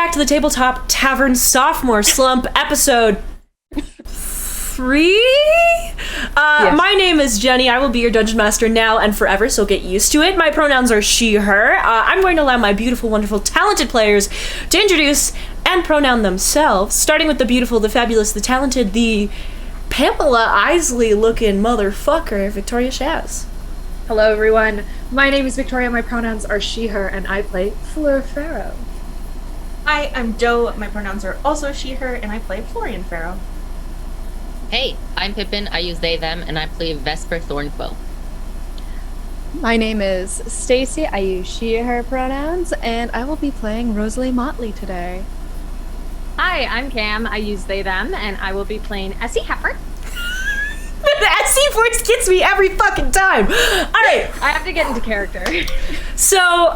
back to the Tabletop Tavern Sophomore Slump episode 3? Yes. My name is Jenny. I will be your Dungeon Master now and forever, so get used to it. My pronouns are she, her. I'm going to allow my beautiful, wonderful, talented players to introduce and pronoun themselves, starting with the beautiful, the fabulous, the talented, the Pamela Isley-looking motherfucker, Victoria Shaz. Hello, everyone. My name is Victoria. My pronouns are she, her, and I play Fleur Farrow. Hi, I'm Jo. My pronouns are also she, her, and I play Florian Farrow. Hey, I'm Pippin. I use they, them, and I play Vesper Thornquill. My name is Stacy. I use she, her pronouns, and I will be playing Rosalie Motley today. Hi, I'm Cam. I use they, them, and I will be playing Essie Hepburn. The SC voice gets me every fucking time. All right. I have to get into character. So,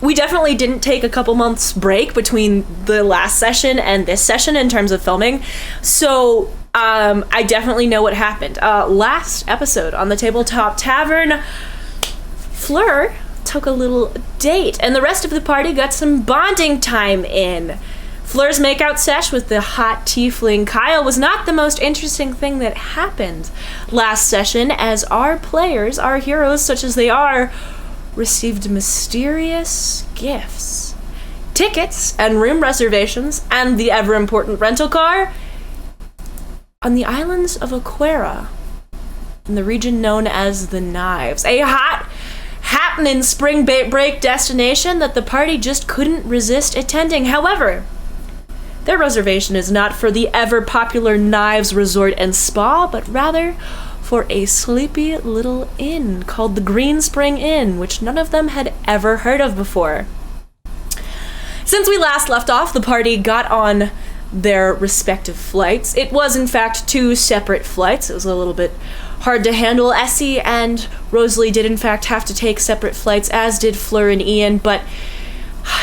we definitely didn't take a couple months break between the last session and this session in terms of filming. So, I definitely know what happened. Last episode on the Tabletop Tavern, Fleur took a little date, and the rest of the party got some bonding time in. Fleur's makeout sesh with the hot tiefling Kyle was not the most interesting thing that happened last session, as our players, our heroes such as they are, received mysterious gifts. Tickets and room reservations and the ever-important rental car on the islands of Aquera in the region known as the Knives, a hot happening spring break destination that the party just couldn't resist attending. However, their reservation is not for the ever-popular Knives Resort and Spa, but rather for a sleepy little inn called the Green Spring Inn, which none of them had ever heard of before. Since we last left off, the party got on their respective flights. It was, in fact, 2 separate flights. It was a little bit hard to handle. Essie and Rosalie did, in fact, have to take separate flights, as did Fleur and Ian, but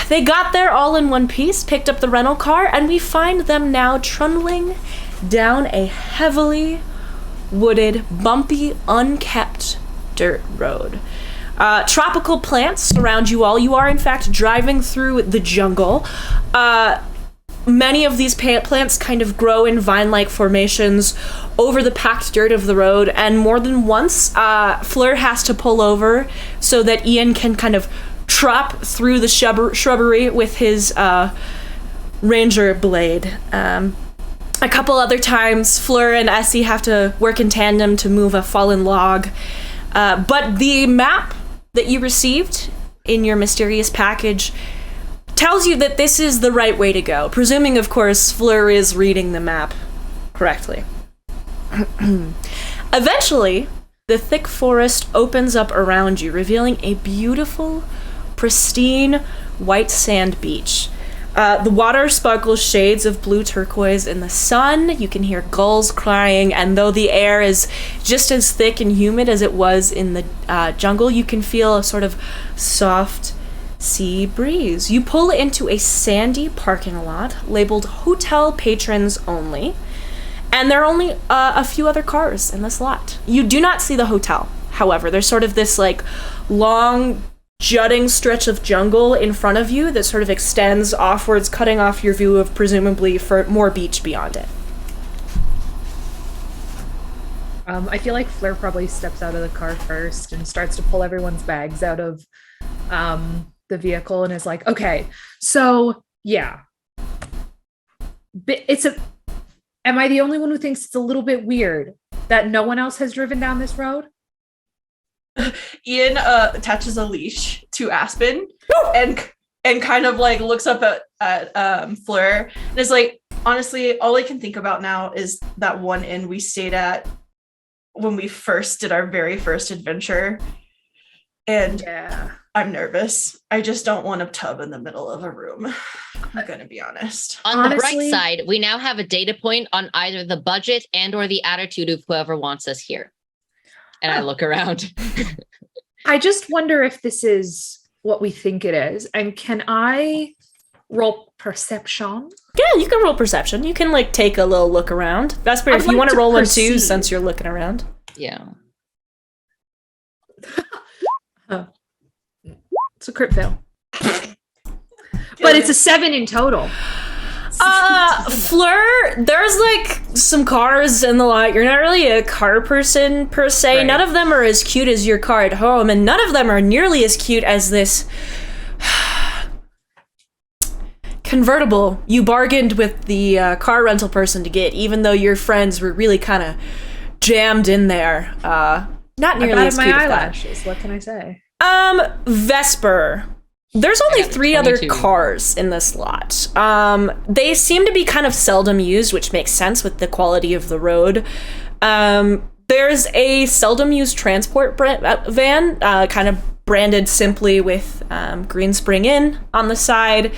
they got there all in one piece, picked up the rental car, and we find them now trundling down a heavily wooded, bumpy, unkept dirt road. Tropical plants surround you all. You are, in fact, driving through the jungle. Many of these plants kind of grow in vine-like formations over the packed dirt of the road, and more than once, Fleur has to pull over so that Ian can kind of trap through the shrubbery with his ranger blade. A couple other times, Fleur and Essie have to work in tandem to move a fallen log. But the map that you received in your mysterious package tells you that this is the right way to go, presuming, of course, Fleur is reading the map correctly. Eventually, the thick forest opens up around you, revealing a beautiful, pristine white sand beach. The water sparkles shades of blue turquoise in the sun. You can hear gulls crying, and though the air is just as thick and humid as it was in the jungle, you can feel a sort of soft sea breeze. You pull into a sandy parking lot labeled Hotel Patrons Only, and there are only a few other cars in this lot. You do not see the hotel, however. There's sort of this like long jutting stretch of jungle in front of you that sort of extends offwards, cutting off your view of presumably for more beach beyond it. I feel like Fleur probably steps out of the car first and starts to pull everyone's bags out of the vehicle and is like, okay, so yeah. Am I the only one who thinks it's a little bit weird that no one else has driven down this road? Ian attaches a leash to Aspen and kind of like looks up at Fleur and is like, honestly, all I can think about now is that one inn we stayed at when we first did our very first adventure. And yeah, I'm nervous. I just don't want a tub in the middle of a room. I'm gonna be honest. On the bright side, we now have a data point on either the budget and or the attitude of whoever wants us here. And I look around. I just wonder if this is what we think it is. And can I roll perception? Yeah, you can roll perception. You can like take a little look around. Vesper, if you want to roll one too, since you're looking around. Yeah. It's a crit fail. But but it's a 7 in total. Fleur, there's like some cars in the lot. You're not really a car person per se. Right. None of them are as cute as your car at home, and none of them are nearly as cute as this convertible you bargained with the car rental person to get, even though your friends were really kind of jammed in there. Not nearly I as got cute my as that. eyelashes. What can I say? Vesper. There's only got 3 other 22. cars in this lot. They seem to be kind of seldom used, which makes sense with the quality of the road. There's a seldom used transport van, kind of branded simply with Green Spring Inn on the side.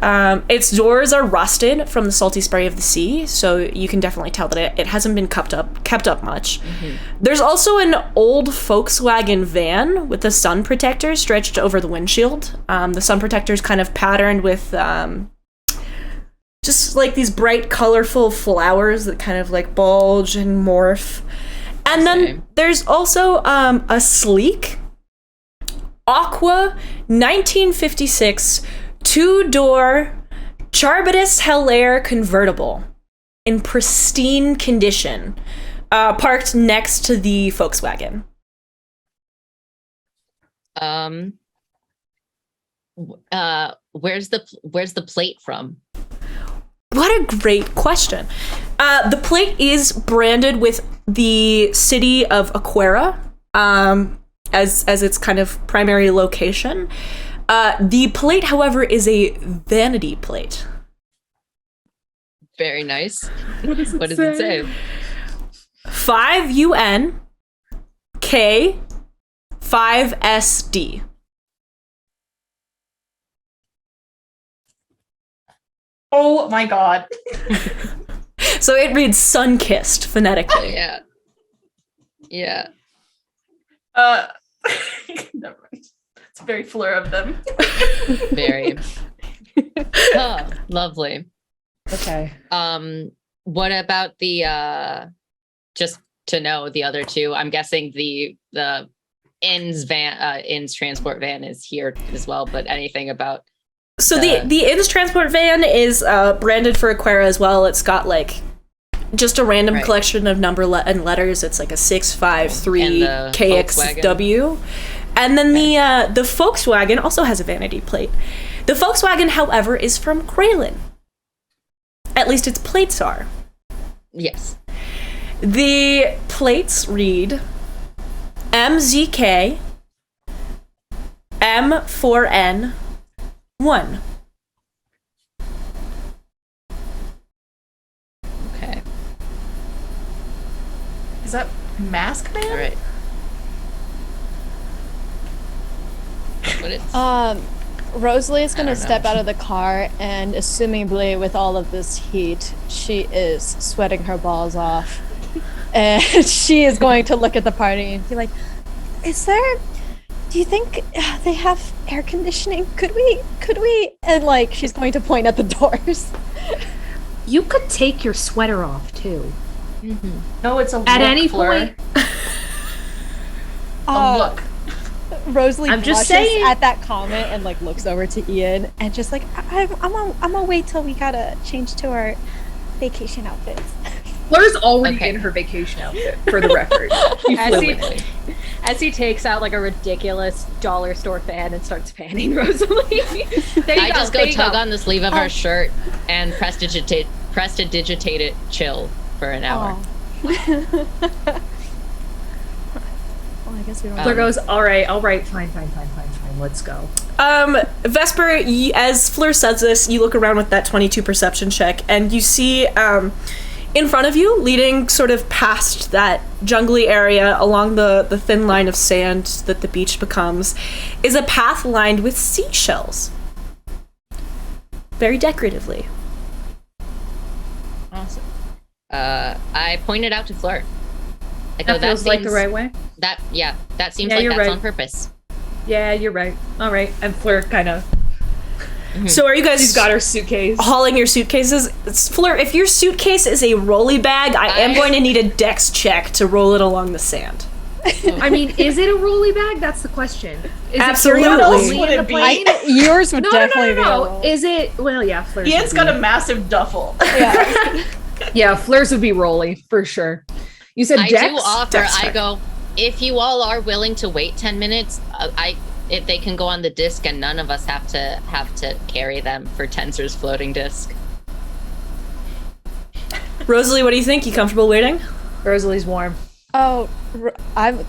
Its doors are rusted from the salty spray of the sea, so you can definitely tell that it hasn't been kept up much. Mm-hmm. There's also an old Volkswagen van with a sun protector stretched over the windshield. The sun protector is kind of patterned with just like these bright, colorful flowers that kind of like bulge and morph. And then there's also a sleek Aqua 1956 2-door Charbitus Helaire convertible in pristine condition, parked next to the Volkswagen. Where's the plate from? What a great question. The plate is branded with the city of Aquera as its kind of primary location. The plate, however, is a vanity plate. Very nice. What does it say? 5UN K 5SD. Oh my god. So it reads sun-kissed phonetically. Yeah. Yeah. Never mind. It's very Fleur of them. Very. Oh, lovely. Okay. What about the just to know the other two? I'm guessing the Inn's transport van is here as well, but anything about So the Inn's transport van is branded for Aquera as well. It's got like just a random collection of number and letters. It's like a 653 KXW. And then the Volkswagen also has a vanity plate. The Volkswagen, however, is from Kralin. At least its plates are. Yes. The plates read MZK M4N 1. Okay. Is that Mask Man? All right. What is? Rosalie is going I to don't step know. out of the car, and assumingly with all of this heat, she is sweating her balls off. And she is going to look at the party and be like, do you think they have air conditioning? Could we? And like, she's going to point at the doors. You could take your sweater off too. No, it's a At look, any Fleur. point. A look. Rosalie I'm just blushes saying. at that comment and like looks over to Ian and just like, I'm gonna wait till we gotta change to our vacation outfits. Fleur's already Okay. in her vacation outfit, for the record. As he takes out like a ridiculous dollar store fan and starts fanning Rosalie. There you I just go there you tug on the sleeve of Oh. her shirt and prestidigitate it chill for an hour. Well, I guess we don't. Fleur goes, all right, fine, let's go. Vesper, as Fleur says this, you look around with that 22 perception check, and you see in front of you, leading sort of past that jungly area along the thin line of sand that the beach becomes, is a path lined with seashells. Very decoratively. Awesome. I pointed out to Fleur. I go, That feels like the seems- right way. That seems Yeah, like you're that's right. on purpose. Yeah, you're right. All right. And Fleur kind of, So are you guys she's got her suitcase. hauling your suitcases? Fleur, if your suitcase is a rolly bag, I am going to need a dex check to roll it along the sand. I mean, is it a rolly bag? That's the question. Is Absolutely. It What else only would in it the be? plane? Yours would No, definitely be a no. roll. Is it? Well, yeah. Flair's Ian's would got be- a massive duffel. Yeah. Yeah, Flair's would be rolly for sure. You said I Dex? do offer. Dex, I sorry. go, if you all are willing to wait 10 minutes, if they can go on the disc and none of us have to carry them for Tensor's floating disc. Rosalie, what do you think? You comfortable waiting? Rosalie's warm. Oh, I'm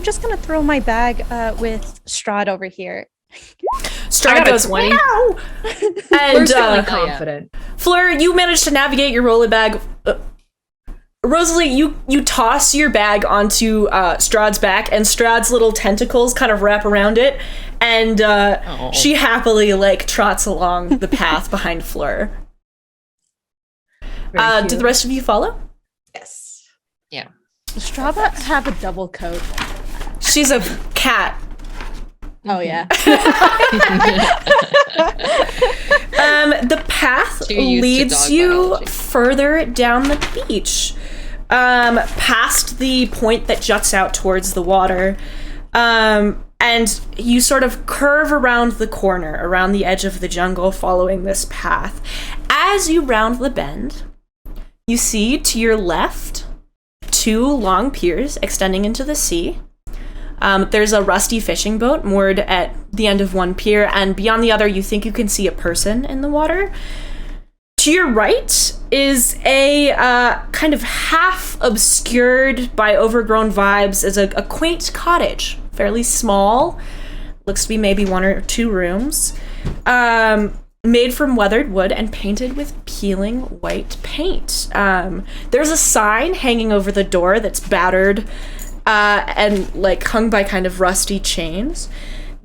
just gonna throw my bag with Strahd over here. Strahd got a goes, 20. "Meow!" And Flair's feeling yeah. confident. Fleur, you manage to navigate your roller bag. Rosalie, you toss your bag onto Strahd's back, and Strahd's little tentacles kind of wrap around it, and she happily trots along the path behind Fleur. Very Did cute. the rest of you follow? Yes. Yeah. Does Strahd have a double coat? She's a cat. Oh yeah. The path Too used to leads dog you biology. further down the beach, past the point that juts out towards the water, and you sort of curve around the corner, around the edge of the jungle, following this path. As you round the bend, you see to your left 2 long piers extending into the sea. There's a rusty fishing boat moored at the end of one pier, and beyond the other, you think you can see a person in the water. To your right is a kind of half obscured by overgrown vibes as a quaint cottage, fairly small, looks to be maybe 1 or 2 rooms, made from weathered wood and painted with peeling white paint. There's a sign hanging over the door that's battered and hung by kind of rusty chains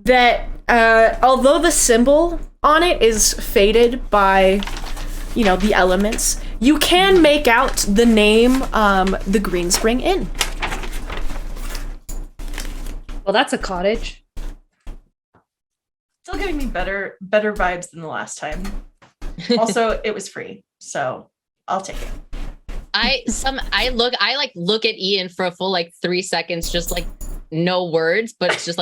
that although the symbol on it is faded by the elements, you can make out the name, the Green Spring Inn. Well, that's a cottage. Still giving me better vibes than the last time. Also, it was free, so I'll take it. I look at Ian for a full 3 seconds, just no words, but it's just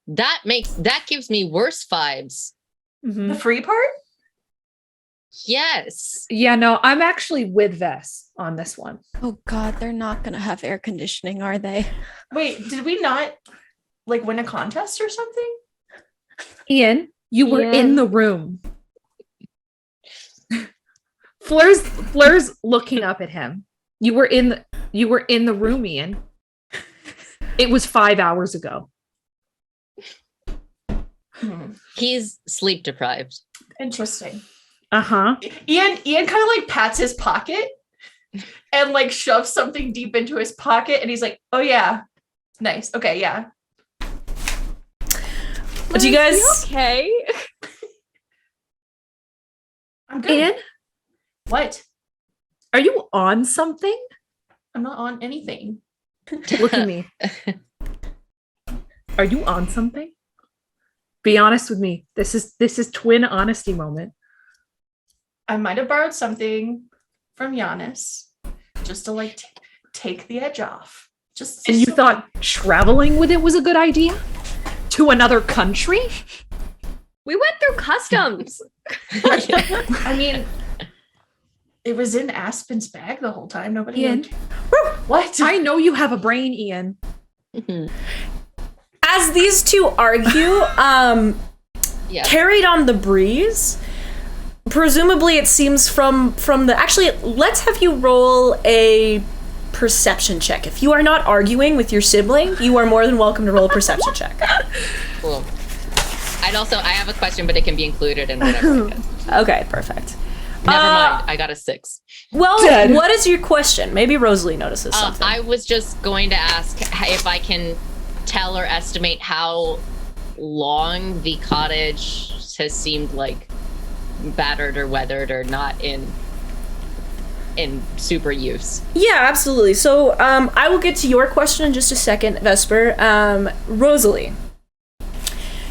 that gives me worse vibes. Mhm. The free part? Yes. Yeah, no, I'm actually with Vess on this one. Oh god, they're not gonna have air conditioning, are they? Wait, did we not win a contest or something? Ian, you were Ian. in the room. Fleur's looking up at him. You were in the room, Ian. It was 5 hours ago. He's sleep deprived. Interesting. Uh-huh. Ian kind of pats his pocket and shoves something deep into his pocket, and he's like, "Oh yeah, nice. Okay, yeah." What do you guys? Okay. I'm good. Ian, What? are you on something? I'm not on anything. Look at me. Are you on something? Be honest with me. This is twin honesty moment. I might have borrowed something from Giannis just to take the edge off. And you thought traveling with it was a good idea? To another country? We went through customs. I mean, it was in Aspen's bag the whole time. Nobody. Ian. What? I know you have a brain, Ian. As these two argue, Yeah. carried on the breeze, presumably it seems from the... Actually, let's have you roll a perception check. If you are not arguing with your sibling, you are more than welcome to roll a perception check. Cool. I have a question, but it can be included in whatever. Okay, perfect. Never mind. I got a 6. Well, Dead. what is your question? Maybe Rosalie notices something. I was just going to ask if I can tell or estimate how long the cottage has seemed battered or weathered or not in super use. Yeah, absolutely. So I will get to your question in just a second, Vesper. Rosalie,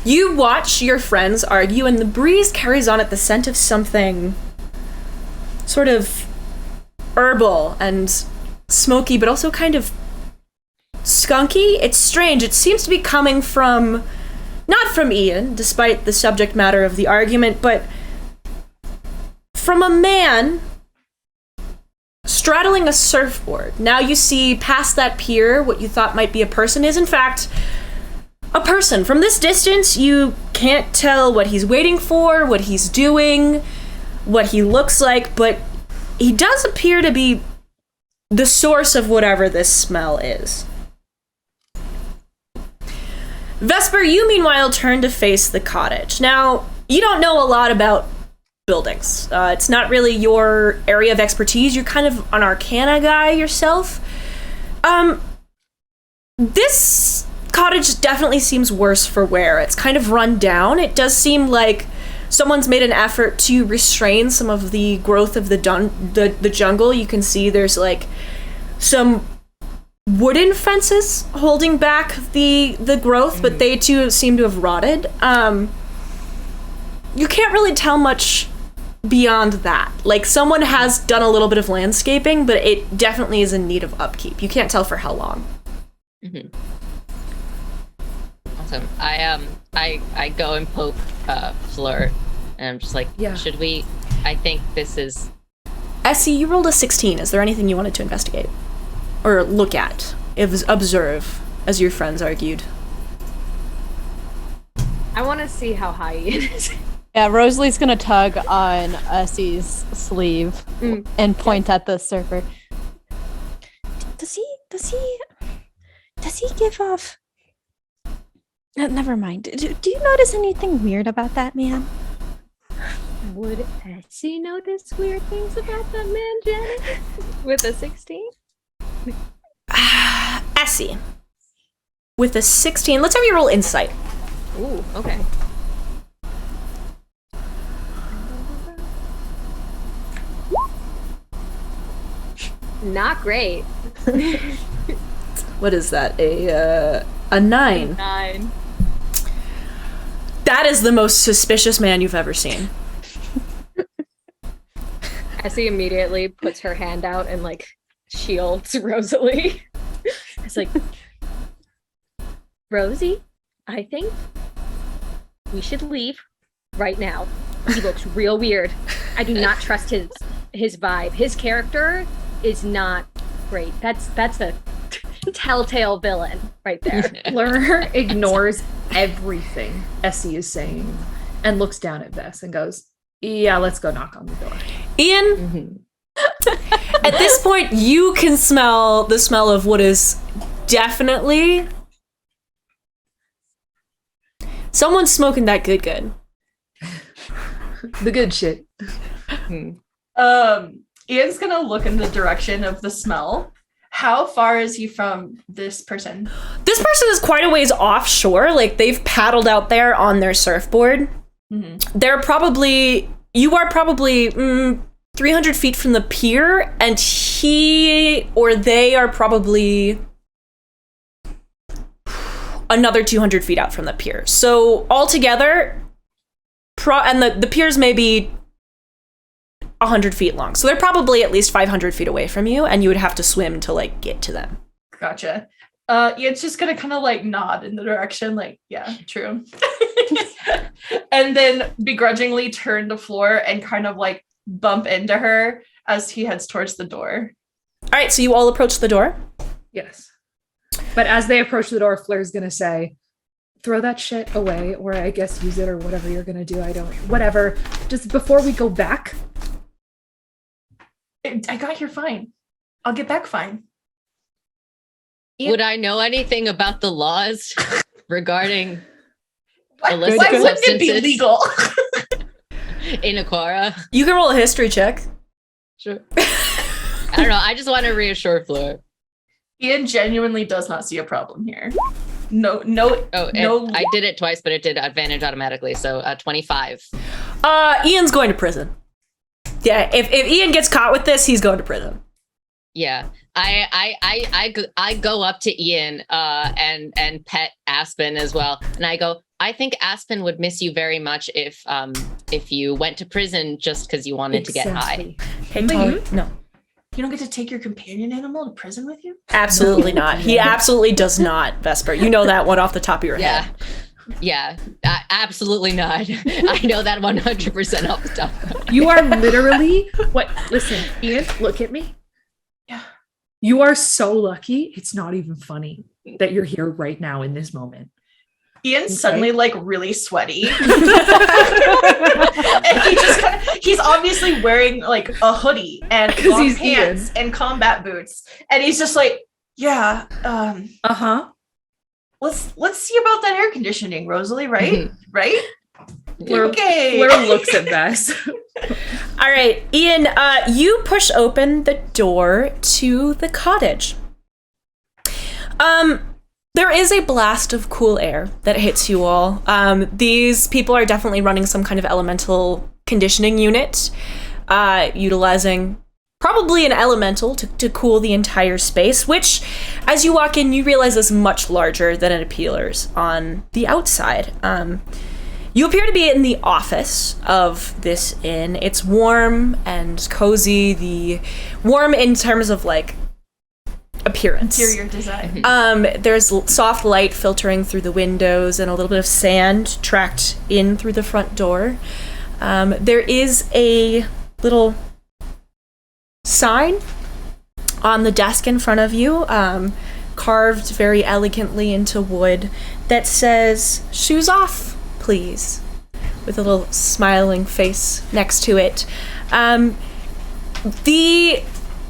you watch your friends argue, and the breeze carries on at the scent of something sort of herbal and smoky, but also kind of skunky. It's strange. It seems to be coming from, not from Ian, despite the subject matter of the argument, but from a man straddling a surfboard. Now you see past that pier, what you thought might be a person is in fact a person. From this distance, you can't tell what he's waiting for, what he's doing, what he looks like, but he does appear to be the source of whatever this smell is. Vesper, you meanwhile turn to face the cottage. Now, you don't know a lot about buildings. It's not really your area of expertise. You're kind of an arcana guy yourself. This cottage definitely seems worse for wear. It's kind of run down. It does seem like someone's made an effort to restrain some of the growth of the jungle. You can see there's like some wooden fences holding back the growth, but they too seem to have rotted. You can't really tell much beyond that. Like, someone has done a little bit of landscaping, but it definitely is in need of upkeep. You can't tell for how long. Awesome. I go and poke Fleur, and I'm just like, Yeah. should we? I think this is. Essie, you rolled a 16. Is there anything you wanted to investigate? Or look at? Observe, as your friends argued. I want to see how high it is. Yeah, Rosalie's gonna tug on Essie's sleeve and point at the surfer. Does he give off? Never mind. Do you notice anything weird about that man? Would Essie notice weird things about that man, Janet? With a 16? Essie, with a 16, let's have you roll insight. Ooh, okay. Not great. What is that? A 9. 9. That is the most suspicious man you've ever seen. Essie immediately puts her hand out and like shields Rosalie. It's like, Rosie, I think we should leave right now. He looks real weird. I do not trust his vibe. His character is not great. That's a telltale villain right there. Fleur ignores everything Essie is saying and looks down at Vess and goes, yeah, let's go knock on the door. Ian, at this point, you can smell the smell of what is definitely someone's smoking that good. The good shit. Ian's gonna look in the direction of the smell. How far is he from this person? This person is quite a ways offshore. Like, they've paddled out there on their surfboard. They're probably, you are probably 300 feet from the pier, and he or they are probably another 200 feet out from the pier. So altogether, and the piers may be 100 feet long. So they're probably at least 500 feet away from you, and you would have to swim to like get to them. Gotcha. Ian's just gonna kind of like nod in the direction, like, yeah, true. And then begrudgingly turn to Fleur and kind of like bump into her as he heads towards the door. All right, so you all approach the door. Yes. But as they approach the door, Fleur's gonna say, throw that shit away, or I guess use it, or whatever you're gonna do. Whatever. Just before we go back. I got here fine. I'll get back fine. Would I know anything about the laws regarding Why illicit wouldn't it be substances legal? in Aquara? You can roll a history check. Sure. I don't know. I just want to reassure Fleur. Ian genuinely does not see a problem here. No. Oh, no. I did it twice, but it did advantage automatically. So 25. Ian's going to prison. Yeah, if Ian gets caught with this, he's going to prison. Yeah, I go up to Ian and pet Aspen as well, and I go, I think Aspen would miss you very much if you went to prison just because you wanted to get high. Hey, no. You don't get to take your companion animal to prison with you? Absolutely not. He absolutely does not, Vesper. You know that one off the top of your head. Yeah, absolutely not. I know that 100% off the top. You are literally what? Listen, Ian, look at me. Yeah. You are so lucky. It's not even funny that you're here right now in this moment. Ian's suddenly like really sweaty. And he's obviously wearing like a hoodie and long pants and combat boots. And he's just like, yeah, Let's see about that air conditioning, Rosalie, right? Right? Okay. Fleur looks at Bess. All right, Ian, you push open the door to the cottage. There is a blast of cool air that hits you all. These people are definitely running some kind of elemental conditioning unit, utilizing probably an elemental to cool the entire space, which, as you walk in, you realize is much larger than it appears on the outside. You appear to be in the office of this inn. It's warm and cozy, warm in terms of, like, appearance. Interior design. There's soft light filtering through the windows and a little bit of sand tracked in through the front door. There is a little sign on the desk in front of you, carved very elegantly into wood, that says, "Shoes off, please," with a little smiling face next to it. The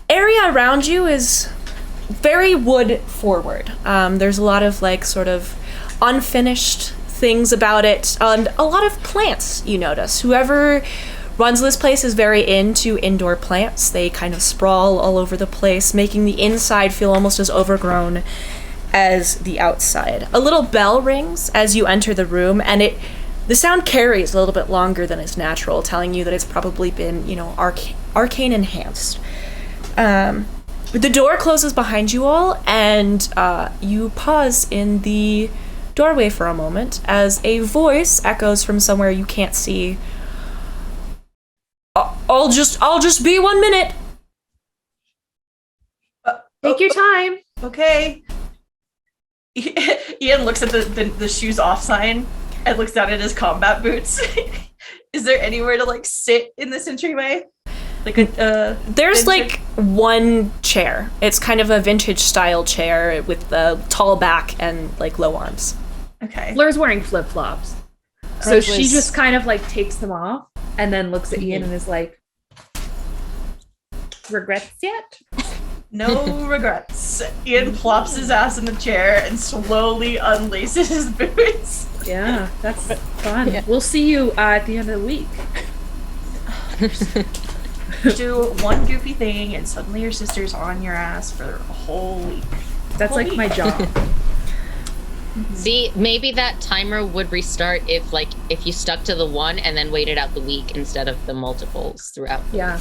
area around you is very wood forward. There's a lot of like sort of unfinished things about it, and a lot of plants, you notice. Whoever runs this place is very into indoor plants. They kind of sprawl all over the place, making the inside feel almost as overgrown as the outside. A little bell rings as you enter the room, and the sound carries a little bit longer than is natural, telling you that it's probably been, arcane enhanced. The door closes behind you all, and you pause in the doorway for a moment as a voice echoes from somewhere you can't see. I'll just be 1 minute. Take your time. Okay. Ian looks at the shoes off sign and looks down at his combat boots. Is there anywhere to like sit in this entryway? Like there's vintage? Like one chair. It's kind of a vintage style chair with the tall back and like low arms. Okay. Fleur's wearing flip-flops. So she just kind of like takes them off and then looks at Ian and is like, "Regrets yet?" No regrets. Ian plops his ass in the chair and slowly unlaces his boots. Yeah, that's fun. Yeah. We'll see you at the end of the week. Do one goofy thing and suddenly your sister's on your ass for a whole week. That's like my job. See, maybe that timer would restart if you stuck to the one and then waited out the week instead of the multiples throughout. Yeah.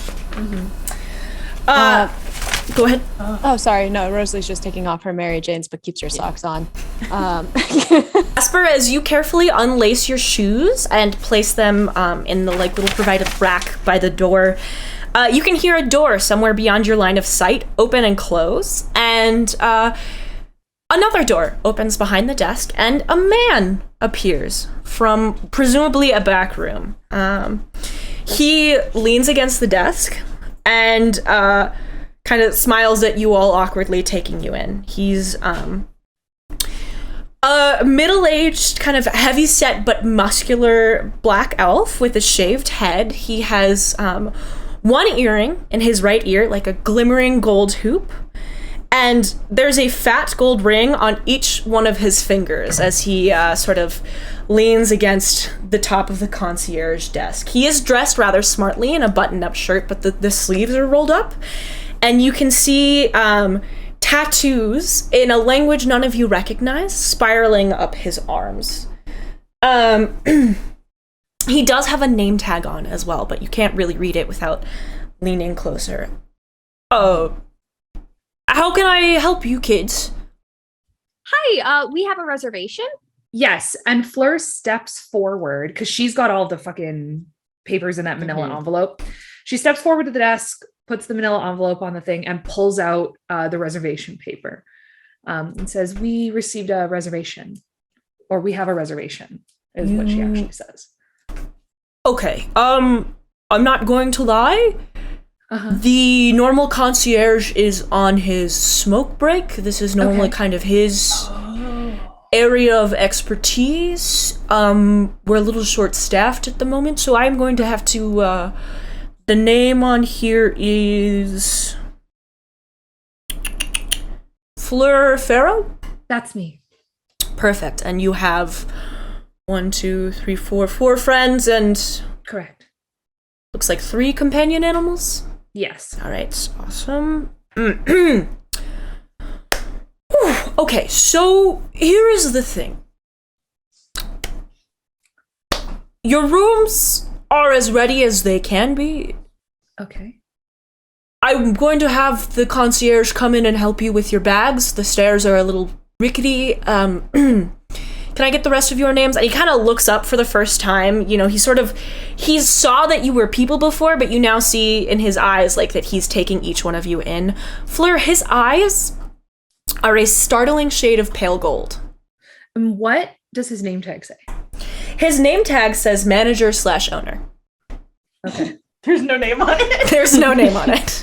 Go ahead. Oh, sorry. No, Rosalie's just taking off her Mary Jane's, but keeps her socks on. Jasper, as you carefully unlace your shoes and place them in the like little provided rack by the door, you can hear a door somewhere beyond your line of sight open and close, and another door opens behind the desk, and a man appears from presumably a back room. He leans against the desk and kind of smiles at you all awkwardly, taking you in. He's a middle-aged, kind of heavy-set but muscular black elf with a shaved head. He has one earring in his right ear, like a glimmering gold hoop, and there's a fat gold ring on each one of his fingers as he sort of leans against the top of the concierge desk. He is dressed rather smartly in a button-up shirt, but the sleeves are rolled up, and you can see tattoos in a language none of you recognize spiraling up his arms. He does have a name tag on as well, but you can't really read it without leaning closer. Oh, how can I help you kids? Hi, we have a reservation. Yes, and Fleur steps forward because she's got all the fucking papers in that manila envelope. She steps forward to the desk, puts the manila envelope on the thing and pulls out the reservation paper and says, "We received a reservation, or we have a reservation," is what she actually says. Okay. I'm not going to lie. The normal concierge is on his smoke break. This is normally kind of his area of expertise. We're a little short-staffed at the moment, so I'm going to have to... the name on here is... Fleur Farrow? That's me. Perfect. And you have 4 friends and... Correct. Looks like 3 companion animals? Yes. All right, awesome. Okay, so here is the thing. Your rooms are as ready as they can be. Okay. I'm going to have the concierge come in and help you with your bags. The stairs are a little rickety. Can I get the rest of your names? And he kind of looks up for the first time. You know, he saw that you were people before, but you now see in his eyes, like, that he's taking each one of you in. Fleur, his eyes are a startling shade of pale gold. And what does his name tag say? His name tag says manager/owner. Okay. There's no name on it. There's no name on it.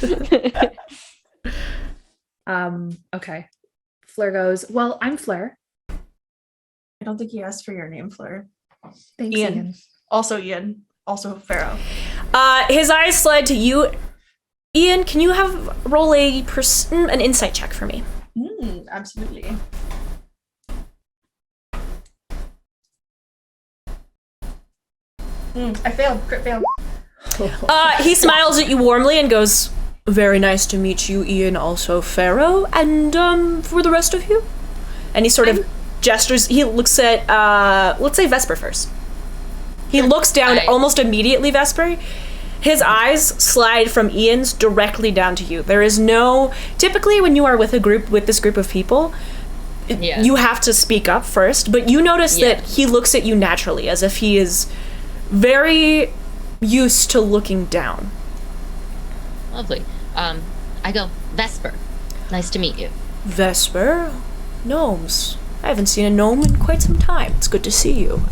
Okay. Fleur goes, "Well, I'm Fleur." I don't think he asked for your name, Fleur. Thanks, Ian. Ian. Also Ian. Also Pharaoh. His eyes slide to you. Ian, can you roll an insight check for me? Absolutely. I failed. Crit fail. He smiles at you warmly and goes, "Very nice to meet you, Ian, also Pharaoh, and for the rest of you." And he sort of gestures, he looks at, let's say Vesper first. He looks down almost immediately, Vesper. His eyes slide from Ian's directly down to you. There is no, typically when you are with this group of people, you have to speak up first, but you notice that he looks at you naturally, as if he is very used to looking down. Lovely. I go, "Vesper, nice to meet you." Vesper? Gnomes. I haven't seen a gnome in quite some time. It's good to see you.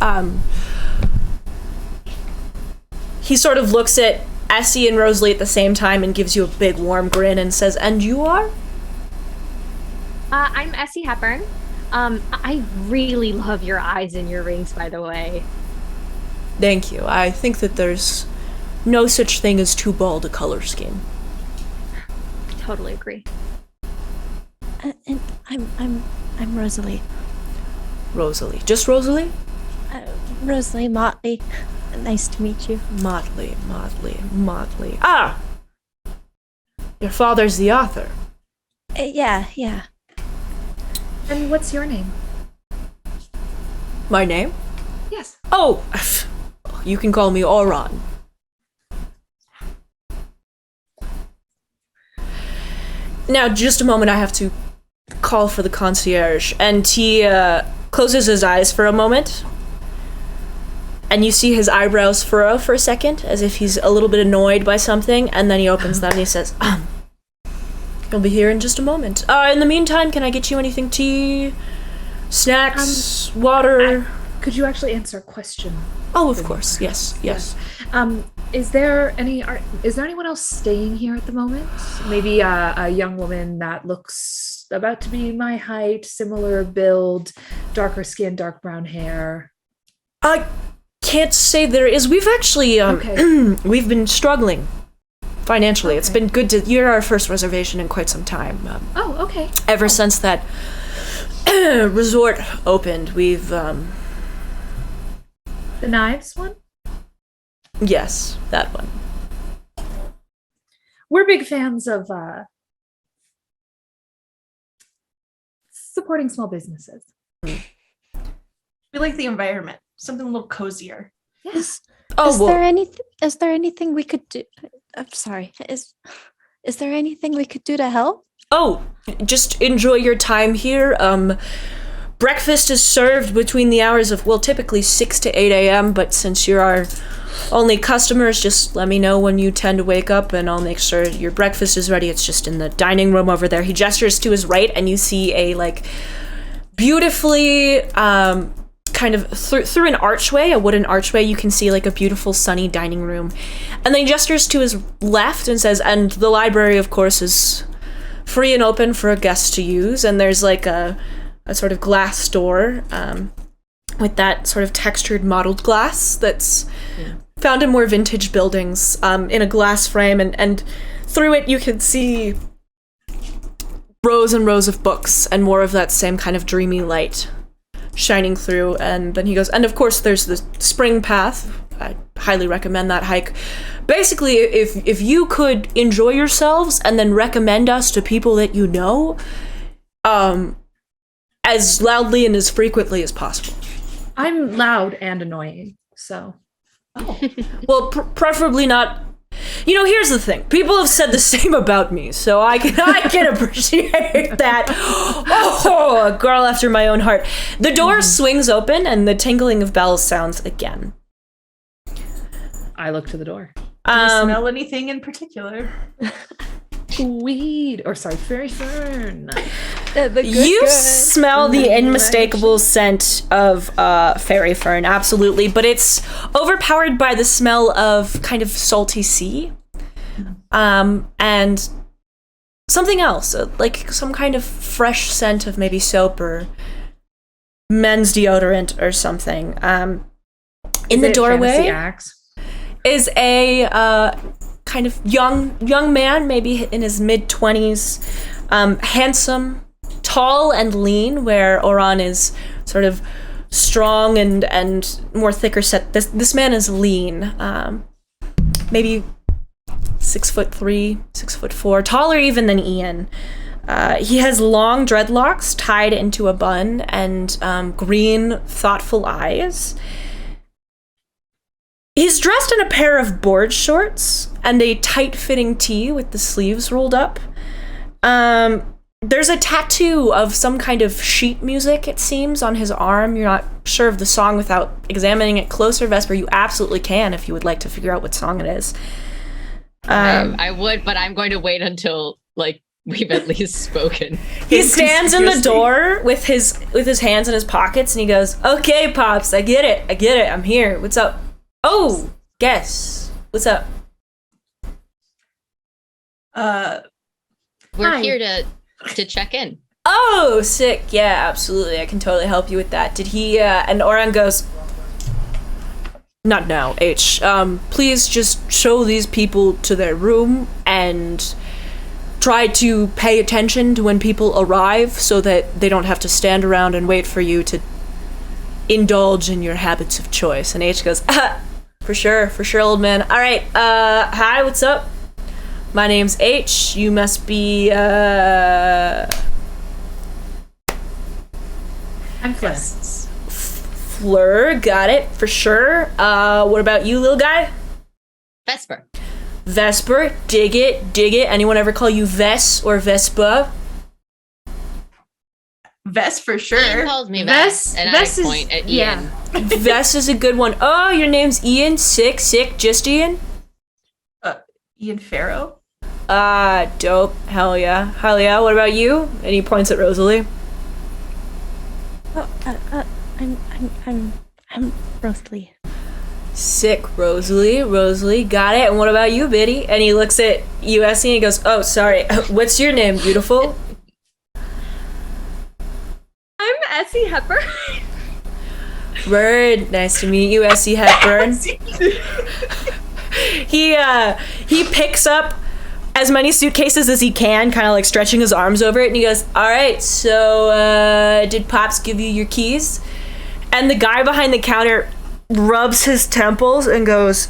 He sort of looks at Essie and Rosalie at the same time and gives you a big warm grin and says, "And you are?" I'm Essie Hepburn. I really love your eyes and your rings, by the way. Thank you. I think that there's no such thing as too bald a color scheme. Totally agree. And I'm Rosalie. Rosalie. Just Rosalie? Rosalie Motley. Nice to meet you. Motley. Ah! Your father's the author. Yeah. And what's your name? My name? Yes. Oh, you can call me Oron. Now, just a moment, I have to call for the concierge. And he closes his eyes for a moment. And you see his eyebrows furrow for a second, as if he's a little bit annoyed by something. And then he opens them and he says, "He'll be here in just a moment. In the meantime, can I get you anything? Tea? Snacks? Water?" Could you actually answer a question? Oh, of course. Yes. Is there anyone else staying here at the moment? Maybe a young woman that looks about to be my height, similar build, darker skin, dark brown hair. I can't say there is. We've actually, we've been struggling financially. Okay. It's been good you're our first reservation in quite some time. Okay. Ever since that resort opened, we've, The knives one? Yes, that one. We're big fans of supporting small businesses. We like the environment. Something a little cozier. Yes. Is there anything we could do? I'm sorry. Is there anything we could do to help? Oh, just enjoy your time here. Breakfast is served between the hours of, typically 6 to 8 a.m., but since you're our Only customers, just let me know when you tend to wake up and I'll make sure your breakfast is ready. It's just in the dining room over there. He gestures to his right and you see a like beautifully kind of through an archway, a wooden archway, you can see like a beautiful sunny dining room. And then he gestures to his left and says, and the library of course is free and open for a guest to use. And there's like a sort of glass door with that sort of textured mottled glass that's found in more vintage buildings in a glass frame. And through it you can see rows and rows of books and more of that same kind of dreamy light shining through. And then he goes, and of course there's the spring path. I highly recommend that hike. Basically, if you could enjoy yourselves and then recommend us to people that you know, as loudly and as frequently as possible. I'm loud and annoying, so. Well, preferably not. You know, here's the thing. People have said the same about me, so I can appreciate that. Oh, a girl after my own heart. The door swings open, and the tingling of bells sounds again. I look to the door. Do you smell anything in particular? Weed, or sorry, fairy fern. You smell the unmistakable scent of fairy fern, absolutely, but it's overpowered by the smell of kind of salty sea, and something else, like some kind of fresh scent of maybe soap or men's deodorant or something. In the doorway is a kind of young man, maybe in his mid-20s, handsome, tall and lean, where Oran is sort of strong and more thicker set. This man is lean, maybe 6'3", 6'4", taller even than Ian. He has long dreadlocks tied into a bun and green, thoughtful eyes. He's dressed in a pair of board shorts and a tight-fitting tee with the sleeves rolled up. There's a tattoo of some kind of sheet music, it seems, on his arm. You're not sure of the song without examining it closer, Vesper. You absolutely can if you would like to figure out what song it is. I would, but I'm going to wait until, like, we've at least spoken. He stands in the door with his hands in his pockets, and he goes, "Okay, Pops, I get it. I'm here. What's up? Oh, guess. What's up?" We're here to check in. Oh, sick. Yeah, absolutely. I can totally help you with that. Did he, and Oran goes, "Not now, H. Please just show these people to their room and try to pay attention to when people arrive so that they don't have to stand around and wait for you to indulge in your habits of choice." And H goes, for sure, old man. All right, hi, what's up? My name's H. You must be, I'm Fleur. Fleur, got it, for sure. What about you, little guy? Vesper, dig it. Anyone ever call you Ves or Vespa? Ves for sure. Ian calls me Ves, and Ves I point at Ian. Ves is a good one. Oh, your name's Ian? Sick, just Ian? Ian Farrow. Dope. Hell yeah. What about you? And he points at Rosalie. Oh, I'm Rosalie. Sick, Rosalie, got it. And what about you, Biddy? And he looks at USC and he goes, "Oh, sorry, what's your name, beautiful?" I'm Essie Hepburn. Word, nice to meet you, Essie Hepburn. He picks up as many suitcases as he can, kind of like stretching his arms over it, and he goes, "All right, so did Pops give you your keys?" And the guy behind the counter rubs his temples and goes,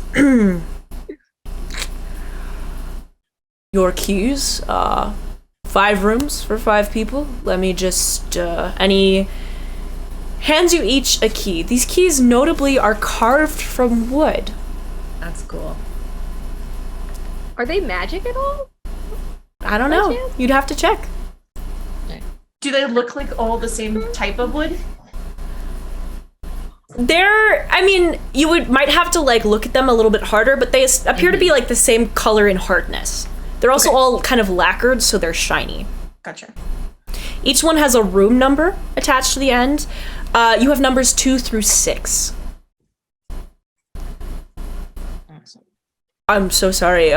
"Your keys, 5 rooms for 5 people. Let me just," and he hands you each a key. These keys notably are carved from wood. That's cool. Are they magic at all? I don't know. You'd have to check. Do they look like all the same type of wood? I mean, you might have to like look at them a little bit harder, but they appear to be like the same color and hardness. They're also all kind of lacquered, so they're shiny. Gotcha. Each one has a room number attached to the end. You have numbers 2 through 6. I'm so sorry.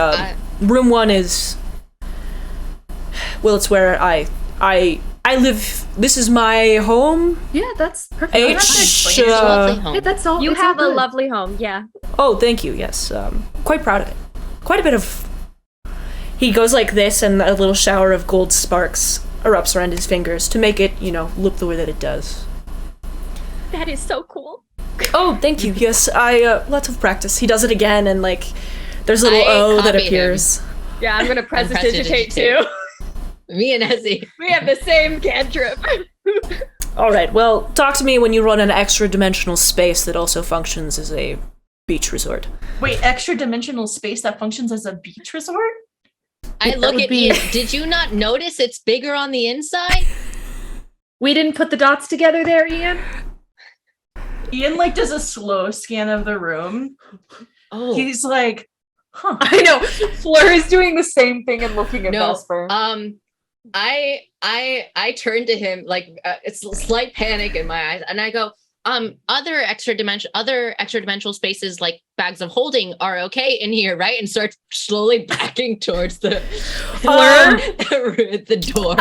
Room 1 is... Well, it's where I live. This is my home. Yeah, that's perfect. H. It's a lovely home. Yeah, that's all. You it's have all a good. lovely home. Yeah. Oh, thank you. Yes, quite proud of it. Quite a bit of... He goes like this, and a little shower of gold sparks erupts around his fingers to make it, look the way that it does. That is so cool. Oh, thank you. Yes, lots of practice. He does it again, and like, there's a little O that copy appears. Yeah, I'm gonna prestidigitate too. Me and Ezzy. We have the same cantrip. All right. Well, talk to me when you run an extra-dimensional space that also functions as a beach resort. Wait, extra dimensional space that functions as a beach resort? I look at Ian. Did you not notice it's bigger on the inside? We didn't put the dots together there, Ian. Ian like does a slow scan of the room. Oh, He's like, huh. I know. Fleur is doing the same thing and looking at no. Vesper. I turn to him like it's a slight panic in my eyes, and I go, other extra dimensional spaces like bags of holding are okay in here, right? And start slowly backing towards the the door.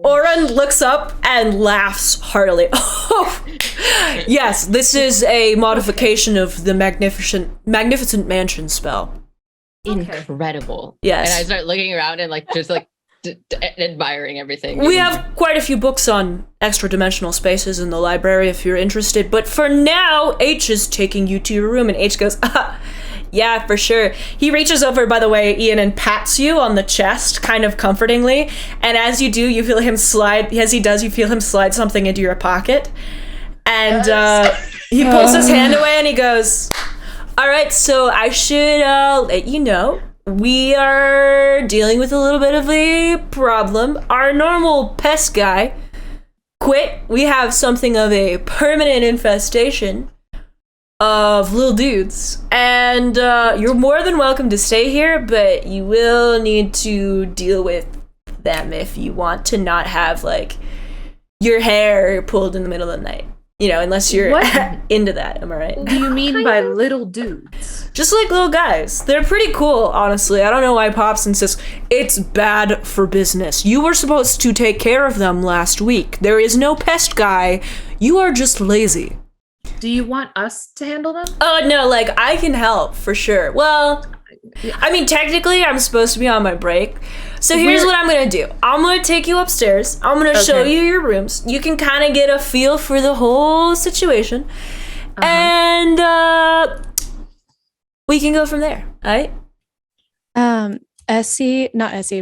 Oren looks up and laughs heartily. Oh, yes, this is a modification of the magnificent mansion spell. Incredible. Yes. And I start looking around and like just like admiring everything. We have quite a few books on extra-dimensional spaces in the library if you're interested, but for now, H is taking you to your room, and H goes, yeah, for sure. He reaches over, by the way, Ian, and pats you on the chest, kind of comfortingly, and as you do, you feel him slide, as he does, you feel him slide something into your pocket, and he pulls his hand away, and he goes, all right, so I should let you know, we are dealing with a little bit of a problem. Our normal pest guy quit. We have something of a permanent infestation of little dudes. And you're more than welcome to stay here, but you will need to deal with them if you want to not have, like, your hair pulled in the middle of the night. Unless you're into that, am I right? What do you mean by little dudes? Just like little guys. They're pretty cool, honestly. I don't know why Pops insists. It's bad for business. You were supposed to take care of them last week. There is no pest guy. You are just lazy. Do you want us to handle them? Oh, no, like, I can help, for sure. Well, I mean, technically, I'm supposed to be on my break. So here's what I'm going to do. I'm going to take you upstairs. I'm going to show you your rooms. You can kind of get a feel for the whole situation. And we can go from there, all right?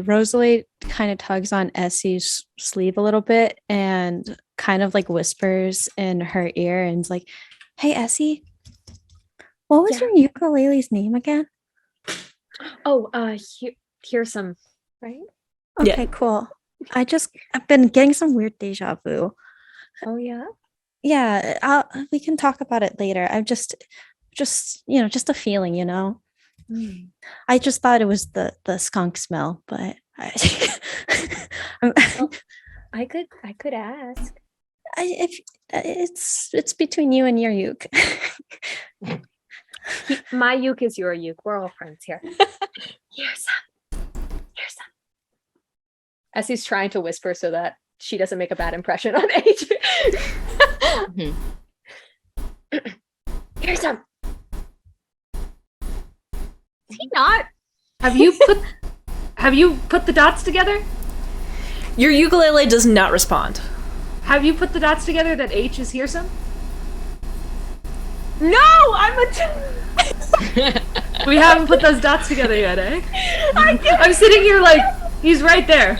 Rosalie kind of tugs on Essie's sleeve a little bit and kind of like whispers in her ear and is like, hey, Essie, what was your ukulele's name again? Oh, here's some, right? Okay, cool. I've been getting some weird deja vu. Oh yeah. Yeah, we can talk about it later. I'm just a feeling, I just thought it was the skunk smell, but I could ask. If it's between you and your uke. My uke is your uke. We're all friends here. Here's some. Essie's trying to whisper so that she doesn't make a bad impression on H. Here's some. Is he not? Have you put the dots together? Your ukulele does not respond. Have you put the dots together that H is Hearsome? No, I'm We haven't put those dots together yet, eh? I'm sitting here like, he's right there.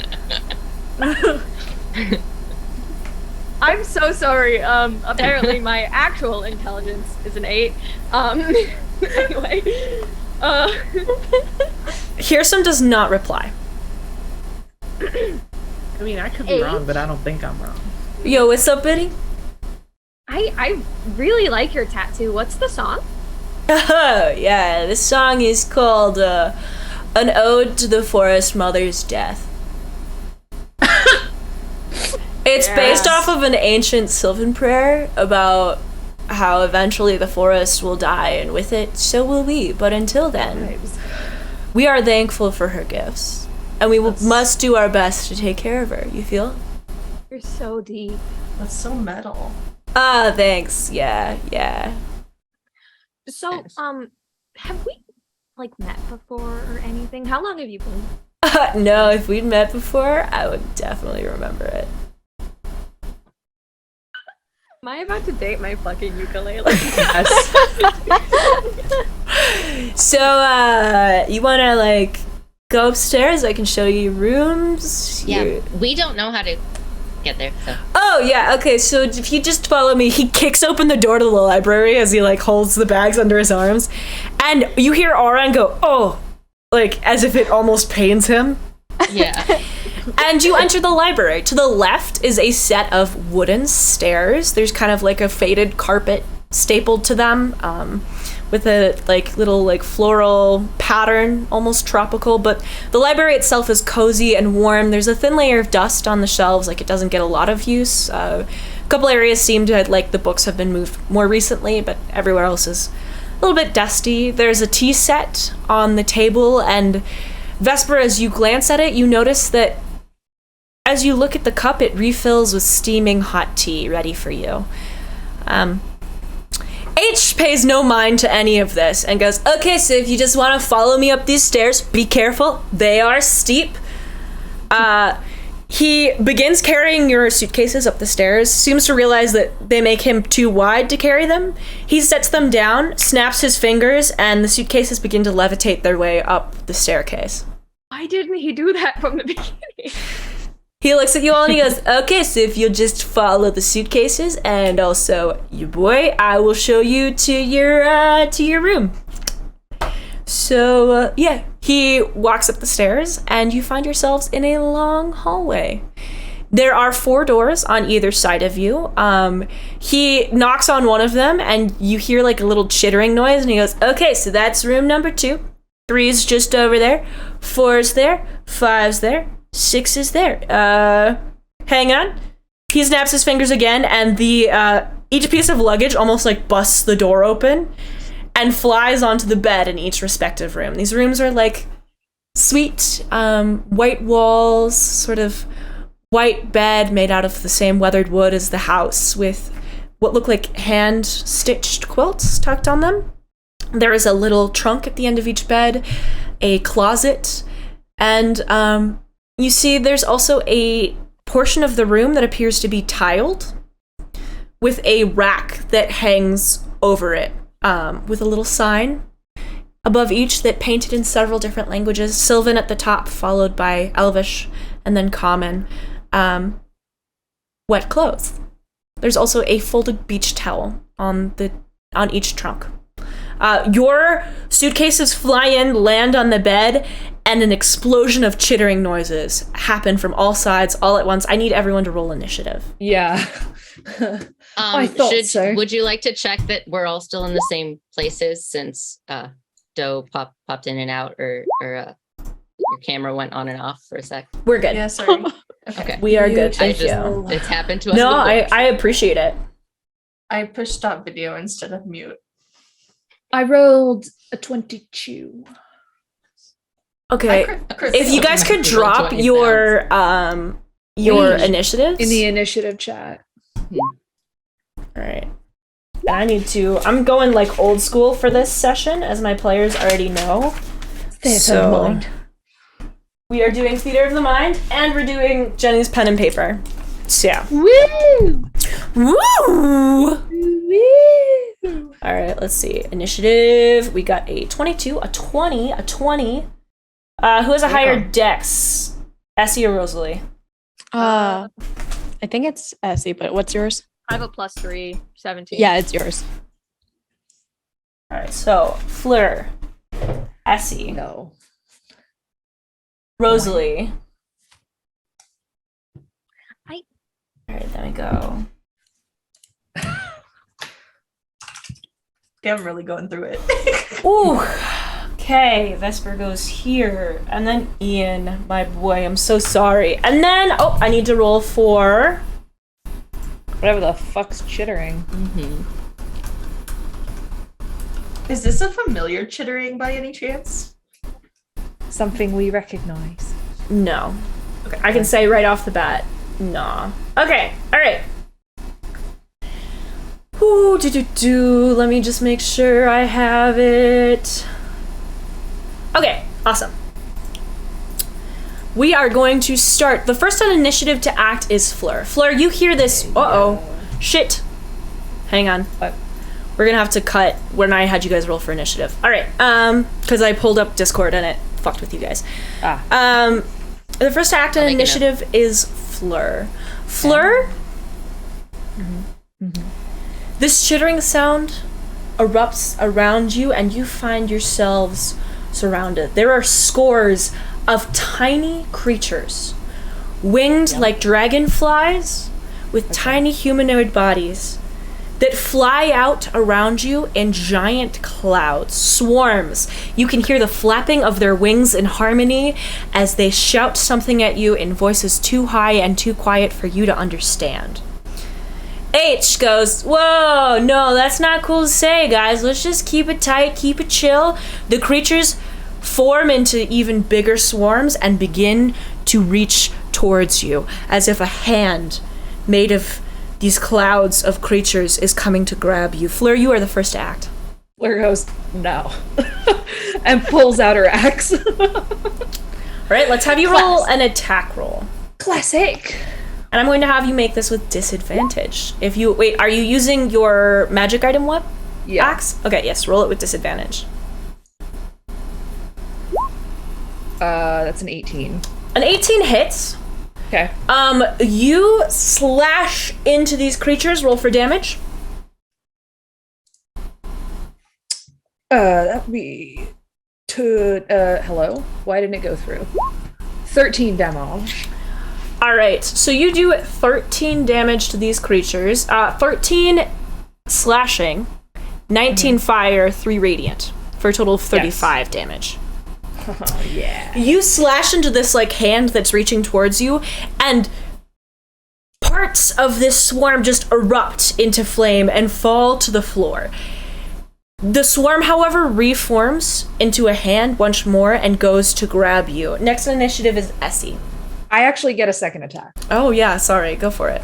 I'm so sorry. Apparently my actual intelligence is an 8. Anyway. Hearsome does not reply. I mean, I could be wrong, but I don't think I'm wrong. Yo, what's up, Biddy? I really like your tattoo. What's the song? Oh, yeah, this song is called An Ode to the Forest Mother's Death. It's based off of an ancient Sylvan prayer about how eventually the forest will die, and with it, so will we. But until then, we are thankful for her gifts, and we must do our best to take care of her. You feel? You're so deep. That's so metal. Ah, thanks. Yeah. So, have we like met before or anything? How long have you been? No, if we'd met before, I would definitely remember it. Am I about to date my fucking ukulele? So, you wanna like go upstairs? I can show you rooms. Yeah, we don't know how to get there. So. Oh yeah, okay. So if you just follow me, he kicks open the door to the library as he like holds the bags under his arms, and you hear Auron go, "Oh," like as if it almost pains him. Yeah. And you enter the library. To the left is a set of wooden stairs. There's kind of like a faded carpet stapled to them, with a like little like floral pattern, almost tropical. But the library itself is cozy and warm. There's a thin layer of dust on the shelves, like it doesn't get a lot of use. A couple areas seem to like the books have been moved more recently, but everywhere else is a little bit dusty. There's a tea set on the table, and Vesper, as you glance at it, you notice that as you look at the cup, it refills with steaming hot tea ready for you. H pays no mind to any of this and goes, "Okay, so if you just want to follow me up these stairs, be careful. They are steep." He begins carrying your suitcases up the stairs, seems to realize that they make him too wide to carry them. He sets them down, snaps his fingers, and the suitcases begin to levitate their way up the staircase. Why didn't he do that from the beginning? He looks at you all and he goes, "Okay, so if you'll just follow the suitcases and also you boy, I will show you to your room." So, yeah, he walks up the stairs and you find yourselves in a long hallway. There are 4 doors on either side of you. He knocks on one of them and you hear like a little chittering noise and he goes, "Okay, so that's room number 2. 3's just over there. 4's there. 5's there. 6 is there. Hang on." He snaps his fingers again, and the each piece of luggage almost like busts the door open and flies onto the bed in each respective room. These rooms are like sweet, white walls, sort of white bed made out of the same weathered wood as the house, with what look like hand-stitched quilts tucked on them. There is a little trunk at the end of each bed, a closet, and you see there's also a portion of the room that appears to be tiled with a rack that hangs over it, with a little sign above each that painted in several different languages. Sylvan at the top, followed by Elvish, and then Common. Wet clothes. There's also a folded beach towel on each trunk. Your suitcases fly in, land on the bed, and an explosion of chittering noises happen from all sides all at once. I need everyone to roll initiative. Yeah. I thought so. Would you like to check that we're all still in the same places since Doe popped in and out, or your camera went on and off for a sec? We're good. Yeah, sorry. Okay. We are good. Thank you. It's happened to us. No, before. I appreciate it. I pushed stop video instead of mute. I rolled a 22. Okay. If you guys could drop your initiatives In the initiative chat. All right. I'm going like old school for this session, as my players already know. Theater of mind. We are doing Theater of the Mind, and we're doing Jenny's Pen and Paper. So yeah. Woo! Woo! Woo! All right, let's see. Initiative. We got a 22, a 20, a 20. Who has a higher dex? Essie or Rosalie? I think it's Essie, but what's yours? I have a +3, 17. Yeah, it's yours. All right, so Fleur, Essie, No. Rosalie. I- All right, there we go. Okay, I'm really going through it. Ooh. Okay, Vesper goes here. And then Ian, my boy, I'm so sorry. And then, I need to roll for... Whatever the fuck's chittering. Mm-hmm. Is this a familiar chittering by any chance? Something we recognize. No. Okay, I can say right off the bat, nah. Okay, all right. Ooh, let me just make sure I have it. Okay, awesome. We are going to start. The first on initiative to act is Fleur. Fleur, you hear this. Uh-oh. Shit. Hang on. What? We're gonna have to cut when I had you guys roll for initiative. All right. Because I pulled up Discord and it fucked with you guys. The first to act on initiative is Fleur. Fleur? This chittering sound erupts around you and you find yourselves surrounded. There are scores of tiny creatures, winged like dragonflies, with tiny humanoid bodies that fly out around you in giant clouds, swarms. You can hear the flapping of their wings in harmony as they shout something at you in voices too high and too quiet for you to understand. H goes, whoa, no, that's not cool to say, guys. Let's just keep it tight, keep it chill. The creatures form into even bigger swarms and begin to reach towards you, as if a hand made of these clouds of creatures is coming to grab you. Fleur, you are the first to act. Fleur goes, no. And pulls out her axe. All right, let's have you roll an attack roll. Classic. And I'm going to have you make this with disadvantage. If you, wait, are you using your magic item what? Yeah. Axe? Okay, yes, roll it with disadvantage. That's an 18. An 18 hits. Okay. You slash into these creatures, roll for damage. That would be hello? Why didn't it go through? 13 damage. All right, so you do 13 damage to these creatures. 13 slashing, 19 fire, 3 radiant, for a total of 35 damage. Oh, yeah. You slash into this like hand that's reaching towards you, and parts of this swarm just erupt into flame and fall to the floor. The swarm, however, reforms into a hand once more and goes to grab you. Next on initiative is Essie. I actually get a second attack. Oh yeah, sorry, go for it.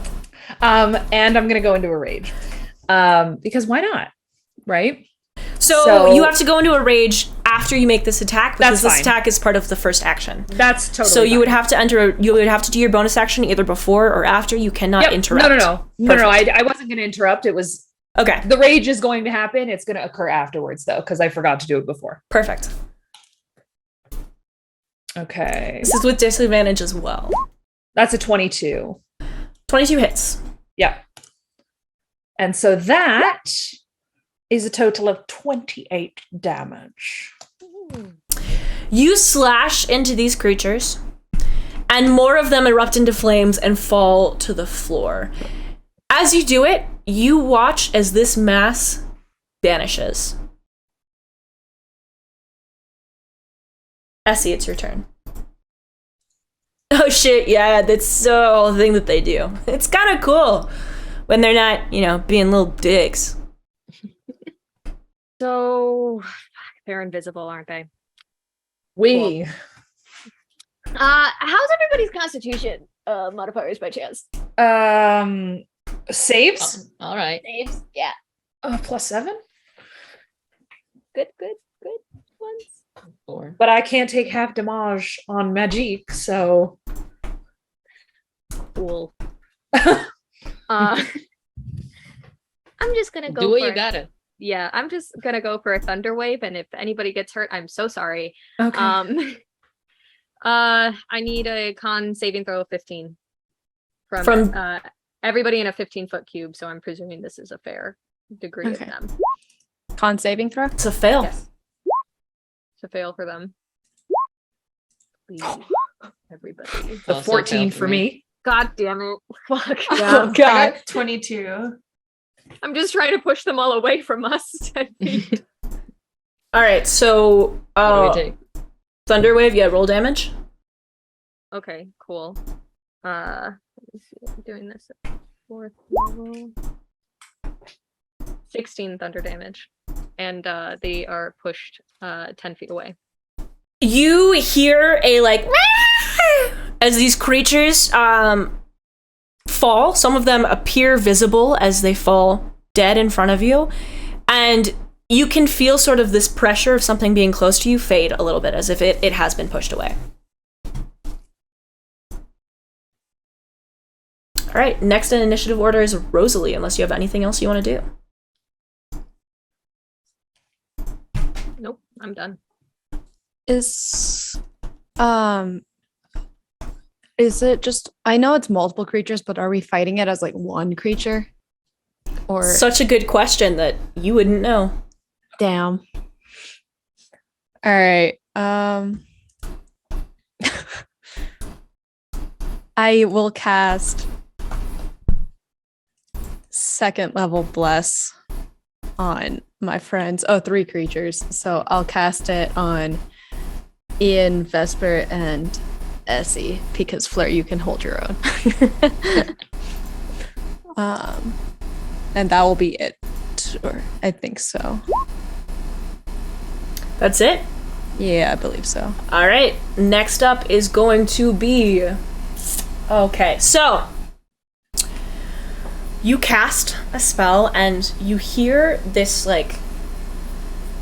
And I'm gonna go into a rage. Because why not? Right? So you have to go into a rage after you make this attack, because That's this attack is part of the first action. That's totally So you fine. would have to you would have to do your bonus action either before or after. You cannot interrupt. No. I wasn't gonna interrupt. It was Okay. the rage is going to happen. It's gonna occur afterwards though, because I forgot to do it before. Perfect. Okay. This is with disadvantage as well. That's a 22. 22 hits. Yeah. And so that is a total of 28 damage. You slash into these creatures, and more of them erupt into flames and fall to the floor. As you do it, you watch as this mass vanishes. Essie, it's your turn. Oh shit, yeah, that's the whole thing that they do. It's kind of cool when they're not, being little dicks. So they're invisible, aren't they? We. How's everybody's constitution modifiers by chance? Saves? All right. Saves? Yeah. +7? Good ones. 4. But I can't take half damage on magic, so Cool. I'm just gonna go Do what for you gotta. Yeah, I'm just gonna go for a thunder wave, and if anybody gets hurt, I'm so sorry. okay. I need a con saving throw of 15 From everybody in a 15-foot cube, so I'm presuming this is a fair degree Okay. of them. Con saving throw? It's a fail. Yes. It's a fail for them. Please, everybody. The Also 14 failed for me. God damn it. Fuck. Oh I god. got 22. I'm just trying to push them all away from us. 10 feet. All right, so What do we take? Thunderwave, yeah, roll damage. Okay, cool. Let me see. I'm doing this at 4th level. 16 thunder damage. And they are pushed 10 feet away. You hear a like as these creatures fall. Some of them appear visible as they fall dead in front of you, and you can feel sort of this pressure of something being close to you fade a little bit, as if it has been pushed away. All right, next in initiative order is Rosalie, unless you have anything else you want to do. Nope, I'm done. Is it just, I know it's multiple creatures, but are we fighting it as like one creature? Or Such a good question that you wouldn't know. damn. All right. I will cast second level bless on my friends. Oh, 3 creatures. So I'll cast it on Ian, Vesper, and Essie, because Fleur, you can hold your own. And that will be it. Or I think so. That's it? Yeah, I believe so. All right, next up is going to be... Okay, so... You cast a spell and you hear this, like,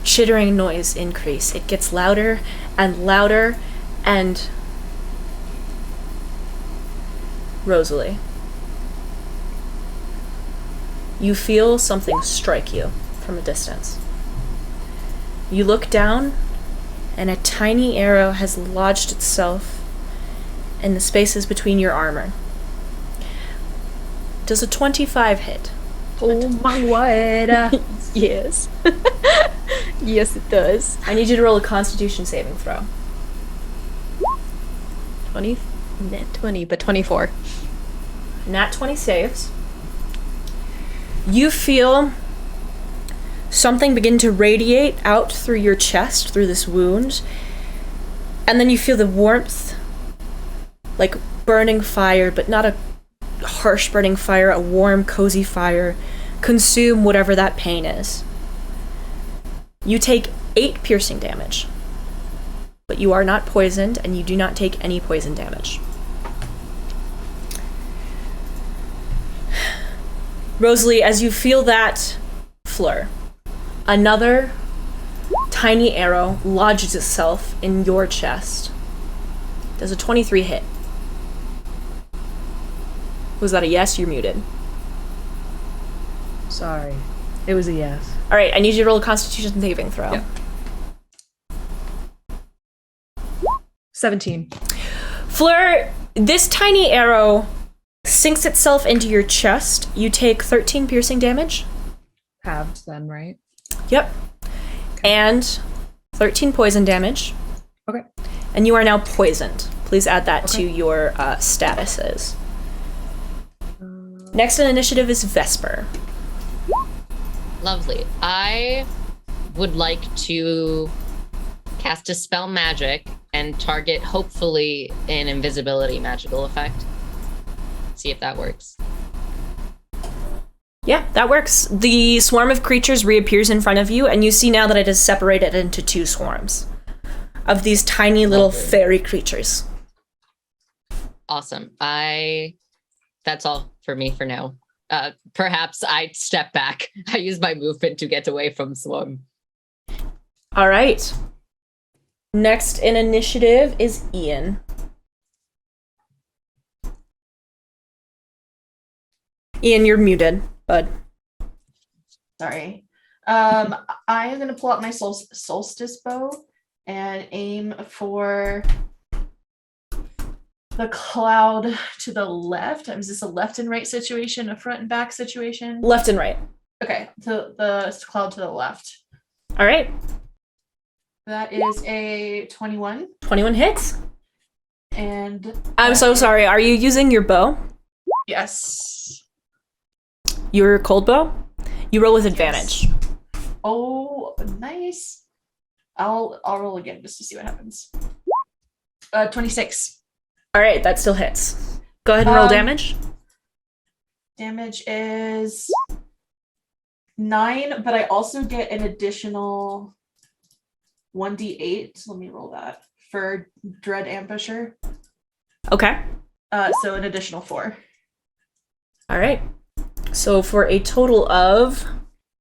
chittering noise increase. It gets louder and louder, and... Rosalie. You feel something strike you from a distance. You look down, and a tiny arrow has lodged itself in the spaces between your armor. Does a 25 hit? Oh my word. Yes. Yes, it does. I need you to roll a Constitution saving throw. 20? Net 20, but 24. Nat 20 saves. You feel something begin to radiate out through your chest, through this wound, and then you feel the warmth, like burning fire, but not a harsh burning fire, a warm, cozy fire, consume whatever that pain is. You take 8 piercing damage, but you are not poisoned, and you do not take any poison damage. Rosalie, as you feel that Fleur, another tiny arrow lodges itself in your chest. Does a 23 hit? Was that a yes? You're muted. Sorry. It was a yes. All right, I need you to roll a Constitution saving throw. Yep. 17. Fleur, this tiny arrow sinks itself into your chest. You take 13 piercing damage. Halved then, right? Yep. And 13 poison damage. Okay. And you are now poisoned. Please add that to your statuses. Next in initiative is Vesper. Lovely. I would like to cast a spell magic and target, hopefully, an invisibility magical effect. See if that works. Yeah, that works. The swarm of creatures reappears in front of you, and you see now that it is separated into 2 swarms of these tiny little fairy creatures. Awesome. That's all for me for now. Perhaps I step back. I use my movement to get away from swarm. All right. Next in initiative is Ian. Ian, you're muted, bud. Sorry. I am going to pull out my solstice bow and aim for the cloud to the left. Is this a left and right situation, a front and back situation? Left and right. Okay, so the cloud to the left. All right. That is a 21. 21 hits. And I'm so sorry. Are you using your bow? yes. Your cold bow? You roll with advantage. Oh, nice. I'll roll again just to see what happens. 26. All right, that still hits. Go ahead and roll damage. Damage is 9, but I also get an additional 1d8. Let me roll that for Dread Ambusher. Okay. So an additional 4. All right. So for a total of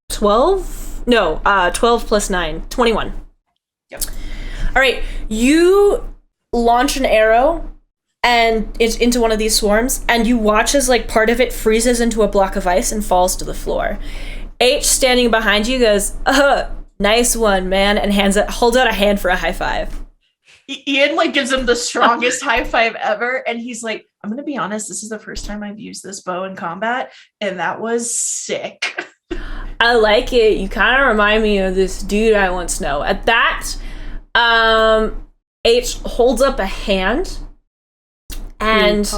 12? No, 12 plus 9, 21. Yep. All right. You launch an arrow and it's into one of these swarms, and you watch as like part of it freezes into a block of ice and falls to the floor. H, standing behind you, goes, nice one, man, and holds out a hand for a high five. Ian like gives him the strongest high five ever, and he's like, I'm gonna be honest, this is the first time I've used this bow in combat, and that was sick. I like it. You kind of remind me of this dude I once know. At that, H holds up a hand and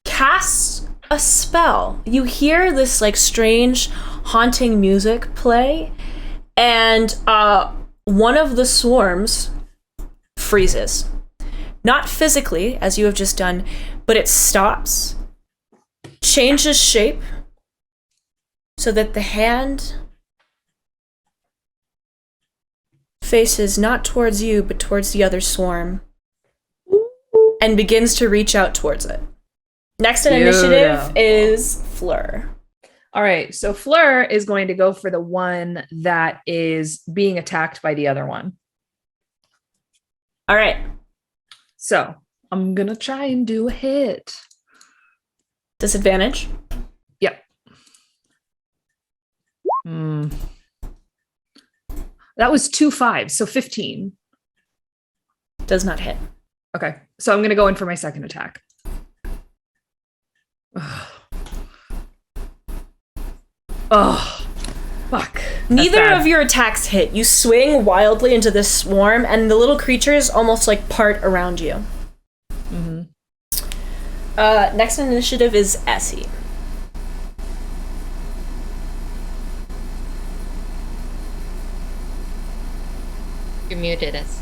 casts a spell. You hear this like strange haunting music play, and one of the swarms freezes. Not physically, as you have just done, but it stops, changes shape, so that the hand faces not towards you, but towards the other swarm, and begins to reach out towards it. Next in initiative is Fleur. All right, so Fleur is going to go for the one that is being attacked by the other one. All right. So I'm going to try and do a hit. Disadvantage? Yep. That was 2 5s, so 15. Does not hit. Okay, so I'm going to go in for my second attack. Oh, fuck. Neither of your attacks hit. You swing wildly into this swarm, and the little creatures almost like part around you. Mm-hmm. Next in initiative is Essie. You're muted us.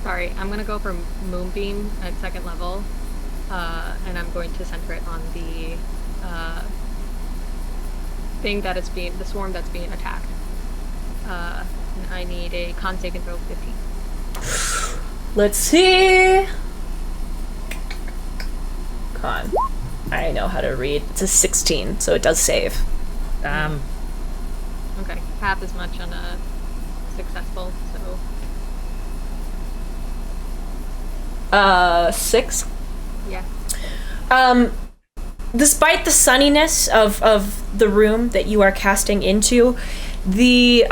Sorry, I'm gonna go for Moonbeam at 2nd level, and I'm going to center it on the thing that is the swarm that's being attacked. And I need a con save and throw 15. Let's see. Con. I know how to read. It's a 16, so it does save. Okay, half as much on a successful, so 6. yeah. Despite the sunniness of the room that you are casting into, the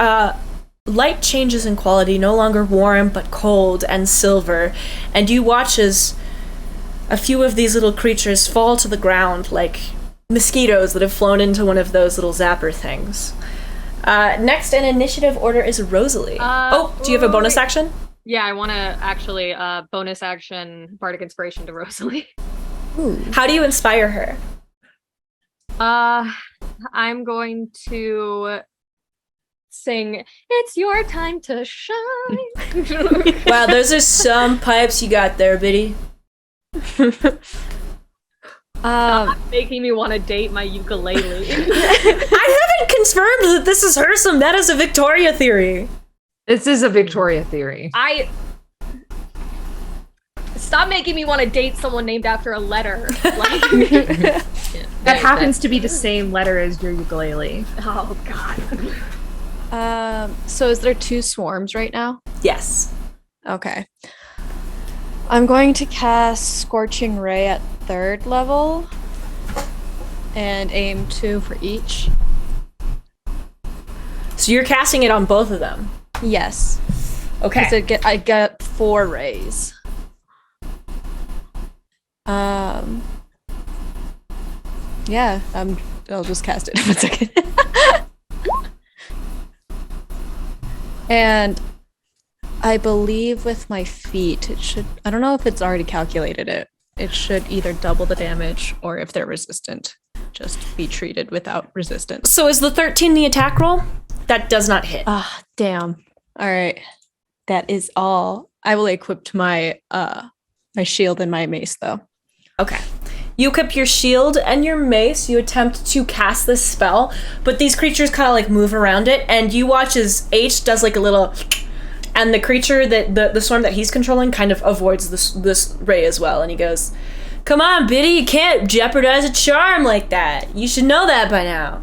light changes in quality, no longer warm but cold and silver, and you watch as a few of these little creatures fall to the ground like mosquitoes that have flown into one of those little zapper things. Next in initiative order is Rosalie. Do you have a bonus action? Yeah, I want to actually bonus action Bardic Inspiration to Rosalie. Ooh. How do you inspire her? I'm going to sing "It's Your Time to Shine." Wow, those are some pipes you got there, Biddy. Making me want to date my ukulele. I haven't confirmed that this is Hersum. That is a Victoria theory. This is a Victoria theory. Stop making me want to date someone named after a letter. Like, that happens to be the same letter as your ukulele. oh God. So is there 2 swarms right now? Yes. Okay. I'm going to cast Scorching Ray at 3rd level and aim 2 for each. So you're casting it on both of them? Yes. Okay. Because I get 4 rays. Yeah, I'll just cast it in 1 second. And I believe with my feet, it should, I don't know if it's already calculated it, it should either double the damage or if they're resistant, just be treated without resistance. So is the 13 the attack roll? That does not hit. Ah, damn. All right. That is all. I will equip my my shield and my mace though. Okay. You equip your shield and your mace. You attempt to cast this spell, but these creatures kind of like move around it, and you watch as H does like a little, and the creature that the swarm that he's controlling kind of avoids this ray as well, and he goes, "Come on, Biddy, you can't jeopardize a charm like that. You should know that by now."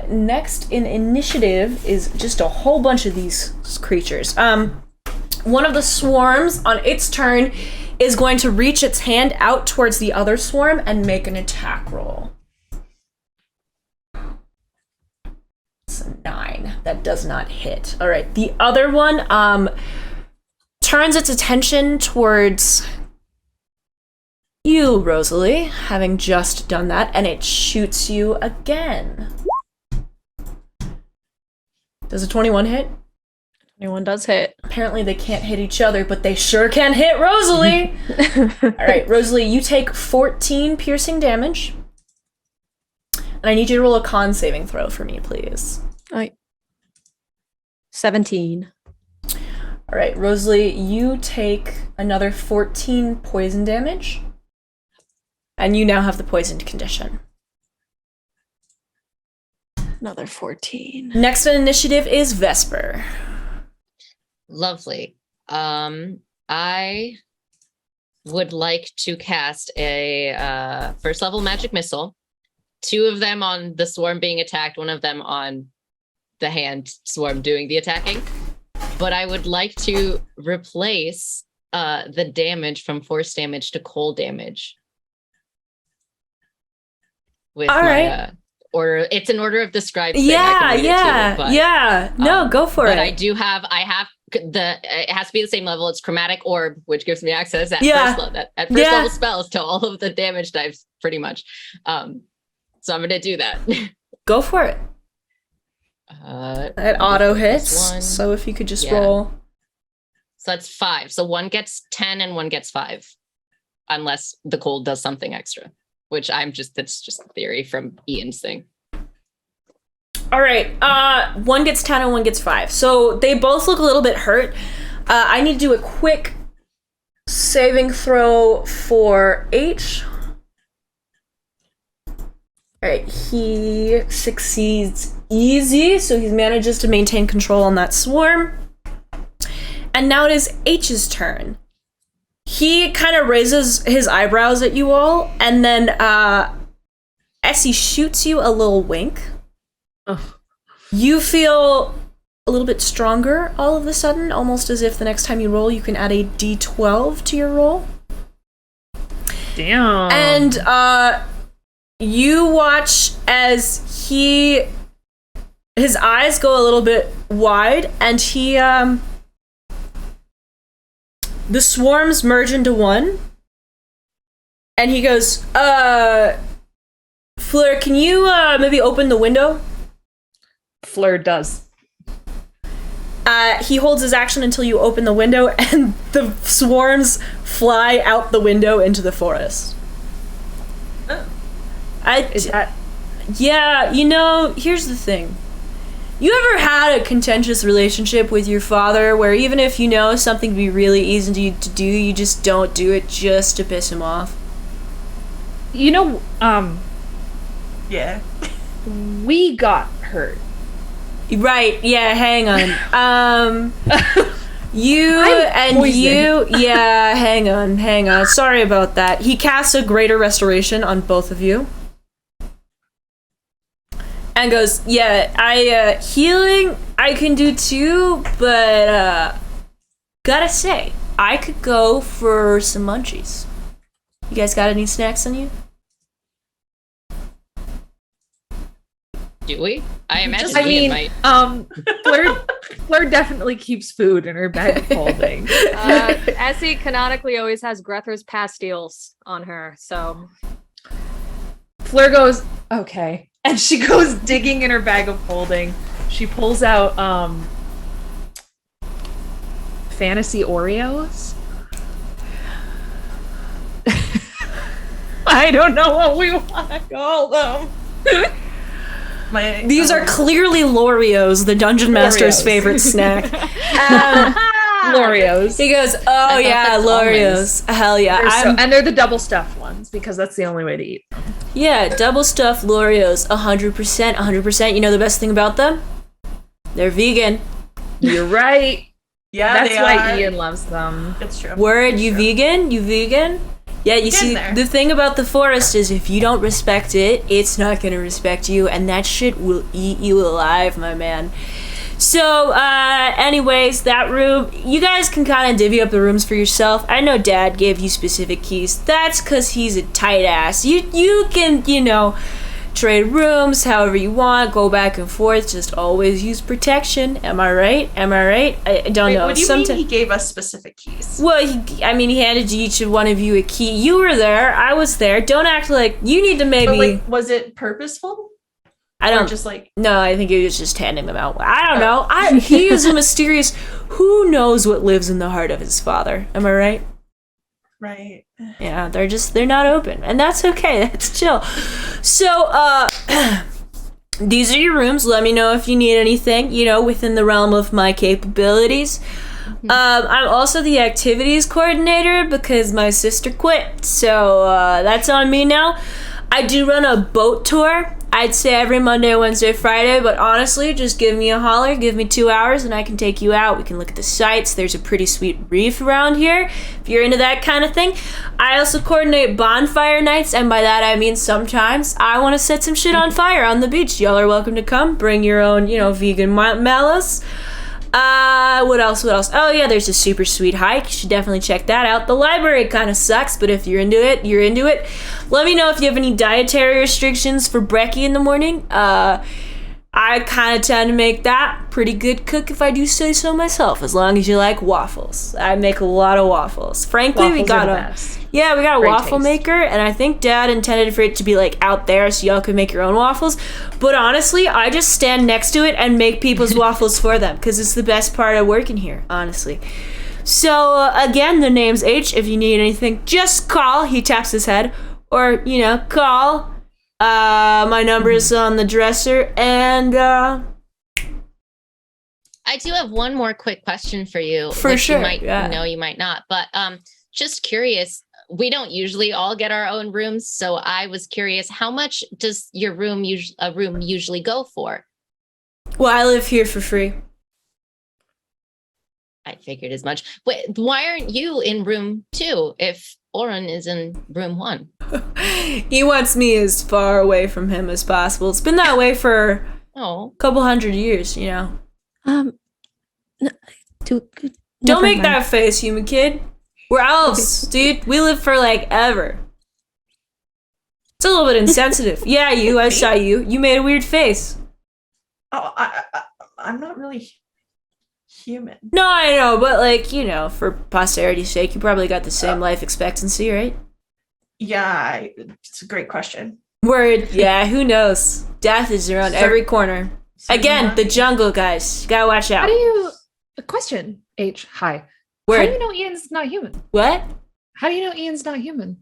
Next in initiative is just a whole bunch of these creatures. One of the swarms on its turn is going to reach its hand out towards the other swarm and make an attack roll. It's a 9. That does not hit. All right, the other one turns its attention towards you, Rosalie, having just done that, and it shoots you again. Does a 21 hit? 21 does hit. Apparently they can't hit each other, but they sure can hit Rosalie. All right, Rosalie, you take 14 piercing damage. And I need you to roll a con saving throw for me, please. 17. All right, Rosalie, you take another 14 poison damage. And you now have the poisoned condition. Another 14. Next in initiative is Vesper. Lovely. I would like to cast a first level magic missile. 2 of them on the swarm being attacked, 1 of them on the hand swarm doing the attacking. But I would like to replace the damage from force damage to cold damage. With all right. Order. It's an order of the scribe thing. No, go for it. But I have it has to be the same level. It's chromatic orb, which gives me access at first level spells to all of the damage types, pretty much. So I'm gonna do that. Go for it. It auto hits. So if you could just roll. So that's 5. So 1 gets 10 and 1 gets 5, unless the cold does something extra. Which that's just theory from Ian's thing. All right, 1 gets 10 and 1 gets 5. So they both look a little bit hurt. I need to do a quick saving throw for H. All right, he succeeds easy, so he manages to maintain control on that swarm. And now it is H's turn. He kind of raises his eyebrows at you all, and then as he shoots you a little wink, you feel a little bit stronger all of a sudden, almost as if the next time you roll, you can add a d12 to your roll. Damn. And you watch as his eyes go a little bit wide, and he the swarms merge into one, and he goes, Fleur, can you maybe open the window? Fleur does. He holds his action until you open the window, and the swarms fly out the window into the forest. Is that... Yeah, here's the thing. You ever had a contentious relationship with your father where even if you know something would be really easy to do, you just don't do it just to piss him off? Yeah. We got hurt. Right, yeah, hang on. Hang on. Sorry about that. He casts a greater restoration on both of you. And goes, healing I can do too, but gotta say, I could go for some munchies. You guys got any snacks on you? Do we? I imagine Ian might. Fleur definitely keeps food in her bag of holding. Essie canonically always has Grether's pastilles on her, so Fleur goes, okay. And she goes digging in her bag of holding. She pulls out fantasy Oreos. I don't know what we want to call them. These are clearly Lorios, the Dungeon Master's Lorios. favorite snack. Lorios. He goes, oh thought yeah, that's Lorios. Hell yeah. And they're the double stuffed ones because that's the only way to eat them. Yeah, double stuffed Lorios, 100%, 100%. You know the best thing about them? They're vegan. You're right. Yeah, That's they why are. Ian loves them. It's true. Word, It's you true. vegan? You vegan? Yeah, you see, there. the thing about the forest is if you don't respect it, it's not gonna respect you, and that shit will eat you alive, my man. So, anyways, that room, you guys can kind of divvy up the rooms for yourself. I know Dad gave you specific keys. That's because he's a tight ass. You can, trade rooms however you want, go back and forth, just always use protection. Am I right? I don't Wait, know. what do you Someti- mean he gave us specific keys? Well, he handed each one of you a key. You were there. I was there. Don't act like you need to maybe. But like, was it purposeful? I Or don't. just like No, I think he was just handing them out. I don't know. He is a mysterious. Who knows what lives in the heart of his father? Am I right? right. Yeah, they're not open, and that's okay. That's chill. So, these are your rooms. Let me know if you need anything, within the realm of my capabilities. I'm also the activities coordinator because my sister quit, so that's on me now. I do run a boat tour. I'd say every Monday, Wednesday, Friday, but honestly, just give me a holler, give me 2 hours, and I can take you out. We can look at the sights. There's a pretty sweet reef around here, if you're into that kind of thing. I also coordinate bonfire nights, and by that I mean sometimes I want to set some shit on fire on the beach. Y'all are welcome to come. Bring your own, vegan mallows. What else? Oh yeah, there's a super sweet hike. You should definitely check that out. The library kind of sucks, but if you're into it, you're into it. Let me know if you have any dietary restrictions for brekkie in the morning. I kind of tend to make that pretty good cook if I do say so myself, as long as you like waffles. I make a lot of waffles. Frankly, we Waffles got are a the best. yeah, we got a Great waffle taste. maker, and I think Dad intended for it to be like out there so y'all could make your own waffles. But honestly, I just stand next to it and make people's waffles for them because it's the best part of working here, honestly. So again, the name's H. If you need anything, just call. He taps his head, or call. My number is on the dresser, and I do have one more quick question for you. For which sure, You might yeah. know, you might not. But just curious, we don't usually all get our own rooms. So I was curious, how much does your room usually go for? well, I live here for free. I figured as much. Wait, why aren't you in room 2 if Oren is in room 1? He wants me as far away from him as possible. It's been that way for Oh, a couple hundred years, No, Don't never make mind. that face, human kid. We're elves, dude. We live for like ever. It's a little bit insensitive. Yeah, I saw you. You made a weird face. Oh, I'm not really human. No, I know, but for posterity's sake, you probably got the same life expectancy, right? Yeah, it's a great question. Word. Yeah, who knows? Death is around every corner. Again, the jungle, guys. You gotta watch out. Question, H, hi. How do Word. you know Ian's not human? What? How do you know Ian's not human?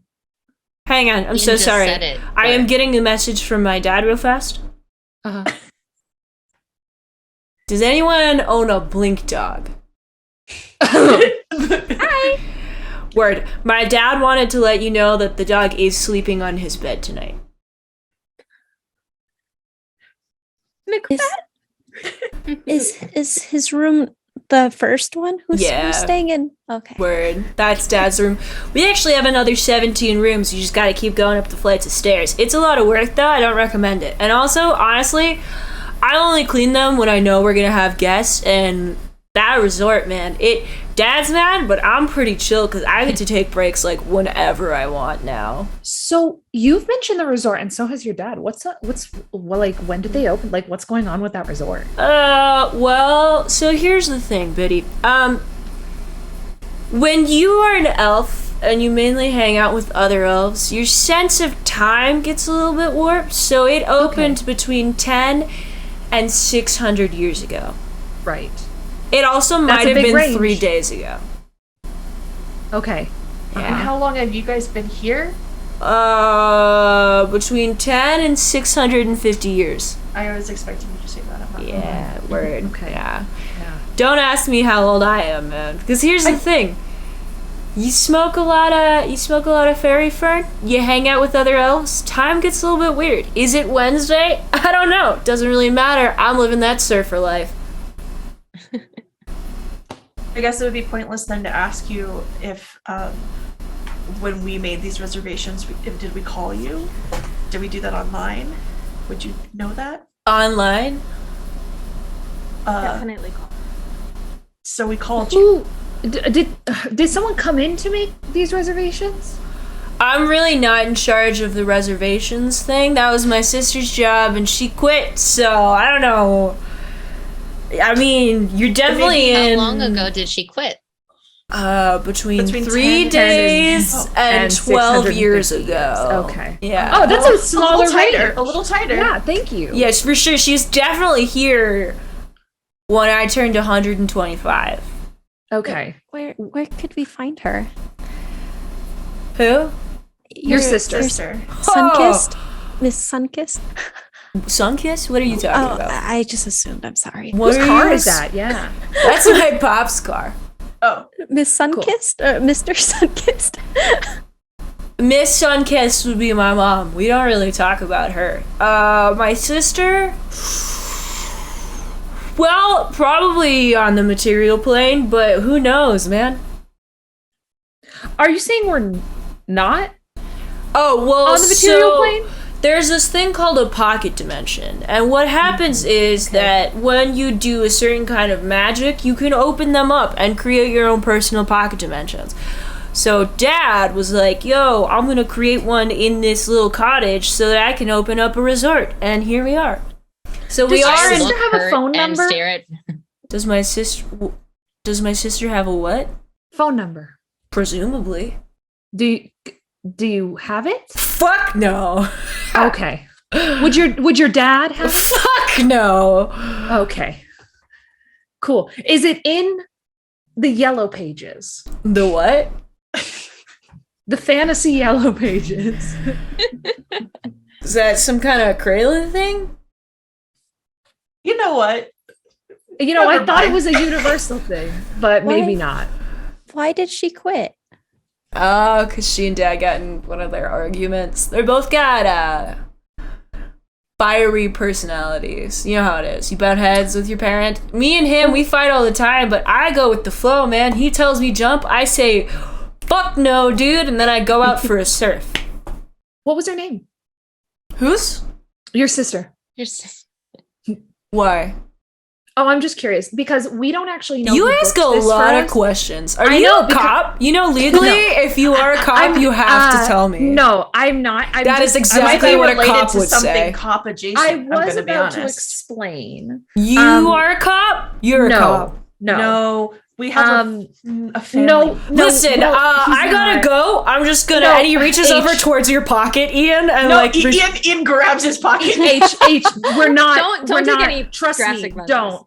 Hang on, I'm Ian so just sorry. said it, I am but- getting a message from my dad real fast. Uh-huh. Does anyone own a blink dog? Word. My dad wanted to let you know that the dog is sleeping on his bed tonight. Is his room the first one who's Yeah. staying in? Okay. Word. That's Dad's room. We actually have another 17 rooms. You just gotta keep going up the flights of stairs. It's a lot of work, though. I don't recommend it. And also, honestly, I only clean them when I know we're gonna have guests. And that resort, man, Dad's mad, but I'm pretty chill because I get to take breaks like whenever I want now. So you've mentioned the resort, and so has your dad. When did they open? Like, what's going on with that resort? Well, so here's the thing, Biddy. When you are an elf and you mainly hang out with other elves, your sense of time gets a little bit warped. So it opened between 10 and 600 years ago. Right. It also might a have big been range. 3 days ago. Okay. And how long have you guys been here? between 10 and 650 years. I was expecting you to say that. I'm not gonna lie. Yeah, word. Okay. Yeah. Yeah. Don't ask me how old I am, man. Because here's the thing. You smoke a lot of fairy fern, you hang out with other elves, time gets a little bit weird. Is it Wednesday? I don't know. Doesn't really matter. I'm living that surfer life. I guess it would be pointless then to ask you if, when we made these reservations, did we call you? Did we do that online? Would you know that? Online? Definitely call. So we called you. Who did someone come in to make these reservations? I'm really not in charge of the reservations thing. That was my sister's job and she quit, so I don't know. I mean, you're definitely in. How long ago did she quit? Between 10 3 days and 12 years 650 ago. Okay. Yeah. Oh, that's a smaller tighter. range. A little tighter. Yeah, thank you. Yes, for sure. She's definitely here when I turned 125. Okay. Where could we find her? Who? Your sister. Sunkissed? Miss Sunkissed? Sunkiss? What are you talking Oh, about? I just assumed. I'm sorry. What Whose are car you is that? Yeah. That's my pop's car. Oh, Miss Sunkissed? Or Mr. Sunkissed? Miss Sunkiss would be my mom. We don't really talk about her. My sister? Well, probably on the material plane, but who knows, man? Are you saying we're not Oh, well, on the material so plane? there's this thing called a pocket dimension. And what happens is that when you do a certain kind of magic, you can open them up and create your own personal pocket dimensions. So Dad was like, yo, I'm going to create one in this little cottage so that I can open up a resort. And here we are. So we Does your are in... sister have a phone and number? stare at Does my sister have a what? Phone number. Presumably. Do you have it? Fuck no. Okay. Would your dad have it? Fuck no. Okay. Cool. Is it in the yellow pages? The what? The fantasy yellow pages. Is that some kind of Kraylan thing? you know what? You know, Never I thought it mind. was a universal thing, but maybe not. Why did she quit? Oh, because she and Dad got in one of their arguments. They both got fiery personalities. You know how it is. You butt heads with your parent. Me and him, we fight all the time, but I go with the flow, man. He tells me jump, I say, fuck no, dude, and then I go out for a surf. What was her name? Whose? Your sister. Why? Oh, I'm just curious because we don't actually know. You who ask a booked this lot for of us. questions. Are I you know, a because- cop? You know, legally, No. if you are a cop, you have to tell me. No, I'm not. That is Might exactly be what a related cop to would something say. cop adjacent. I I'm was gonna be about to honest. explain. You are a cop? You're a cop. No. We have a family. No. Listen, no, I he's gotta not. go. I'm just gonna. No, and he reaches H. over towards your pocket, Ian, and No, like. Ian grabs his pocket. H, we're not. Don't we're take not, any Trust drastic me, measures. don't.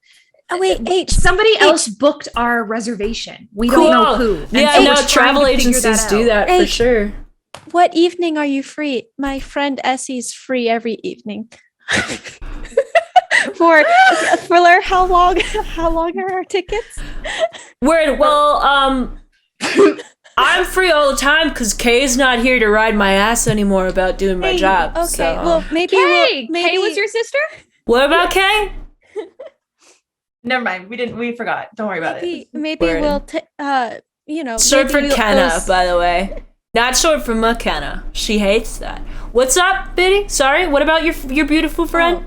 Oh wait, H. Somebody else booked our reservation. We don't know who. And Yeah, so no, we're trying travel to figure agencies do out. that for Hey. sure. What evening are you free? My friend Essie's free every evening. for how long are our tickets? Word. Well, I'm free all the time because Kay's not here to ride my ass anymore about doing my job. Okay, so. well maybe Kay, maybe Kay was your sister? What about Kay? Never mind. We forgot. Don't worry about it. maybe Word. we'll Short for maybe we'll Kenna, post- by the way. Not short for McKenna. She hates that. What's up, Biddy? Sorry, what about your beautiful friend?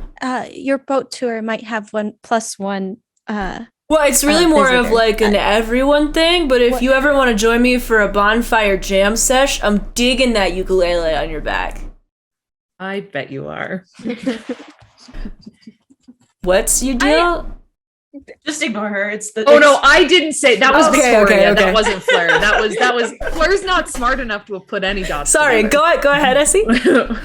your boat tour might have 1+1. Well, it's really more of visitor. like an everyone thing, but if you ever want to join me for a bonfire jam sesh, I'm digging that ukulele on your back. I bet you are. What's your deal? Just ignore her. It's the. Oh no, I didn't say that was Okay, Victoria. okay. That wasn't Fleur. That was Fleur's not smart enough to have put any dots. Sorry, together. go ahead, Essie. That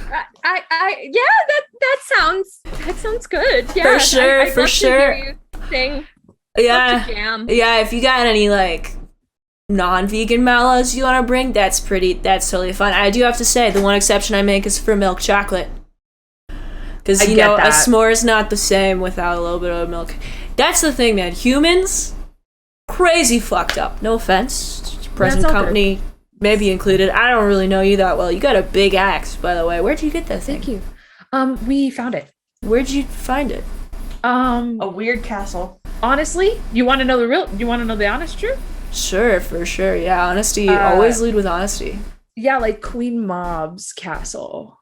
sounds good. Yeah, For sure, I'd for love to sure. hear you sing. Yeah. Jam. Yeah, if you got any like non-vegan mallows you want to bring, that's totally fine. I do have to say, the one exception I make is for milk chocolate. Because, I you get know, a that. s'more is not the same without a little bit of milk. That's the thing, man. Humans, crazy fucked up. No offense. Present all good. company, maybe included. I don't really know you that well. You got a big axe, by the way. Where'd you get that thing? Thank you. We found it. Where'd you find it? A weird castle. Honestly, you want to know the honest truth? Sure, for sure. Yeah, honesty. Always lead with honesty. Yeah, like Queen Mob's castle.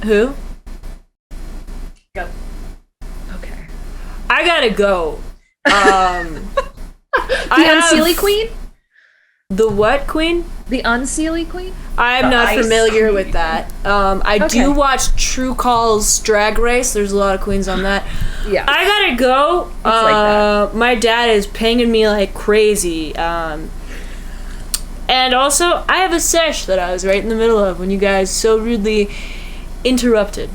Who? Go. Okay. I gotta go. The Unseelie Queen? The what queen? The Unseelie Queen? I'm The not ice familiar queen. with that. I Okay. do watch True Call's Drag Race. There's a lot of queens on that. Yeah. I gotta go. like that. My dad is pinging me like crazy. And also, I have a sesh that I was right in the middle of when you guys so rudely interrupted.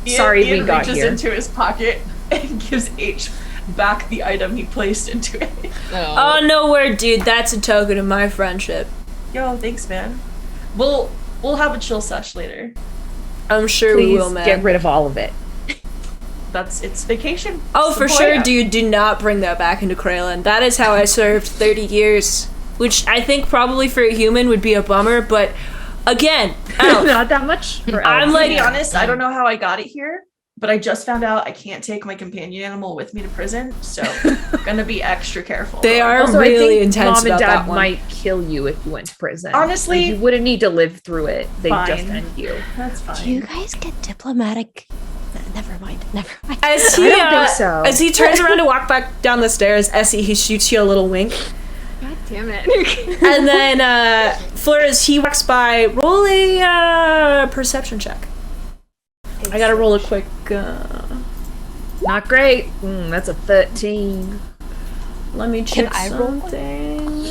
Sorry Ian we got reaches here. into his pocket and gives H back the item he placed into it. Oh, no word, dude. That's a token of my friendship. Yo, thanks, man. We'll have a chill sesh later. I'm sure we Please will, man. get rid of all of it. It's vacation. Oh, It's for the sure, point. dude. Do not bring that back into Kralin. That is how I served 30 years. Which I think probably for a human would be a bummer, but again, elf. Not that much. For I'm elves. like- To be honest, I don't know how I got it here, but I just found out I can't take my companion animal with me to prison, so gonna be extra careful. They are Also, really I think intense mom and about dad that one. might kill you if you went to prison. Honestly- Like, you wouldn't need to live through it. They Fine. just end you. That's fine. Do you guys get diplomatic? Never mind. As I he, don't think so. As he turns around to walk back down the stairs, Essie, he shoots you a little wink. God damn it. And then, Fleur, as he walks by, roll a perception check. I gotta roll a quick. Not great. That's a 13. Let me check I roll? something.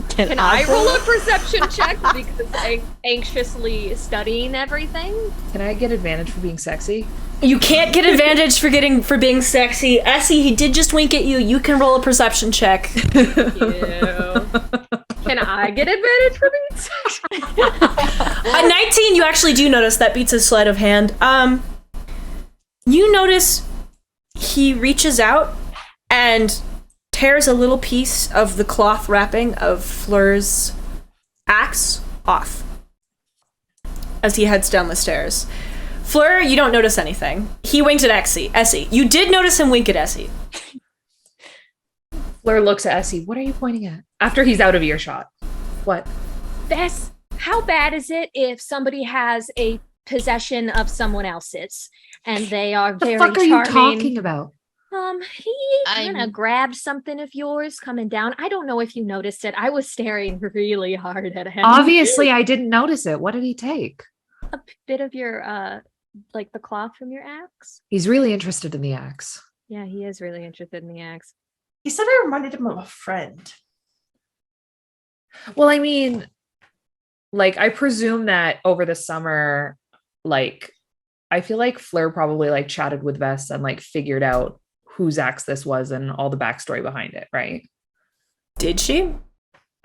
Can I roll a perception check because I'm anxiously studying everything? Can I get advantage for being sexy? You can't get advantage for being sexy. Essie, he did just wink at you. You can roll a perception check. Ew. Can I get advantage for being sexy? A 19, you actually do notice that beats his sleight of hand. You notice he reaches out and tears a little piece of the cloth wrapping of Fleur's axe off as he heads down the stairs. Fleur, you don't notice anything. He winked at Essie. You did notice him wink at Essie. Fleur looks at Essie. What are you pointing at? After he's out of earshot. What? Bess, how bad is it if somebody has a possession of someone else's and they are The very fuck are charming? you talking about? He kind of grabbed something of yours coming down. I don't know if you noticed it. I was staring really hard at him. Obviously, I didn't notice it. What did he take? A bit of your, like the cloth from your axe. He's really interested in the axe. Yeah, he is really interested in the axe. He said I reminded him of a friend. Well, I mean, like, I presume that over the summer, like, I feel like Fleur probably like chatted with Vess and like figured out whose axe this was and all the backstory behind it, right? Did she?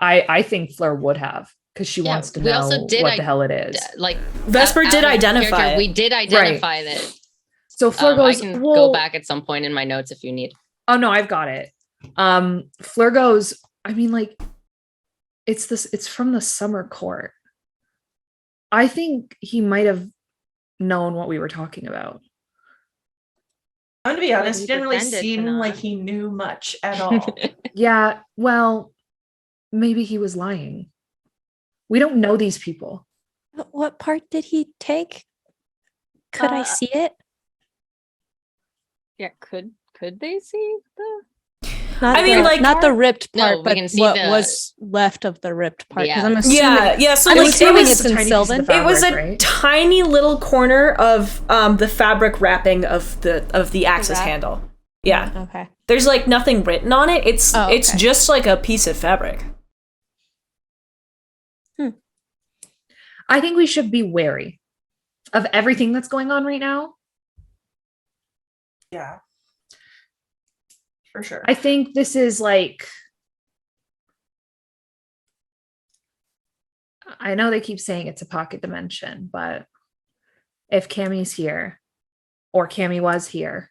I think Fleur would have because she Yeah, wants to we know also did what the hell it is. Like Vesper out did of identify character, it. We did identify that. So Fleur I goes, can well, go back at some point in my notes if you need. oh no, I've got it. Fleur goes, I mean, like, it's from the summer court. I think he might have known what we were talking about. I'm gonna be honest, he he didn't really pretended to seem not. like he knew much at all. Yeah, well, maybe he was lying. We don't know these people. What part did he take? Could I see it? Yeah, could they see the? Not I mean, the- like- not the ripped No, part, we but can see what the- was left of the ripped part. Because Yeah. I'm assuming Yeah. So I'm like, it assuming was it's in tiny piece of Sylvan. the it was a fabric, right? tiny little corner of the fabric wrapping of the axe's wrap? handle. Yeah. Okay. There's like nothing written on it. It's Oh, it's okay. just like a piece of fabric. I think we should be wary of everything that's going on right now. Yeah. For sure. I think this is like I know they keep saying it's a pocket dimension, but if Cammie's here, or Cammie was here,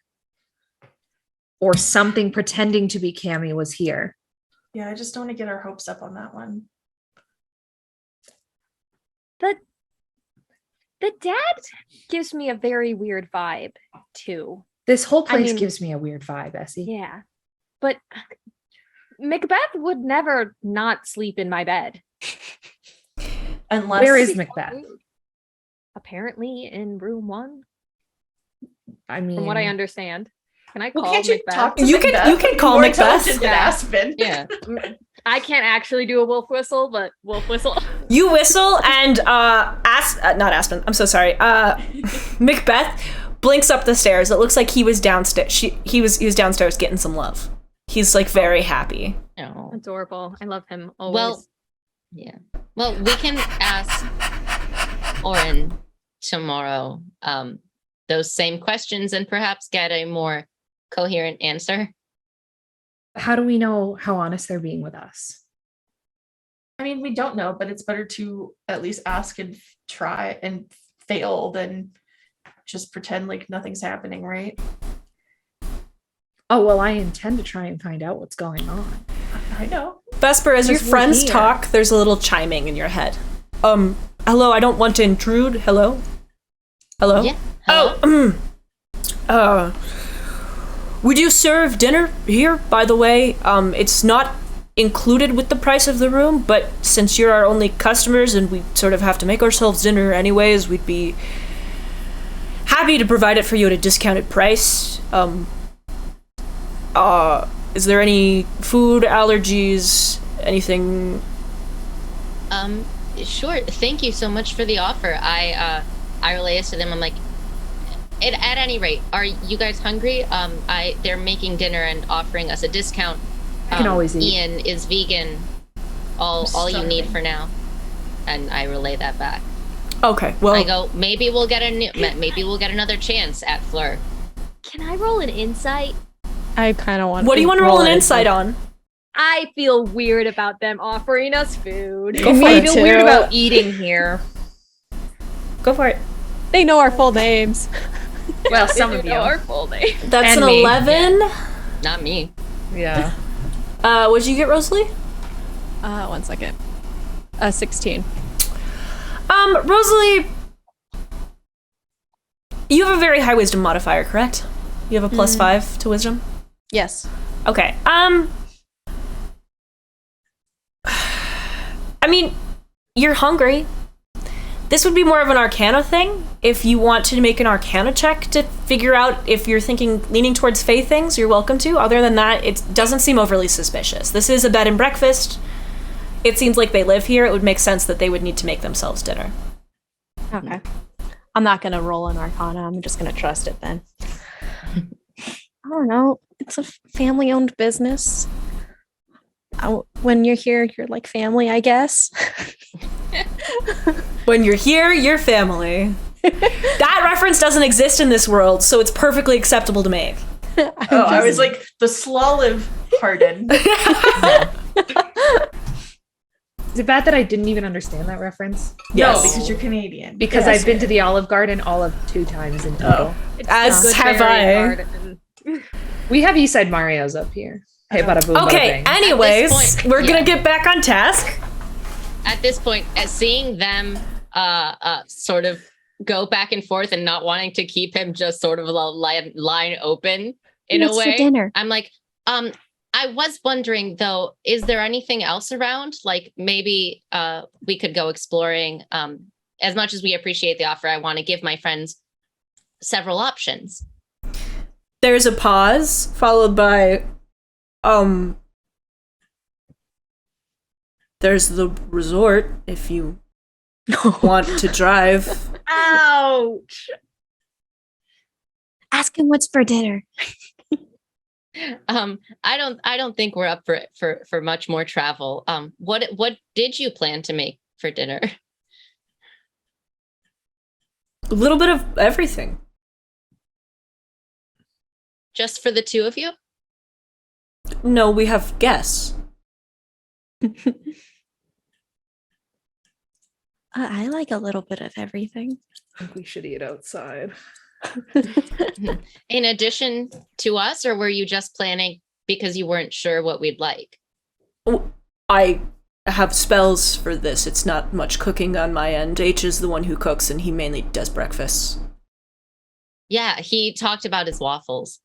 or something pretending to be Cammie was here. Yeah, I just don't want to get our hopes up on that one. The dad gives me a very weird vibe too. This whole place mean- gives me a weird vibe, Essie. Yeah. But Macbeth would never not sleep in my bed. Unless Where is Macbeth? Apparently in room 1, I mean, from what I understand. Can I call well, can't you Macbeth? talk to You can- Macbeth? you can call More Macbeth. intelligent than Aspen. Yeah. I can't actually do a wolf whistle, but wolf whistle. You whistle and not Aspen. I'm so sorry. Macbeth blinks up the stairs. It looks like he was downstairs. He was downstairs getting some love. He's like very happy. Oh. Adorable. I love him always. Well, yeah. Well, we can ask Oren tomorrow those same questions and perhaps get a more coherent answer. how do we know how honest they're being with us? I mean, we don't know, but it's better to at least ask and try and fail than just pretend like nothing's happening, right? Oh, well, I intend to try and find out what's going on. I know. Vesper, as your Because we're friends here. talk, there's a little chiming in your head. Hello, I don't want to intrude. Hello? Hello? Yeah. Hello? Oh, we do serve dinner here, by the way. It's not included with the price of the room, but since you're our only customers and we sort of have to make ourselves dinner anyways, we'd be happy to provide it for you at a discounted price. Is there any food allergies, anything? Sure. Thank you so much for the offer. I relay this to them. I'm like, at any rate, are you guys hungry? They're making dinner and offering us a discount. I can always eat. Ian is vegan. All you need for now. And I relay that back. Okay, well, I go, maybe we'll get another chance at Fleur. Can I roll an insight? I kind of want. what do you want to roll an it. insight on? I feel weird about them offering us food. Go for I it. feel weird about eating here. Go for it. They know our full names. Well, some of You you. know our full name. That's And an me. 11. Not me. Yeah. What'd you get, Rosalie? 1 second. 16. Rosalie, you have a very high wisdom modifier, correct? You have a +5 to wisdom? Yes. Okay. I mean, you're hungry. This would be more of an Arcana thing. If you want to make an Arcana check to figure out if you're leaning towards Fae things, you're welcome to. Other than that, it doesn't seem overly suspicious. This is a bed and breakfast. It seems like they live here. It would make sense that they would need to make themselves dinner. Okay. I'm not gonna roll an Arcana. I'm just gonna trust it then. I don't know. It's a family-owned business. When you're here, you're like family, I guess. When you're here, you're family. That reference doesn't exist in this world, so it's perfectly acceptable to make. I was like, the Sloliv pardon. Is it bad that I didn't even understand that reference? Yes. No, because you're Canadian. Because Yes. I've been to the Olive Garden all of 2 times in total. As Good have berry I. garden. We have Eastside Mario's up here. Hey, bada boom, bada Okay, bing. anyways, point, we're gonna yeah. get back on task. At this point, as seeing them sort of go back and forth and not wanting to keep him just sort of a line open in What's a for way, dinner? I'm like, I was wondering though, is there anything else around? Like maybe we could go exploring. As much as we appreciate the offer, I want to give my friends several options. There's a pause, followed by, there's the resort if you want to drive. Ouch. Ask him what's for dinner. I don't think we're up for much more travel. What did you plan to make for dinner? A little bit of everything. Just for the two of you? No, we have guests. I like a little bit of everything. I think we should eat outside. In addition to us, or were you just planning because you weren't sure what we'd like? I have spells for this. It's not much cooking on my end. H is the one who cooks, and he mainly does breakfasts. Yeah, he talked about his waffles.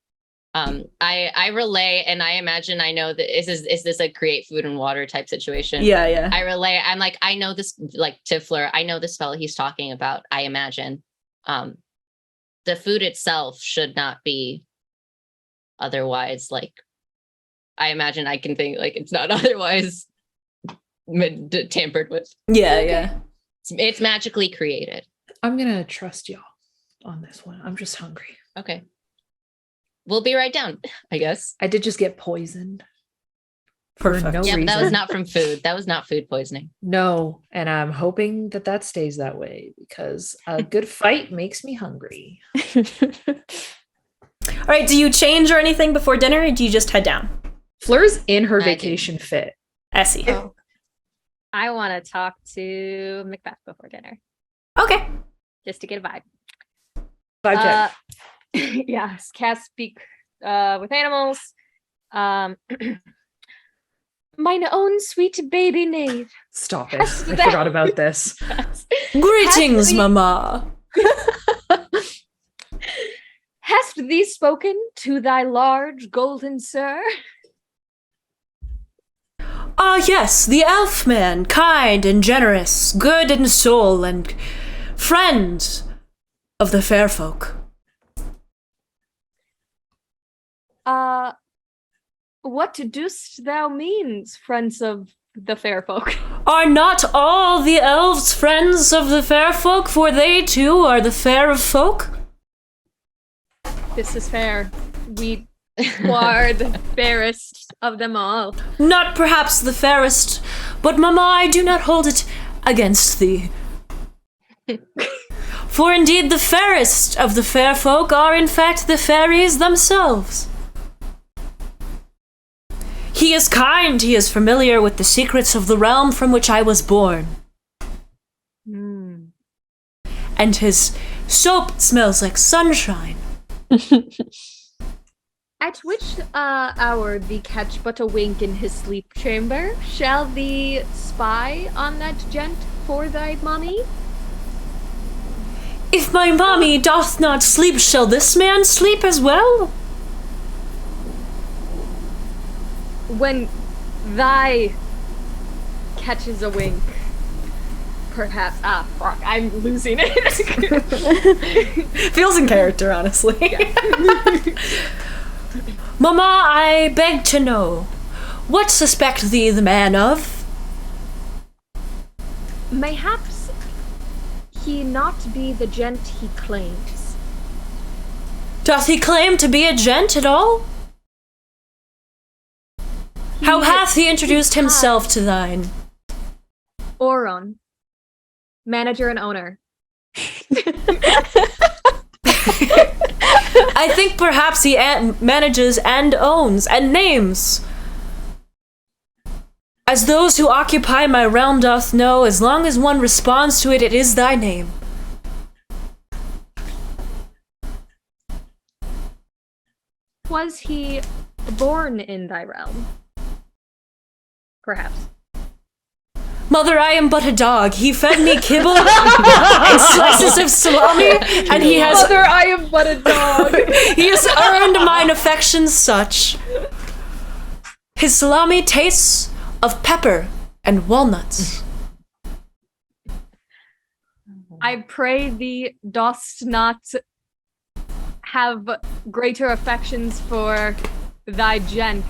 I relay, and I imagine I know that is this a create food and water type situation? Yeah. I relay. I'm like, I know this, like Tiffler. I know the spell he's talking about. I imagine, the food itself should not be otherwise. Like, I imagine I can think like it's not otherwise tampered with. Yeah. It's magically created. I'm gonna trust y'all on this one. I'm just hungry. Okay. We'll be right down, I guess. I did just get poisoned. Perfect. No Yeah, but that was reason. not from food. That was not food poisoning. No, and I'm hoping that stays that way because a good fight makes me hungry. All right, do you change or anything before dinner, or do you just head down? Fleur's in her I do. vacation fit. Essie. I want to talk to Macbeth before dinner, Okay. just to get a vibe. Vibe check. Yes, cast speak with animals. Mine own sweet baby knave. Stop it. I forgot about this. Greetings, Happily- Mama. Hast thee spoken to thy large golden sir? Ah, yes, the elf man, kind and generous, good in soul, and friend of the fair folk. What dost thou means, friends of the fair folk? Are not all the elves friends of the fair folk, for they too are the fair of folk? This is fair. We are the fairest of them all. Not perhaps the fairest, but Mama, I do not hold it against thee. For indeed the fairest of the fair folk are in fact the fairies themselves. He is kind, he is familiar with the secrets of the realm from which I was born. And his soap smells like sunshine. At which hour thee catch but a wink in his sleep chamber? Shall thee spy on that gent for thy mommy? If my mommy doth not sleep, shall this man sleep as well? When thy catches a wink, perhaps. Fuck, I'm losing it. Feels in character, honestly. Mama, I beg to know, what suspect thee the man of? Mayhaps he not be the gent he claims. Doth he claim to be a gent at all? How hath he introduced himself to thine? Oron, manager and owner. I think perhaps he manages and owns and names. As those who occupy my realm doth know, as long as one responds to it, it is thy name. Was he born in thy realm? Perhaps. Mother, I am but a dog. He fed me kibble and slices of salami, and he has Mother, I am but a dog. he has earned mine affection such. His salami tastes of pepper and walnuts. I pray thee dost not have greater affections for thy gent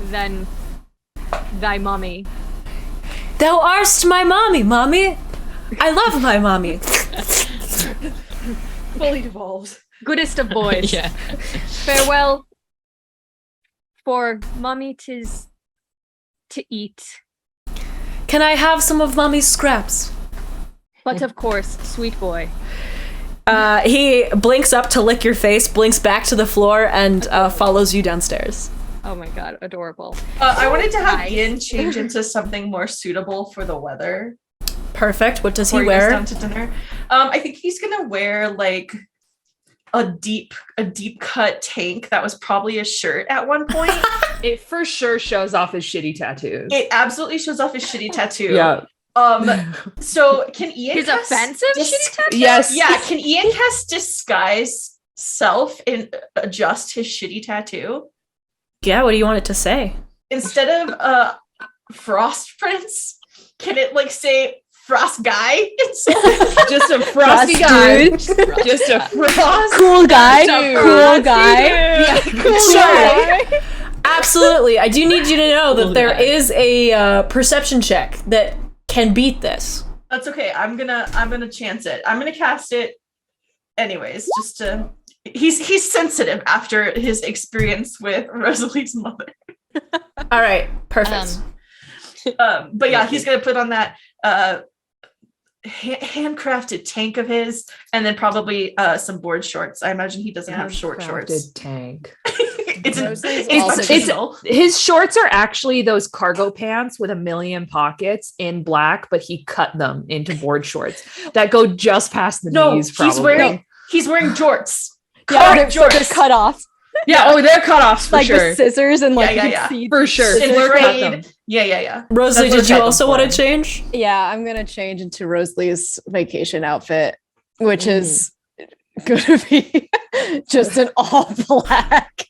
than thy mommy. Thou arst my mommy, mommy. I love my mommy. Fully devolved. Goodest of boys. Yeah. Farewell. For mommy 'tis to eat. Can I have some of mommy's scraps? But of course, sweet boy. He blinks up to lick your face, blinks back to the floor, and follows you downstairs. Oh my god, adorable. I wanted to have Nice. Ian change into something more suitable for the weather. Perfect. What does he before he goes wear? down to dinner. I think he's gonna wear like a deep cut tank that was probably a shirt at one point. It for sure shows off his shitty tattoos. It absolutely shows off his shitty tattoo. Yeah. So can Ian His cast offensive shitty tattoo? Yes. Yeah, can Ian cast disguise self and adjust his shitty tattoo? Yeah, what do you want it to say? Instead of Frost Prince, can it like say Frost Guy? Just a frosty guy. Just a frost. Cool guy. Dude. Cool guy. Yeah, cool Sure. guy. Absolutely. I do need you to know that there is a perception check that can beat this. That's okay. I'm gonna chance it. I'm gonna cast it anyways, just to he's sensitive after his experience with Rosalie's mother. All right. Perfect. But yeah, he's gonna put on that handcrafted tank of his, and then probably some board shorts. I imagine he doesn't have short shorts. Tank. It's His shorts are actually those cargo pants with a million pockets in black, but he cut them into board shorts that go just past the knees. Probably. he's wearing jorts. Yeah, Correct, they're jorts. cut off. Yeah. Oh, they're cut off for Like sure. with scissors and like Yeah, you yeah, can see For sure. In Fleur cut trade. them. Yeah. Rosalie, That's what did you type of also want form. to change? Yeah, I'm gonna change into Rosalie's vacation outfit, which is gonna be just an all black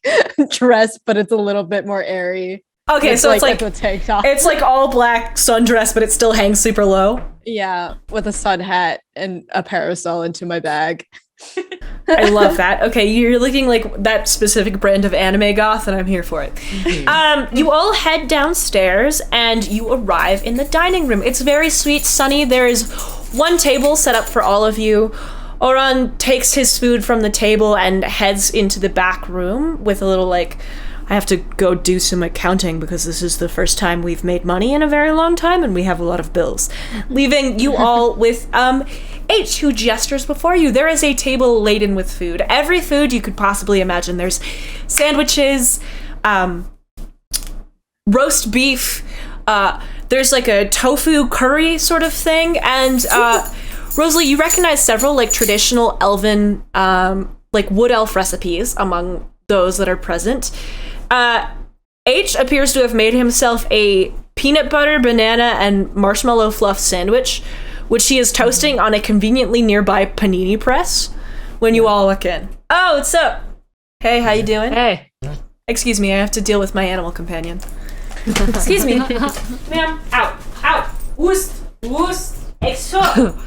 dress, but it's a little bit more airy. Okay, so it's like a tank top. it's like all black sundress, but it still hangs super low. Yeah, with a sun hat and a parasol into my bag. I love that. Okay, you're looking like that specific brand of anime goth, and I'm here for it. You all head downstairs, and you arrive in the dining room. It's very sweet, sunny. There is one table set up for all of you. Oran takes his food from the table and heads into the back room with a little like, I have to go do some accounting because this is the first time we've made money in a very long time and we have a lot of bills. Leaving you all with H, who gestures before you. There is a table laden with food. Every food you could possibly imagine. There's sandwiches, roast beef, there's like a tofu curry sort of thing, and Rosalie, you recognize several like traditional elven like wood elf recipes among those that are present. H appears to have made himself a peanut butter, banana, and marshmallow fluff sandwich, which he is toasting on a conveniently nearby panini press when you all walk in. Oh, what's up? Hey, how you doing? Hey. Excuse me, I have to deal with my animal companion. Excuse me. Ma'am, out. Woost, exo.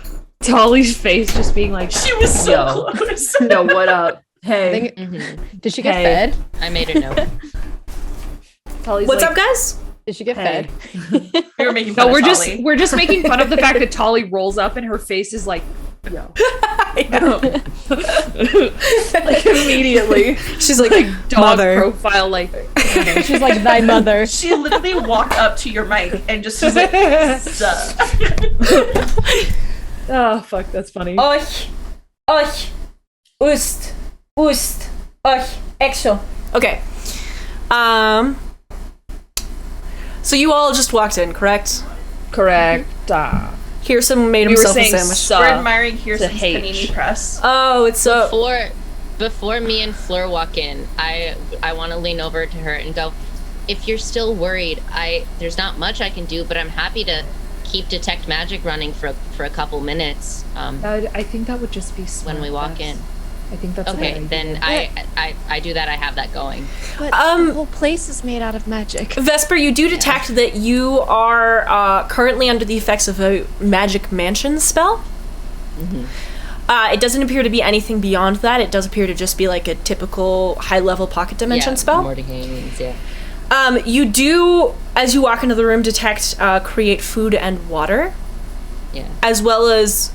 Tolly's face just being like, She was so Yo. close. yo, what up? Hey. Did she get Hey. fed? I made a note. Tolly's What's like, up, guys? Did she get Hey. fed? We were making No, fun we're of just Tolly. we're just making fun of the fact that Tolly rolls up and her face is like, yo. Like immediately. She's like, Dog mother. profile like She's like thy mother. She literally walked up to your mic and just was like, "Sup?" oh fuck, that's funny. Ust, exo. Okay. So you all just walked in, correct? Correct. Kirsten made We were himself a saying sandwich. sup. We're admiring Kirsten's To H. panini press. Oh, it's so. Before me and Fleur walk in, I want to lean over to her and go, if you're still worried, there's not much I can do, but I'm happy to keep detect magic running for a couple minutes. I think that would just be smart. When we walk in. I think that's a Okay, good then idea. I do that. I have that going. But the whole place is made out of magic. Vesper, you do detect that you are currently under the effects of a magic mansion spell. It doesn't appear to be anything beyond that. It does appear to just be like a typical high-level pocket dimension spell. Mordenkainen's, yeah. You do, as you walk into the room, detect create food and water. Yeah. As well as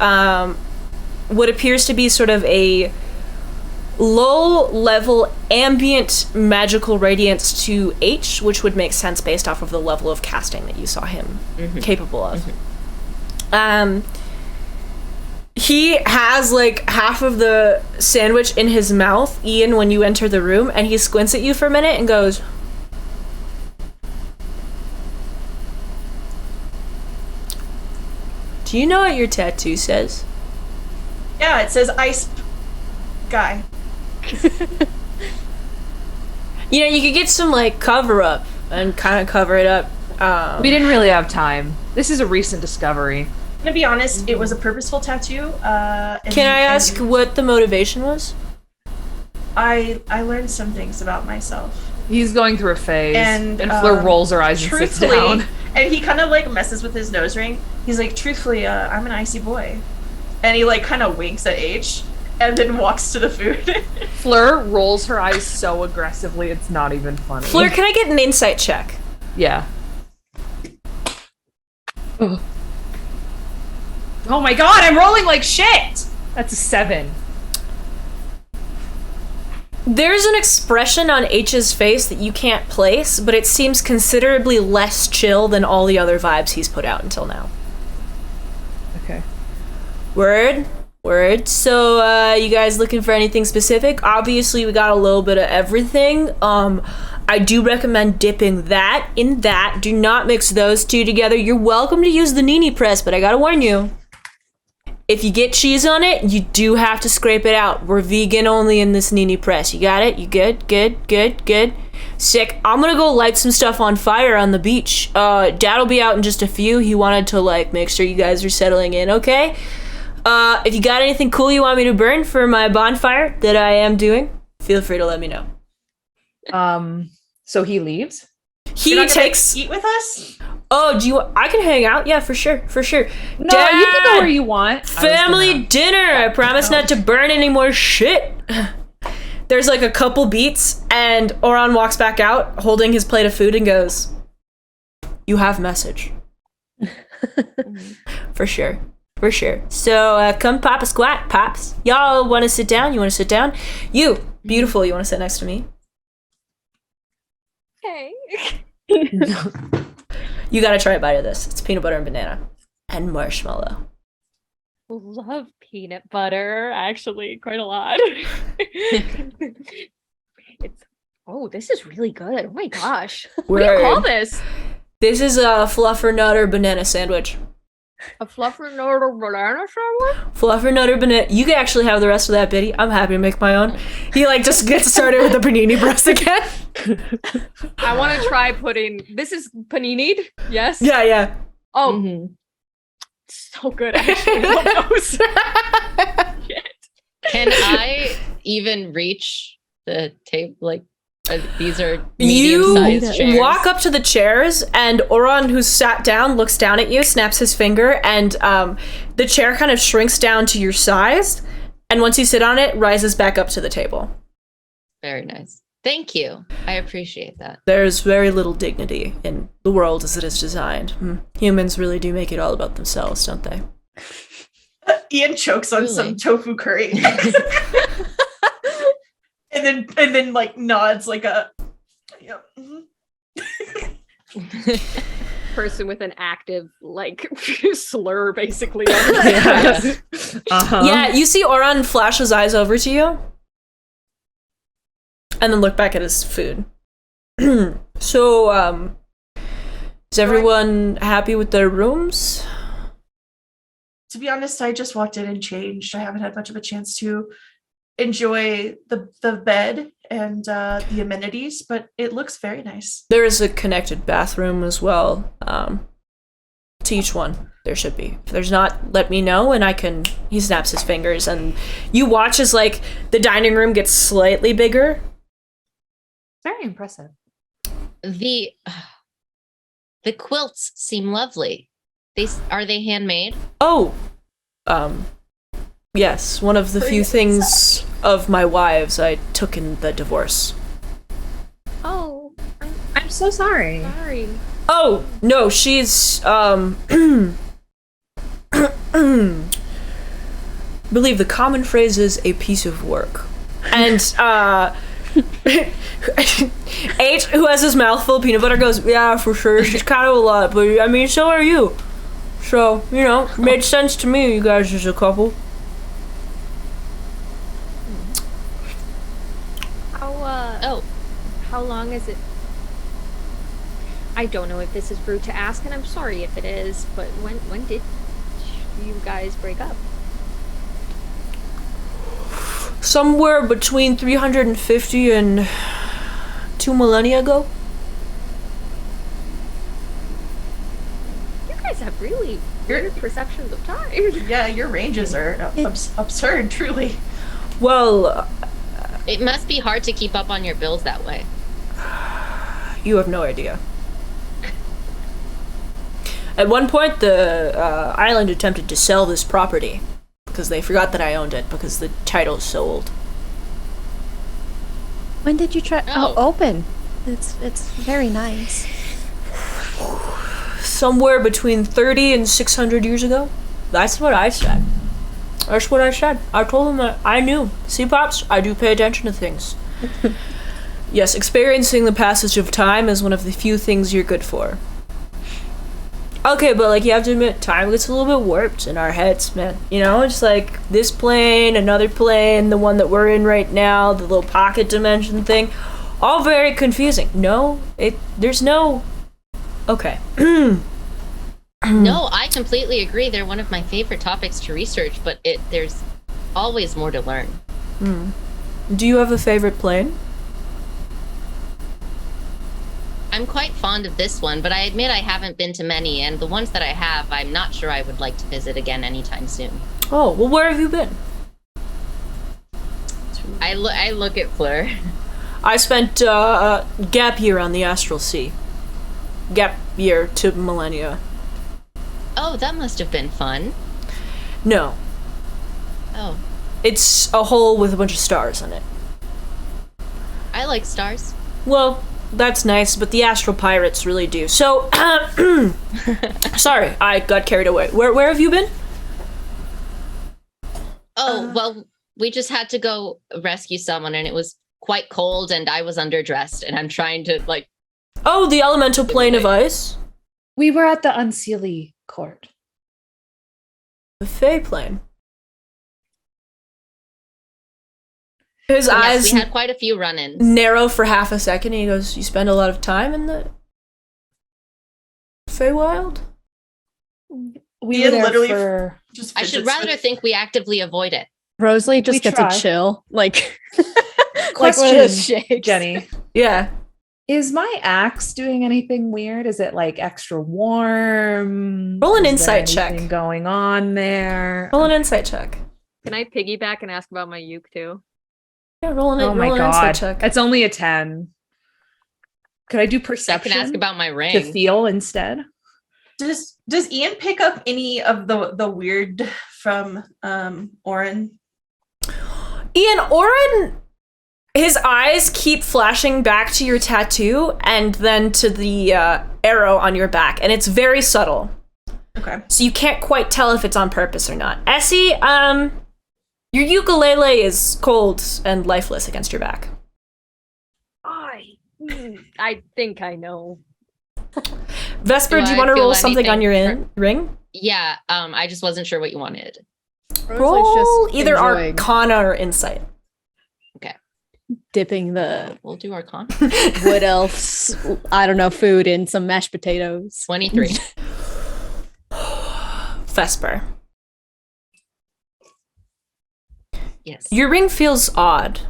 what appears to be sort of a low-level ambient magical radiance to H, which would make sense based off of the level of casting that you saw him capable of. He has like half of the sandwich in his mouth, Ian, when you enter the room, and he squints at you for a minute and goes, Do you know what your tattoo says? Yeah, it says ice guy. You know, you could get some like cover up and kind of cover it up. We didn't really have time. This is a recent discovery. I'm gonna be honest, it was a purposeful tattoo. Can I ask what the motivation was? I learned some things about myself. He's going through a phase, and Fleur um, rolls her eyes and sits down. And he kind of like messes with his nose ring. He's like, truthfully, I'm an icy boy. And he like kind of winks at H and then walks to the food. Fleur rolls her eyes so aggressively, it's not even funny. Fleur, can I get an insight check? Yeah. Ugh. Oh my god, I'm rolling like shit! That's a 7. There's an expression on H's face that you can't place, but it seems considerably less chill than all the other vibes he's put out until now. Okay. Word. So, you guys looking for anything specific? Obviously, we got a little bit of everything. I do recommend dipping that in that. Do not mix those two together. You're welcome to use the Nini press, but I gotta warn you. If you get cheese on it, you do have to scrape it out. We're vegan only in this Nini press. You got it? You good? Good. Sick. I'm gonna go light some stuff on fire on the beach. Dad'll be out in just a few. He wanted to, like, make sure you guys are settling in, okay? If you got anything cool you want me to burn for my bonfire that I am doing, feel free to let me know. So he leaves? He takes eat with us? Oh, I can hang out? Yeah, for sure. No, Dad, you can go where you want. Family dinner! I promise not to burn any more shit. There's like a couple beats, and Oran walks back out, holding his plate of food, and goes, "You have message." For sure. So, come pop a squat, pops. Y'all want to sit down? You want to sit down? You, beautiful, you want to sit next to me? Okay. You gotta try a bite of this. It's peanut butter and banana. And marshmallow. Love peanut butter, actually, quite a lot. This is really good. Oh my gosh. What do you call this? This is a fluffernutter banana sandwich. A fluffernutter banana sandwich? Fluffernutter banana. You can actually have the rest of that, Biddy. I'm happy to make my own. He like just gets started with the panini breast again. I want to try putting. This is panini'd? Yes? Yeah. Oh. So good, actually. Love those. Shit. Can I even reach the table? Like, these are medium-sized chairs. You walk up to the chairs, and Oran, who's sat down, looks down at you, snaps his finger, and the chair kind of shrinks down to your size, and once you sit on it, rises back up to the table. Very nice. Thank you. I appreciate that. There's very little dignity in the world as it is designed. Humans really do make it all about themselves, don't they? Ian chokes on some tofu curry. and then like nods like a person with an active like slur basically. Yeah, you see Oran flash his eyes over to you and then look back at his food. So, is everyone happy with their rooms? To be honest, I just walked in and changed. I haven't had much of a chance to enjoy the bed and the amenities, but it looks very nice. There is a connected bathroom as well. To each one, there should be. If there's not, let me know, and I can. He snaps his fingers, and you watch as like the dining room gets slightly bigger. Very impressive. The quilts seem lovely. Are they handmade? Oh, yes. One of the few things of my wives I took in the divorce. Oh, I'm so sorry. Oh, no, she's, believe the common phrase is a piece of work. And, H, who has his mouth full of peanut butter, goes, yeah, for sure, she's kind of a lot, but, I mean, so are you. So, you know, made sense to me, you guys as a couple. How long is it? I don't know if this is rude to ask, and I'm sorry if it is, but when did do you guys break up? Somewhere between 350 and 2 millennia ago. You guys have really weird perceptions of time. Yeah, your ranges are absurd, truly. Well, It must be hard to keep up on your bills that way. you have no idea. At one point, the island attempted to sell this property because they forgot that I owned it because the title is so old. When did you try? Oh. Open. It's very nice. Somewhere between 30 and 600 years ago. That's what I said. That's what I said. I told them that I knew. See, Pops, I do pay attention to things. Yes, experiencing the passage of time is one of the few things you're good for. Okay, but like you have to admit, time gets a little bit warped in our heads, man. You know, it's like this plane, another plane, the one that we're in right now, the little pocket dimension thing. All very confusing. No, there's no... Okay. No, I completely agree. They're one of my favorite topics to research, but there's always more to learn. Do you have a favorite plane? I'm quite fond of this one, but I admit I haven't been to many, and the ones that I have, I'm not sure I would like to visit again anytime soon. Oh, well, where have you been? I look at Fleur. I spent a gap year on the Astral Sea. Gap year to millennia. Oh, that must have been fun. No, Oh, it's a hole with a bunch of stars in it. I like stars. Well, that's nice, but the Astral Pirates really do. So, sorry, I got carried away. Where have you been? Oh, well, we just had to go rescue someone, and it was quite cold, and I was underdressed, and I'm trying to, like... Oh, the elemental plane of ice? We were at the Unseelie court. The Fey plane. His Yes, eyes we had quite a few run-ins. narrow for half a second, and he goes, you spend a lot of time in the Feywild? We He were had there literally for... Just I should fidgets rather with- think we actively avoid it. Rosalie just We gets try. a chill, like like Question, one of those shakes. Jenny. Yeah. Is my axe doing anything weird? Is it like extra warm? Roll an Is there insight check. anything going on there? Roll an insight check. Can I piggyback and ask about my uke too? Yeah, roll an, Oh my roll an insight god, check. it's only a 10. Could I do I perception can ask about my ring. to feel instead? Does Ian pick up any of the weird from Oren? Ian, Oren, his eyes keep flashing back to your tattoo and then to the arrow on your back, and it's very subtle. Okay. So you can't quite tell if it's on purpose or not. Essie, your ukulele is cold and lifeless against your back. I think I know. Vesper, Do do you I want to feel roll something on your anything ring? Yeah, I just wasn't sure what you wanted. Roll either enjoying Arcana or Insight. dipping the We'll do Arcana. wood elf's, I don't know, food in some mashed potatoes. 23. Vesper. Yes. Your ring feels odd.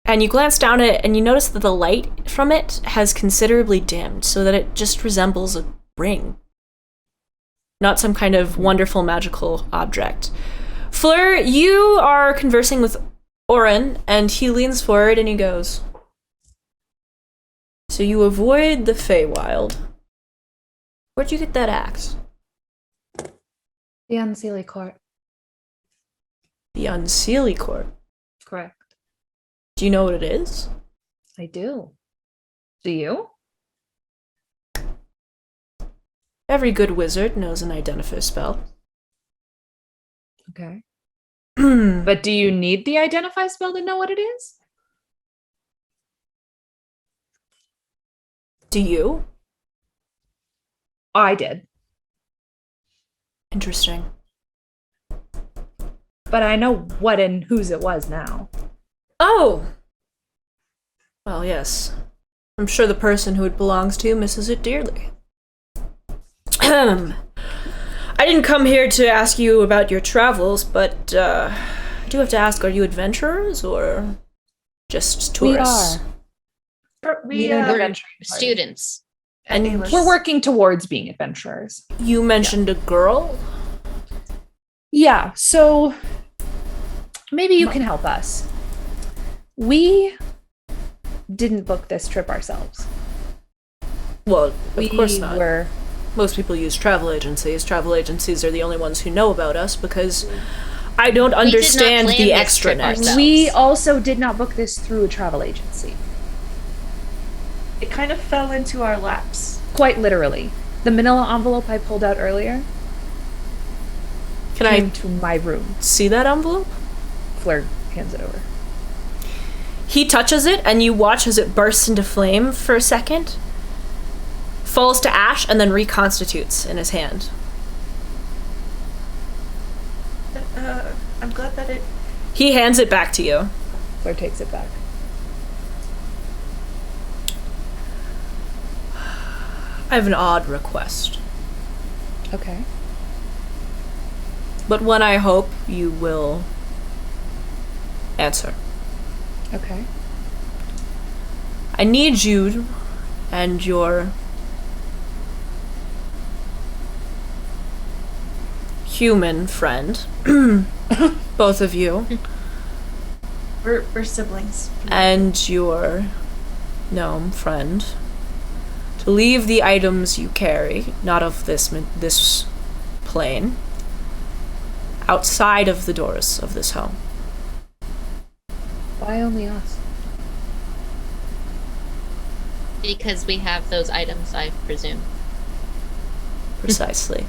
And you glance down at it and you notice that the light from it has considerably dimmed so that it just resembles a ring. Not some kind of wonderful magical object. Fleur, you are conversing with Oren and he leans forward and he goes, so you avoid the Feywild. Where'd you get that axe? The Unseelie court. The Unseelie Court. Correct. Do you know what it is? I do. Do you? Every good wizard knows an identify spell. Okay. Do But do you need the identify spell to know what it is? you? I did. Interesting. But I know what and whose it was now. Oh! Well, yes. I'm sure the person who it belongs to misses it dearly. I I didn't come here to ask you about your travels, but I do have to ask, are you adventurers or just tourists? We We're students. And Eylas. We're working towards being adventurers. you mentioned a girl? Yeah, so maybe you can help us. We didn't book this trip ourselves. Well, of course not. Were Most people use travel agencies. Travel agencies are the only ones who know about us because I don't understand plan the this trip extraness. ourselves. we also did not book this through a travel agency. It kind of fell into our laps. Quite literally. The manila envelope I pulled out earlier Can came I to my room. see that envelope? Fleur hands it over. He touches it, and you watch as it bursts into flame for a second, falls to ash, and then reconstitutes in his hand. I'm glad that it. He hands it back to you. Fleur takes it back. I have an odd request, Okay. but one I hope you will answer. Okay. I need you and your human friend, both of you, We're siblings. and your gnome friend, to leave the items you carry, not of this plane, outside of the doors of this home. Why only us? Because we have those items, I presume. Precisely.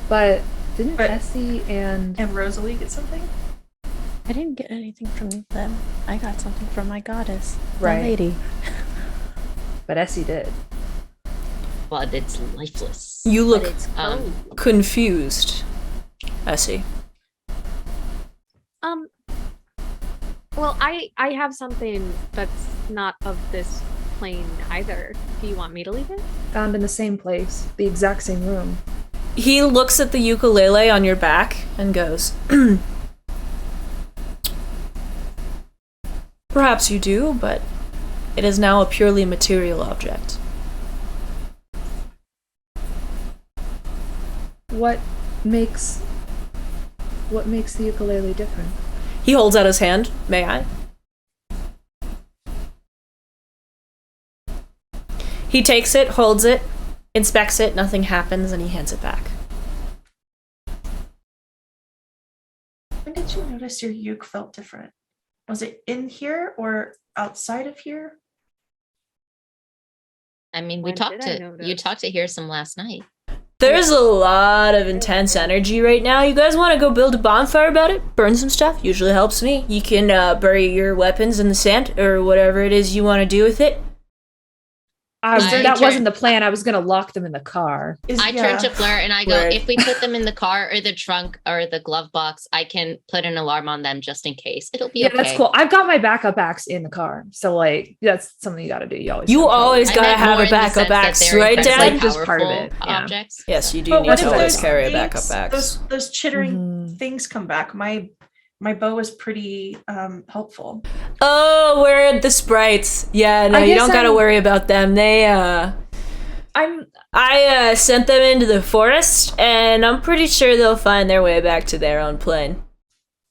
But didn't But- Essie and And Rosalie get something? I didn't get anything from them. I got something from my goddess, Right. the lady. but Essie did. But it's lifeless. You But look it's Um, confused, Essie. Well, I have something that's not of this plane either. Do you want me to leave it? Found in the same place, the exact same room. He looks at the ukulele on your back and goes, perhaps you do, but it is now a purely material object. What makes the ukulele different? He holds out his hand. May I? He takes it, holds it, inspects it, nothing happens, and he hands it back. When did you notice your uke felt different? Was it in here or outside of here? I mean, When did I notice? you talked to Hearsome last night. There's a lot of intense energy right now. You guys want to go build a bonfire about it? Burn some stuff? Usually helps me. You can bury your weapons in the sand or whatever it is you want to do with it. That wasn't the plan. I was gonna lock them in the car. I turn to Fleur and I go, Word. if we put them in the car or the trunk or the glove box, I can put an alarm on them just in case. It'll be Yeah, okay. that's cool. I've got my backup axe in the car, so like that's something you got to do. You always. You gotta try always it. I gotta meant have more a in the backup sense that axe, they're right, incredibly Dad? Just part of powerful it, yeah. Objects. Yes, you do But need what to if always those carry a things- backup axe. Those chittering Mhm. things come back. My bow is pretty helpful. Oh, where are the sprites? Yeah, no, I you guess don't gotta I'm- worry about them. I sent them into the forest, and I'm pretty sure they'll find their way back to their own plane.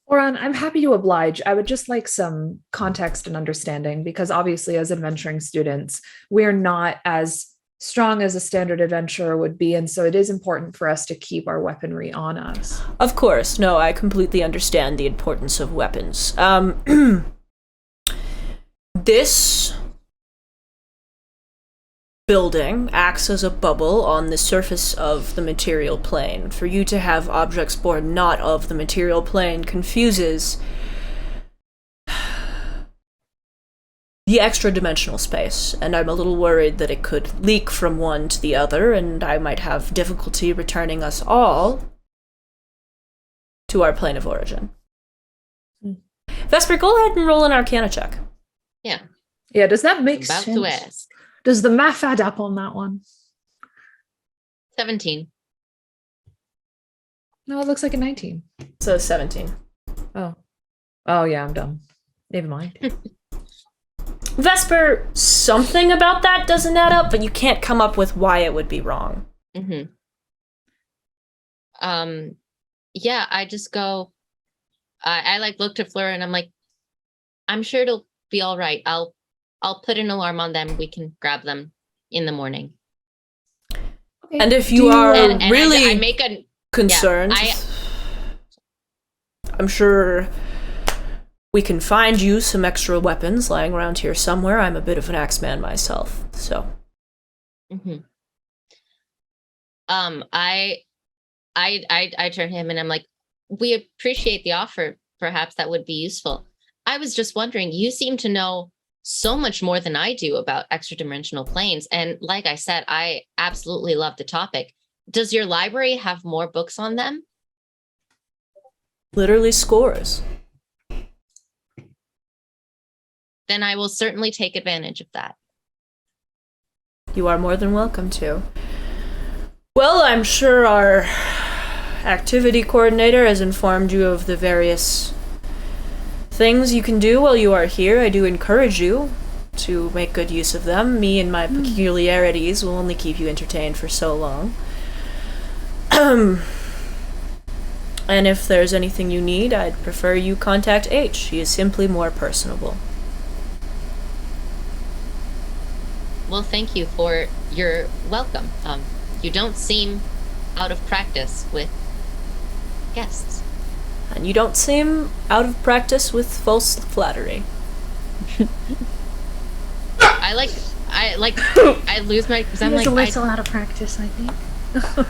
Oran, I'm happy to oblige. I would just like some context and understanding because obviously, as adventuring students, we're not as strong as a standard adventurer would be, and so it is important for us to keep our weaponry on us. Of course, no, I completely understand the importance of weapons. This building acts as a bubble on the surface of the material plane. For you to have objects born not of the material plane confuses the extra-dimensional space, and I'm a little worried that it could leak from one to the other, and I might have difficulty returning us all to our plane of origin. Vesper, go ahead and roll an Arcana check. Yeah. Yeah, does that make About sense? to ask. Does the math add up on that one? 17. No, it looks like a 19. So 17. Oh. Oh, yeah, I'm dumb. Never mind. Vesper, something about that doesn't add up, but you can't come up with why it would be wrong. Mm-hmm. Yeah, I just go, I like look to Fleur and I'm like, I'm sure it'll be all right. I'll put an alarm on them. We can grab them in the morning. Okay. And if you are And really I make a concerned, I'm sure we can find you some extra weapons lying around here somewhere. I'm a bit of an axeman myself, so. Mm-hmm. I turn to him and I'm like, we appreciate the offer. Perhaps that would be useful. I was just wondering, you seem to know so much more than I do about extra-dimensional planes. And like I said, I absolutely love the topic. Does your library have more books on them? Literally scores. Then I will certainly take advantage of that. You are more than welcome to. Well, I'm sure our activity coordinator has informed you of the various things you can do while you are here. I do encourage you to make good use of them. Me and my peculiarities will only keep you entertained for so long. And if there's anything you need, I'd prefer you contact H. He is simply more personable. Well, thank you for your welcome. You don't seem out of practice with guests. And you don't seem out of practice with false flattery. I lose my. Cause I'm He was like, a little out of practice, I think.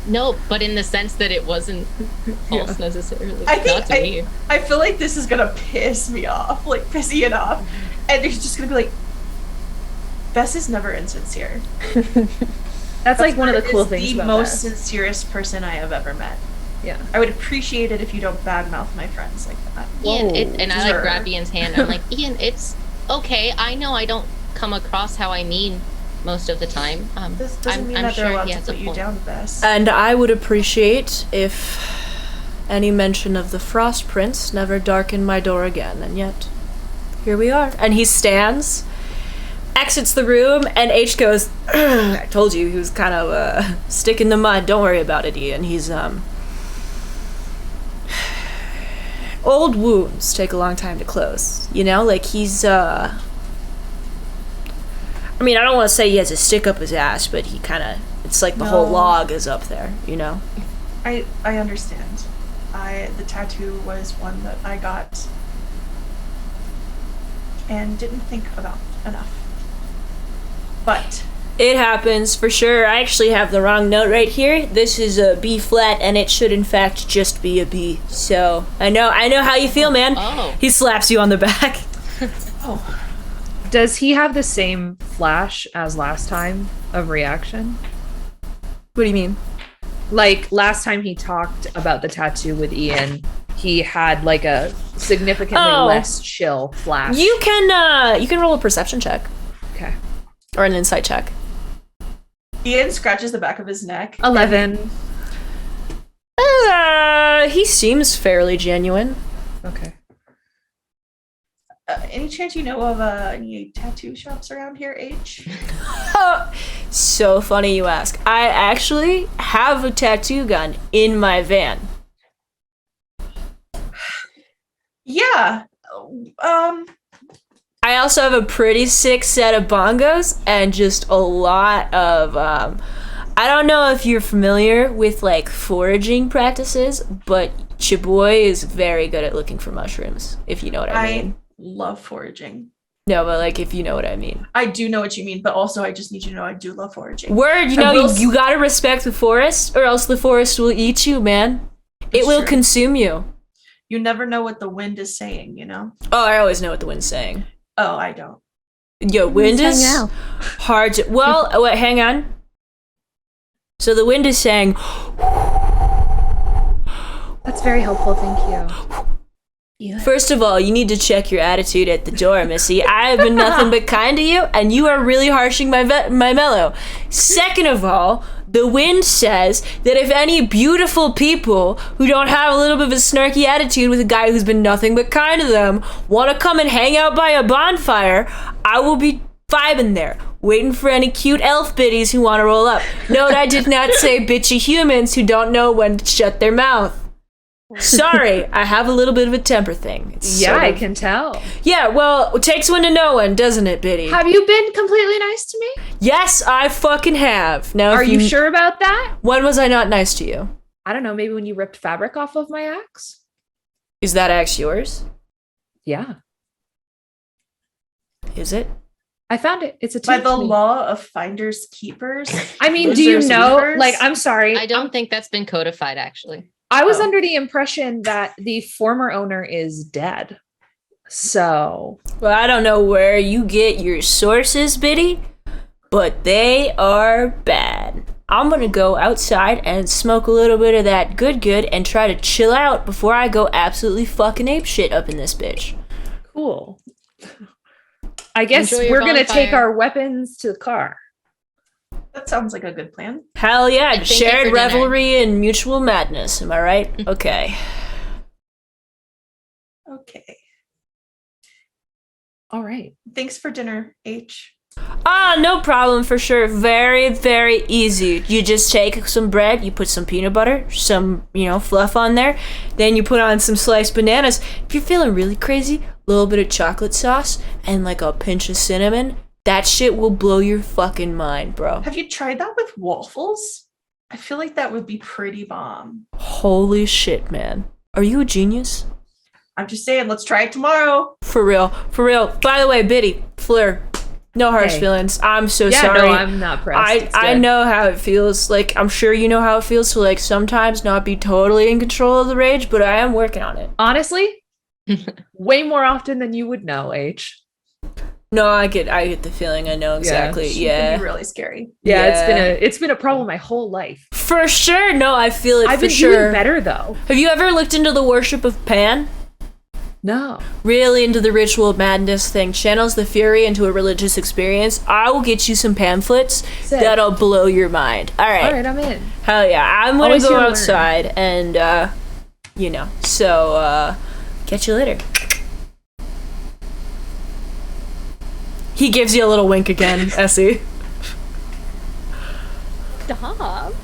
no, but in the sense that it wasn't false necessarily. I think Not to me. I feel like this is gonna piss me off, like piss Ian off, and he's just gonna be like, Bess is never insincere. That's like one of the cool is things the about most Bess. sincerest person I have ever met. Yeah. I would appreciate it if you don't badmouth my friends like that. Ian, and I like Sure. grab Ian's hand. I'm like, Ian, it's okay. I know I don't come across how I mean most of the time. This doesn't mean I'm that they're sure allowed he to has a put you point. down, Bess. And I would appreciate if any mention of the Frost Prince never darkened my door again, and yet here we are. And he stands, exits the room, and H goes, I told you he was kind of a stick in the mud. Don't worry about it, Ian. He's old wounds take a long time to close, you know? Like, he's I mean, I don't want to say he has a stick up his ass, but he kind of, it's like the whole No. log is up there, you know? I understand. The tattoo was one that I got and didn't think about enough. But It happens, for sure. I actually have the wrong note right here. This is a B flat, and it should in fact just be a B. So, I know how you feel, man. Oh. He slaps you on the back. Does he have the same flash as last time of reaction? What do you mean? Like last time he talked about the tattoo with Ian, he had like a significantly Oh. less chill flash. You can roll a perception check. Okay. Or an insight check. Ian scratches the back of his neck. 11. He seems fairly genuine. Okay. Any chance you know of any tattoo shops around here, H? So funny you ask. I actually have a tattoo gun in my van. Yeah. I also have a pretty sick set of bongos and just a lot of I don't know if you're familiar with like foraging practices, but Chiboy is very good at looking for mushrooms, if you know what I mean. Love foraging. No, but like if you know what I mean. I do know what you mean, but also I just need you to know I do love foraging. Word, you I know, will you gotta respect the forest, or else the forest will eat you, man. It It's will true. consume you. You never know what the wind is saying, you know? Oh, I always know what the wind's saying. Oh, I don't. Yo, wind Hang is out. hard to. Well, wait, hang on. So the wind is saying, That's very helpful. Thank you. First of all, you need to check your attitude at the door, Missy. I have been nothing but kind to you, and you are really harshing my mellow. Second of all, the wind says that if any beautiful people who don't have a little bit of a snarky attitude with a guy who's been nothing but kind to them want to come and hang out by a bonfire, I will be vibing there, waiting for any cute elf biddies who want to roll up. Note, I did not say bitchy humans who don't know when to shut their mouth. Sorry, I have a little bit of a temper thing. I can tell. Yeah, well, it takes one to know one, doesn't it, Biddy? Have you been completely nice to me? Yes, I fucking have. Now, Are you sure about that? When was I not nice to you? I don't know, maybe when you ripped fabric off of my axe? Is that axe yours? Yeah. Is it? I found it. It's a By the law of finders keepers. I mean, do you losers, know? weavers? Like, I'm sorry. I don't think that's been codified, actually. I was Oh. under the impression that the former owner is dead. So, Well, I don't know where you get your sources, Biddy, but they are bad. I'm gonna go outside and smoke a little bit of that good and try to chill out before I go absolutely fucking ape shit up in this bitch. cool. I guess Enjoy your we're going to take bonfire. our weapons to the car. That sounds like a good plan. Hell yeah, And thank you for shared dinner. revelry and mutual madness, am I right? Okay. Okay. All right. Thanks for dinner, H. Ah, no problem for sure. Very, very easy. You just take some bread, you put some peanut butter, some, fluff on there, then you put on some sliced bananas. If you're feeling really crazy, a little bit of chocolate sauce and like a pinch of cinnamon. That shit will blow your fucking mind, bro. Have you tried that with waffles? I feel like that would be pretty bomb. Holy shit, man. Are you a genius? I'm just saying, let's try it tomorrow. For real, for real. By the way, Biddy, Fleur, no harsh Hey. feelings. I'm so Yeah, sorry. no, I'm not pressed. It's I good. know how it feels. Like, I'm sure you know how it feels to, like, sometimes not be totally in control of the rage, but I am working on it. Honestly, way more often than you would know, H. No, I get the feeling. I know exactly. She Yeah. can be really scary. Yeah, Yeah. it's been a problem my whole life. For sure. No, I feel it I've for been sure. doing better though. Have you ever looked into the worship of Pan? No. Really into the ritual madness thing. Channels the fury into a religious experience. I will get you some pamphlets Sick. that'll blow your mind. All right. All right, I'm in. Hell yeah. I'm gonna Always go here to learn. outside and so catch you later. He gives you a little wink again, Essie. Stop.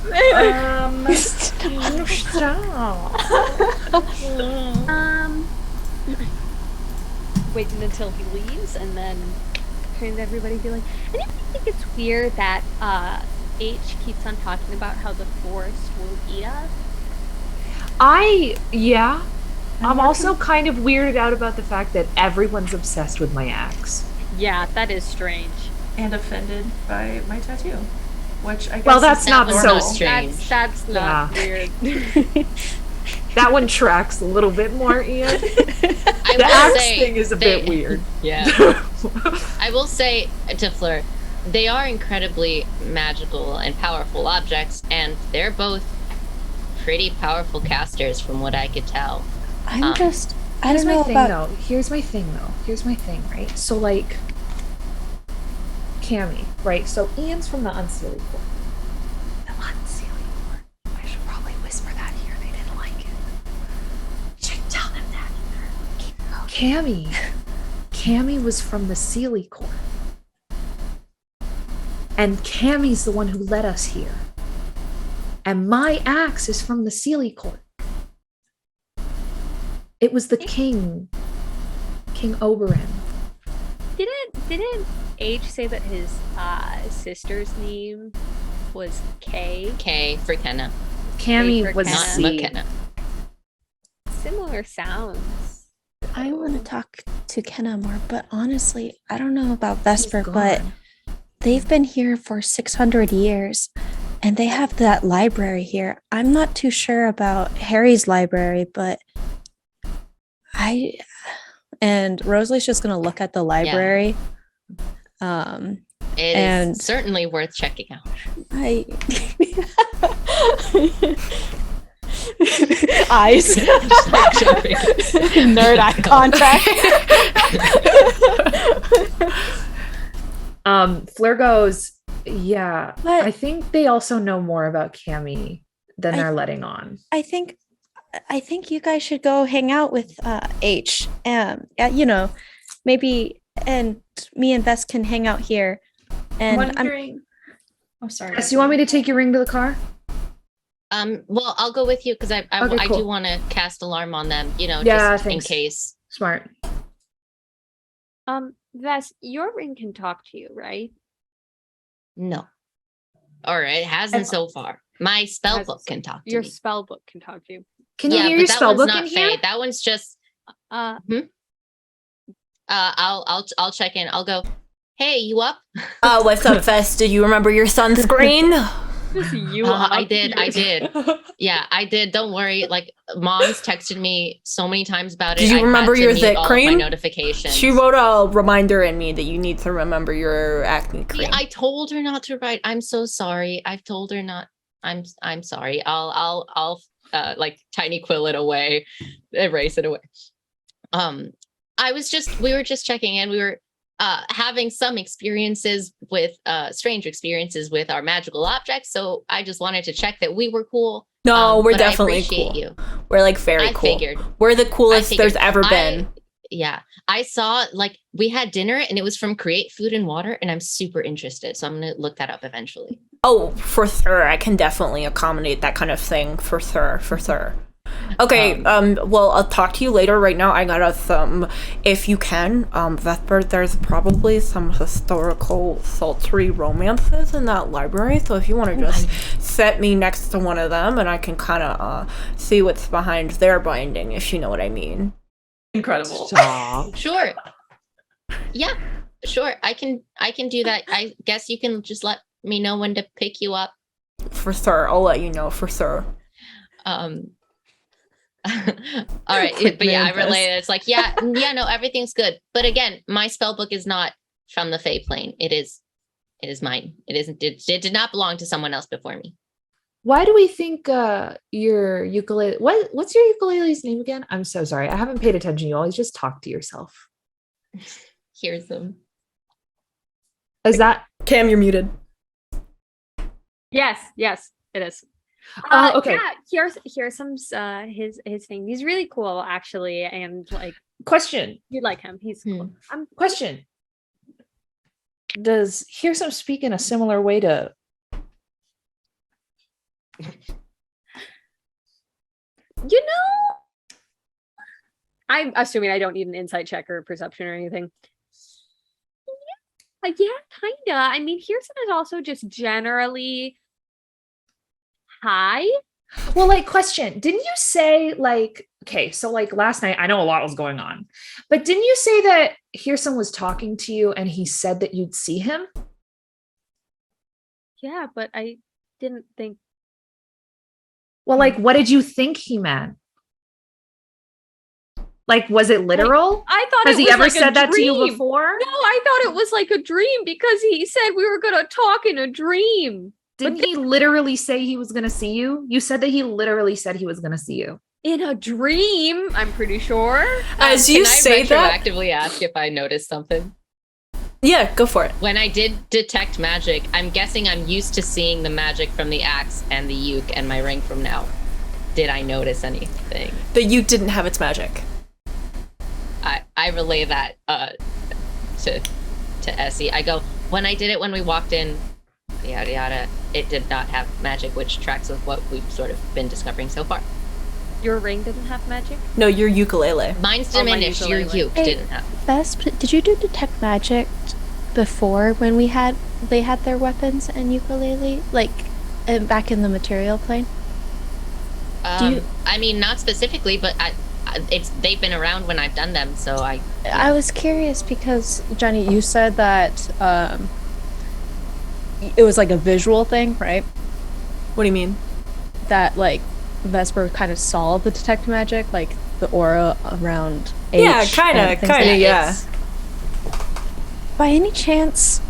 Waiting until he leaves and then turn to everybody and be like, anybody think it's weird that H keeps on talking about how the forest will eat us? I'm also kind of weirded out about the fact that everyone's obsessed with my axe. Yeah, that is strange. And offended by my tattoo. Which I guess Well, that's is not was so not strange. That's not weird. That one tracks a little bit more, Ian. I The will axe say thing is a bit weird. Yeah. I will say to Fleur, they are incredibly magical and powerful objects, and they're both pretty powerful casters from what I could tell. I Um, don't Here's my know thing, about. though. Here's my thing, right? So, like, Cammy, right? So, Ian's from the Unseelie Court. The Unseelie Court. I should probably whisper that here. They didn't like it. Should tell them that either. Cammy was from the Seelie Court. And Cammy's the one who led us here. And my axe is from the Seelie Court. It was the king, King Oberon. Didn't H say that his sister's name was Kay? K for Kenna, Cammy for was Kenna. not C. McKenna. Similar sounds. I want to talk to Kenna more, but honestly, I don't know about He's Vesper, but gone. they've been here for 600 years and they have that library here. I'm not too sure about Harry's library, but and Rosalie's just going to look at the library. It And- is certainly worth checking out. Eyes. Just like jumping. Nerd eye contact. Fleur goes, yeah, But- I think they also know more about Cammy than I- they're letting on. I think you guys should go hang out with H. Maybe and me and Bess can hang out here. And I'm Wondering. Oh, sorry. Yes, you want me to take your ring to the car? Well, I'll go with you because I Okay, cool. do want to cast alarm on them, Yeah, just thanks. in case. Smart. Vess, your ring can talk to you, right? No. Or it hasn't so far. My spell Has- book can talk to Your me. spell book can talk to you. Can you Yeah, hear but your that spell one's book not in here? Fey. That one's just I'll check in. I'll go, hey, you up? What's up, Fest? Did you remember your sunscreen? Just you. I up did. I here. did. Yeah, I did. Don't worry. Like, mom's texted me so many times about it. Did you I had remember to your mute Zit all of my cream? notifications. She wrote a reminder in me that you need to remember your acne cream. Yeah, I told her not to write. I'm so sorry. I've told her not. I'm sorry. I'll like tiny quill it away, erase it away. We were just checking in. We were having some experiences with strange experiences with our magical objects. So I just wanted to check that we were cool. No, we're but I definitely appreciate cool. you. We're like very I cool. figured. We're the coolest figured. there's ever been. Yeah, I saw like we had dinner and it was from Create Food and Water, and I'm super interested. So I'm gonna look that up eventually. Oh, for sure. I can definitely accommodate that kind of thing. For sure. For sure. Okay, well, I'll talk to you later. Right now, I got some, if you can, Vesper, there's probably some historical sultry romances in that library, so if you want to just set me next to one of them, and I can kind of see what's behind their binding, if you know what I mean. Incredible. Sure. Yeah, sure. I can do that. I guess you can just let me know when to pick you up. For sure, I'll let you know, for sure. All right, Quick but yeah, I manifest. relate. It's like, yeah, no, everything's good. But again, my spell book is not from the Fey plane. It is mine. It isn't. It did not belong to someone else before me. Why do we think your ukulele? What's your ukulele's name again? I'm so sorry. I haven't paid attention. You always just talk to yourself. Here's them. Is that? Cam, you're muted. Yes, it is. Okay. Yeah, here's some his thing. He's really cool actually, and like Question. you'd like him. He's cool. Question. Does Hear Some speak in a similar way to? You know, I'm assuming I don't need an insight check or perception or anything. Yeah, kinda. I mean, Hereson is also just generally high. Well, like, question. Didn't you say like? Okay, so like last night, I know a lot was going on, but didn't you say that Hearson was talking to you and he said that you'd see him? Yeah, but I didn't think. Well, like, what did you think he meant? Like, was it literal? I thought Has it he was ever like a said that to you dream. before? No, I thought it was like a dream because he said we were gonna talk in a dream. Didn't he literally say he was going to see you? You said that he literally said he was going to see you. In a dream, I'm pretty sure. As you say Can I that, retroactively ask if I noticed something? yeah, go for it. When I did detect magic, I'm guessing I'm used to seeing the magic from the axe and the uke and my ring from now. Did I notice anything? The uke didn't have its magic. I relay that to Essie. I go, when I did it when we walked in, yada yada, it did not have magic, which tracks with what we've sort of been discovering so far. Your ring didn't have magic? No, your ukulele. Mine's Oh, my diminished, your ukulele. uke Hey. didn't have. Bess, did you do detect magic before when they had their weapons and ukulele, like back in the material plane? you- I mean, not specifically, but they've been around when I've done them, so I was curious because Johnny, you said that it was like a visual thing, right? What do you mean? That like Vesper kind of saw the detect magic, like the aura around H. Yeah, and kinda, things like kinda, that. yeah. it's- By any chance,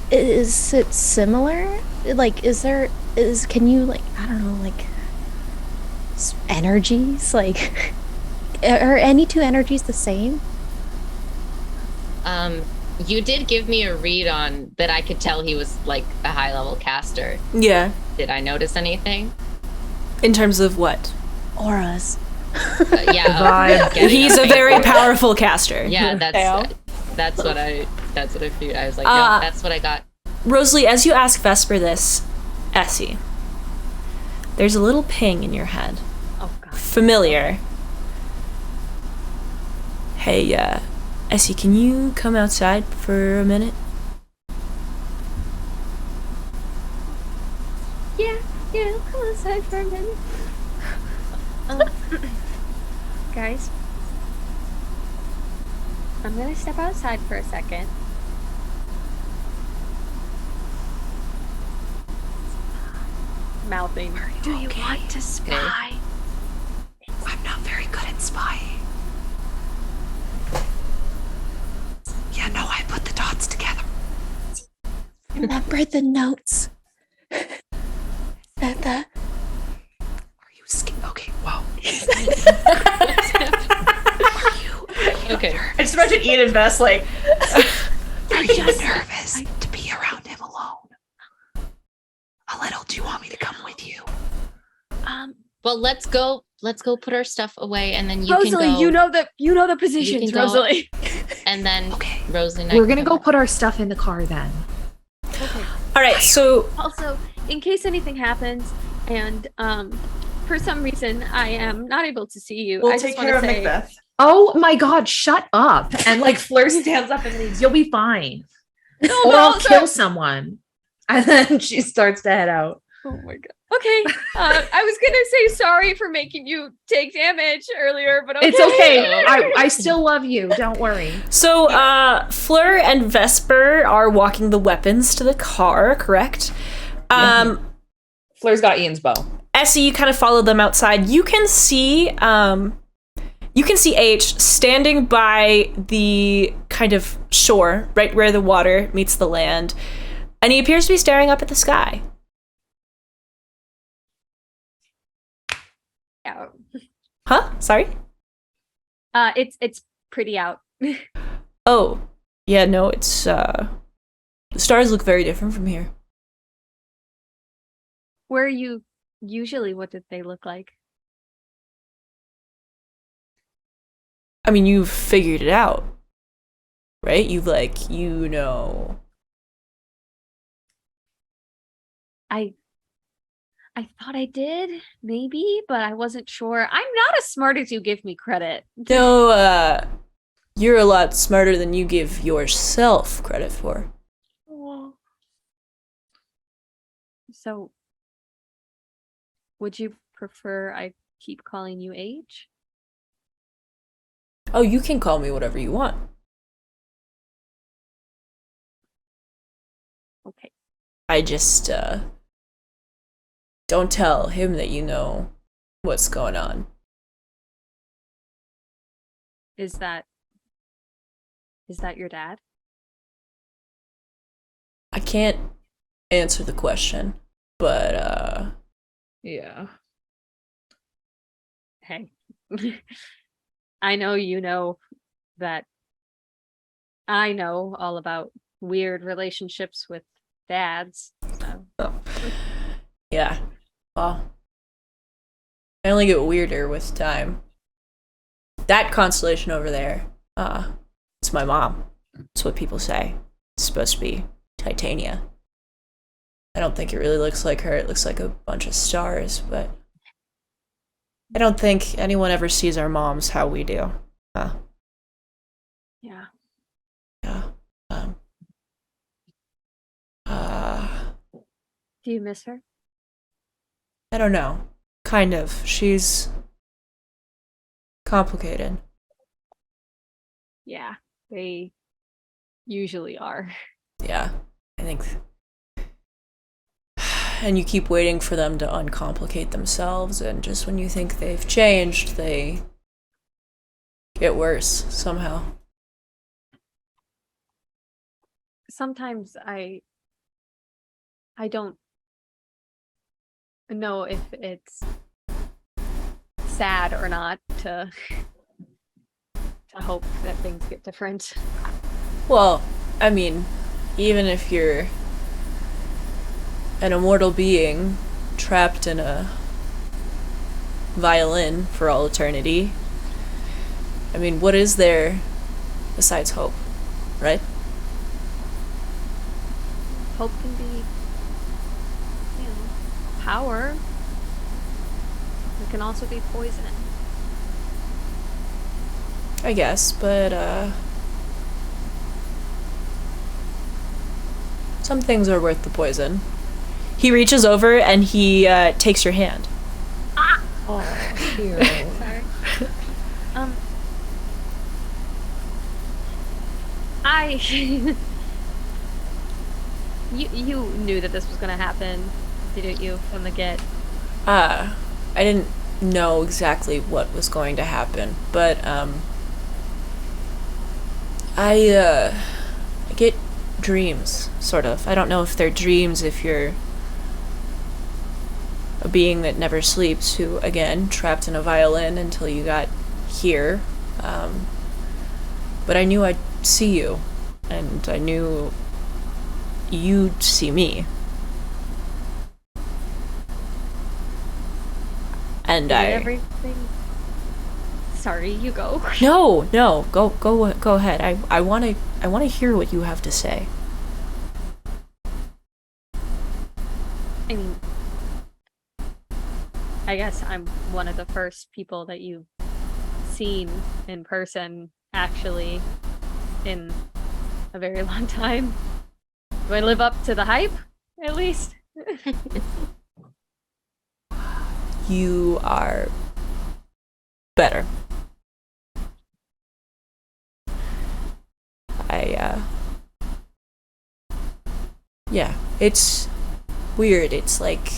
is it similar? Like, can you like, I don't know, like, energies? Like, are any two energies the same? You did give me a read on that. I could tell he was like a high level caster. Yeah. Did I notice anything? In terms of what? Auras. Yeah, He's a very powerful caster. Yeah, that's what I figured. I was like, no, that's what I got. Rosalie, as you ask Vesper this, Essie, there's a little ping in your head. Oh God. Familiar. Hey, Essie, can you come outside for a minute? Yeah, I'll come outside for a minute. Guys, I'm gonna step outside for a second. Mouthing. Do you want to spy? I'm not very good at spying. Yeah, no, I put the dots together. Remember the notes. That Are you scared? Okay, wow. Okay. I just imagine Ian and Vess like, Are you nervous to be around him alone? A little. Do you want me to come with you? Well, let's go put our stuff away, and then you Rosalie, can go. you know the positions, go. Rosalie. And then Okay. Rosalie and I We're can gonna go put our stuff in the car then. Okay. All right, so Also, in case anything happens, and for some reason I am not able to see you, we'll I take just care of want to say, Macbeth. Oh my God! Shut up! And like Fleur stands up and leaves. You'll be fine. No, Or but I'll also, kill someone. And then she starts to head out. oh my God. Okay, I was gonna say sorry for making you take damage earlier, but okay. It's okay. I still love you. Don't worry. So, Fleur and Vesper are walking the weapons to the car, correct? Fleur's got Ian's bow. Essie, you kind of follow them outside. You can see H standing by the kind of shore, right where the water meets the land, and he appears to be staring up at the sky. Yeah. Huh? Sorry? It's pretty out. Oh, yeah, no, it's, the stars look very different from here. Where are you usually? What did they look like? I mean, you've figured it out, right? You've, like, you know. I thought I did, maybe, but I wasn't sure. I'm not as smart as you give me credit. No, you're a lot smarter than you give yourself credit for. So, would you prefer I keep calling you H? Oh, you can call me whatever you want. Okay. I just, don't tell him that you know what's going on. Is that your dad? I can't answer the question, but, Yeah. Hey. I know you know that I know all about weird relationships with dads. So. yeah. Well, I only get weirder with time. That constellation over there, it's my mom. That's what people say. It's supposed to be Titania. I don't think it really looks like her. It looks like a bunch of stars, but I don't think anyone ever sees our moms how we do. Yeah. Yeah. Do you miss her? I don't know. Kind of. She's complicated. Yeah, they usually are. Yeah, I think. And you keep waiting for them to uncomplicate themselves, and just when you think they've changed, they get worse somehow. Sometimes I don't know if it's sad or not to hope that things get different. Well, I mean, even if you're an immortal being trapped in a violin for all eternity, I mean, what is there besides hope, right? Hope can be, power. It can also be poison. I guess, but some things are worth the poison. He reaches over and he takes your hand. Oh, hero. Sorry. You knew that this was gonna happen, didn't you, from the get? I didn't know exactly what was going to happen, but I get dreams, sort of. I don't know if they're dreams if you're a being that never sleeps who, again, trapped in a violin until you got here. But I knew I'd see you, and I knew you'd see me. And everything. Sorry, you go. No, go ahead. I want to hear what you have to say. I mean, I guess I'm one of the first people that you've seen in person, actually, in a very long time. Do I live up to the hype, at least? You are better. Yeah, it's weird. It's like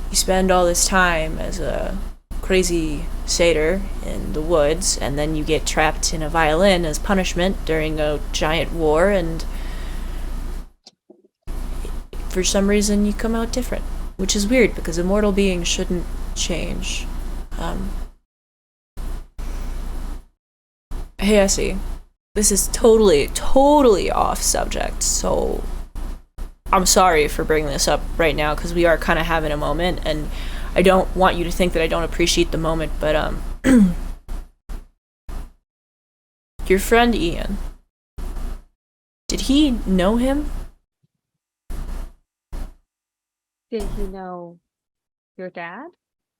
you spend all this time as a crazy satyr in the woods, and then you get trapped in a violin as punishment during a giant war, and for some reason you come out different, which is weird because immortal beings shouldn't change. Hey, Essie, this is totally off subject, so I'm sorry for bringing this up right now because we are kind of having a moment, and I don't want you to think that I don't appreciate the moment, but your friend Ian, did he know him? Did he know your dad?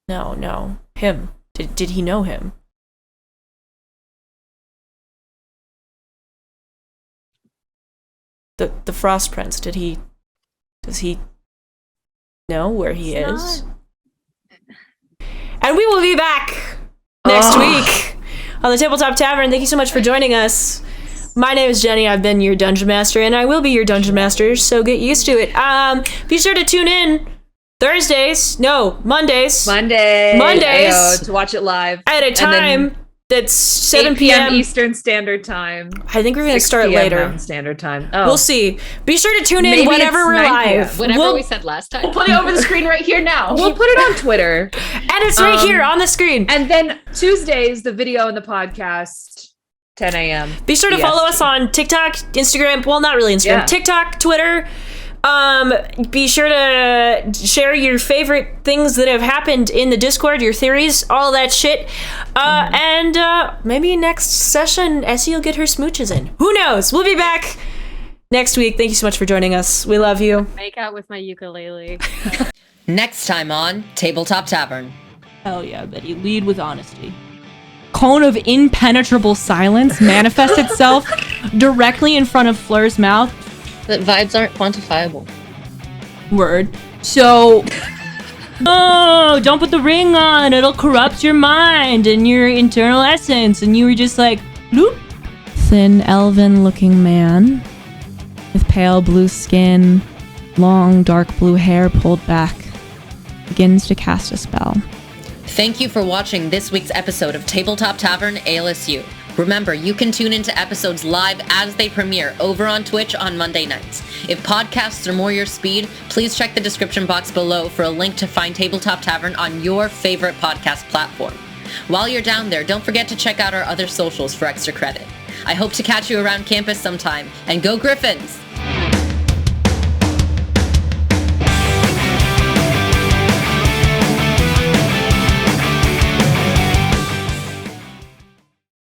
No, him. Did he know him? The Frost Prince, does he know where he is? And we will be back next week on the Tabletop Tavern. Thank you so much for joining us. My name is Jenny. I've been your Dungeon Master, and I will be your Dungeon Master, so get used to it. Be sure to tune in Mondays. To watch it live. At a time that's 7 p.m. Eastern Standard Time. I think we're going to start later. Mountain Standard Time. Oh. We'll see. Be sure to tune in Maybe whenever it's we're 9 live. Whatever we said last time. We'll put it over the screen right here now. We'll put it on Twitter. And it's right here on the screen. And then Tuesdays, the video and the podcast, 10 a.m. Be sure to follow us on TikTok, Instagram. Well, not really Instagram. Yeah. TikTok, Twitter. Be sure to share your favorite things that have happened in the Discord, your theories, all that shit. And maybe next session, Essie will get her smooches in. Who knows? We'll be back next week. Thank you so much for joining us. We love you. Make out with my ukulele. Next time on Tabletop Tavern. Hell yeah, Betty. Lead with honesty. Cone of impenetrable silence manifests itself directly in front of Fleur's mouth. That vibes aren't quantifiable. Word. So, no, don't put the ring on. It'll corrupt your mind and your internal essence. And you were just like, bloop. Thin, elven-looking man with pale blue skin, long, dark blue hair pulled back, begins to cast a spell. Thank you for watching this week's episode of Tabletop Tavern ALSU. Remember, you can tune into episodes live as they premiere over on Twitch on Monday nights. If podcasts are more your speed, please check the description box below for a link to find Tabletop Tavern on your favorite podcast platform. While you're down there, don't forget to check out our other socials for extra credit. I hope to catch you around campus sometime, and go Griffins!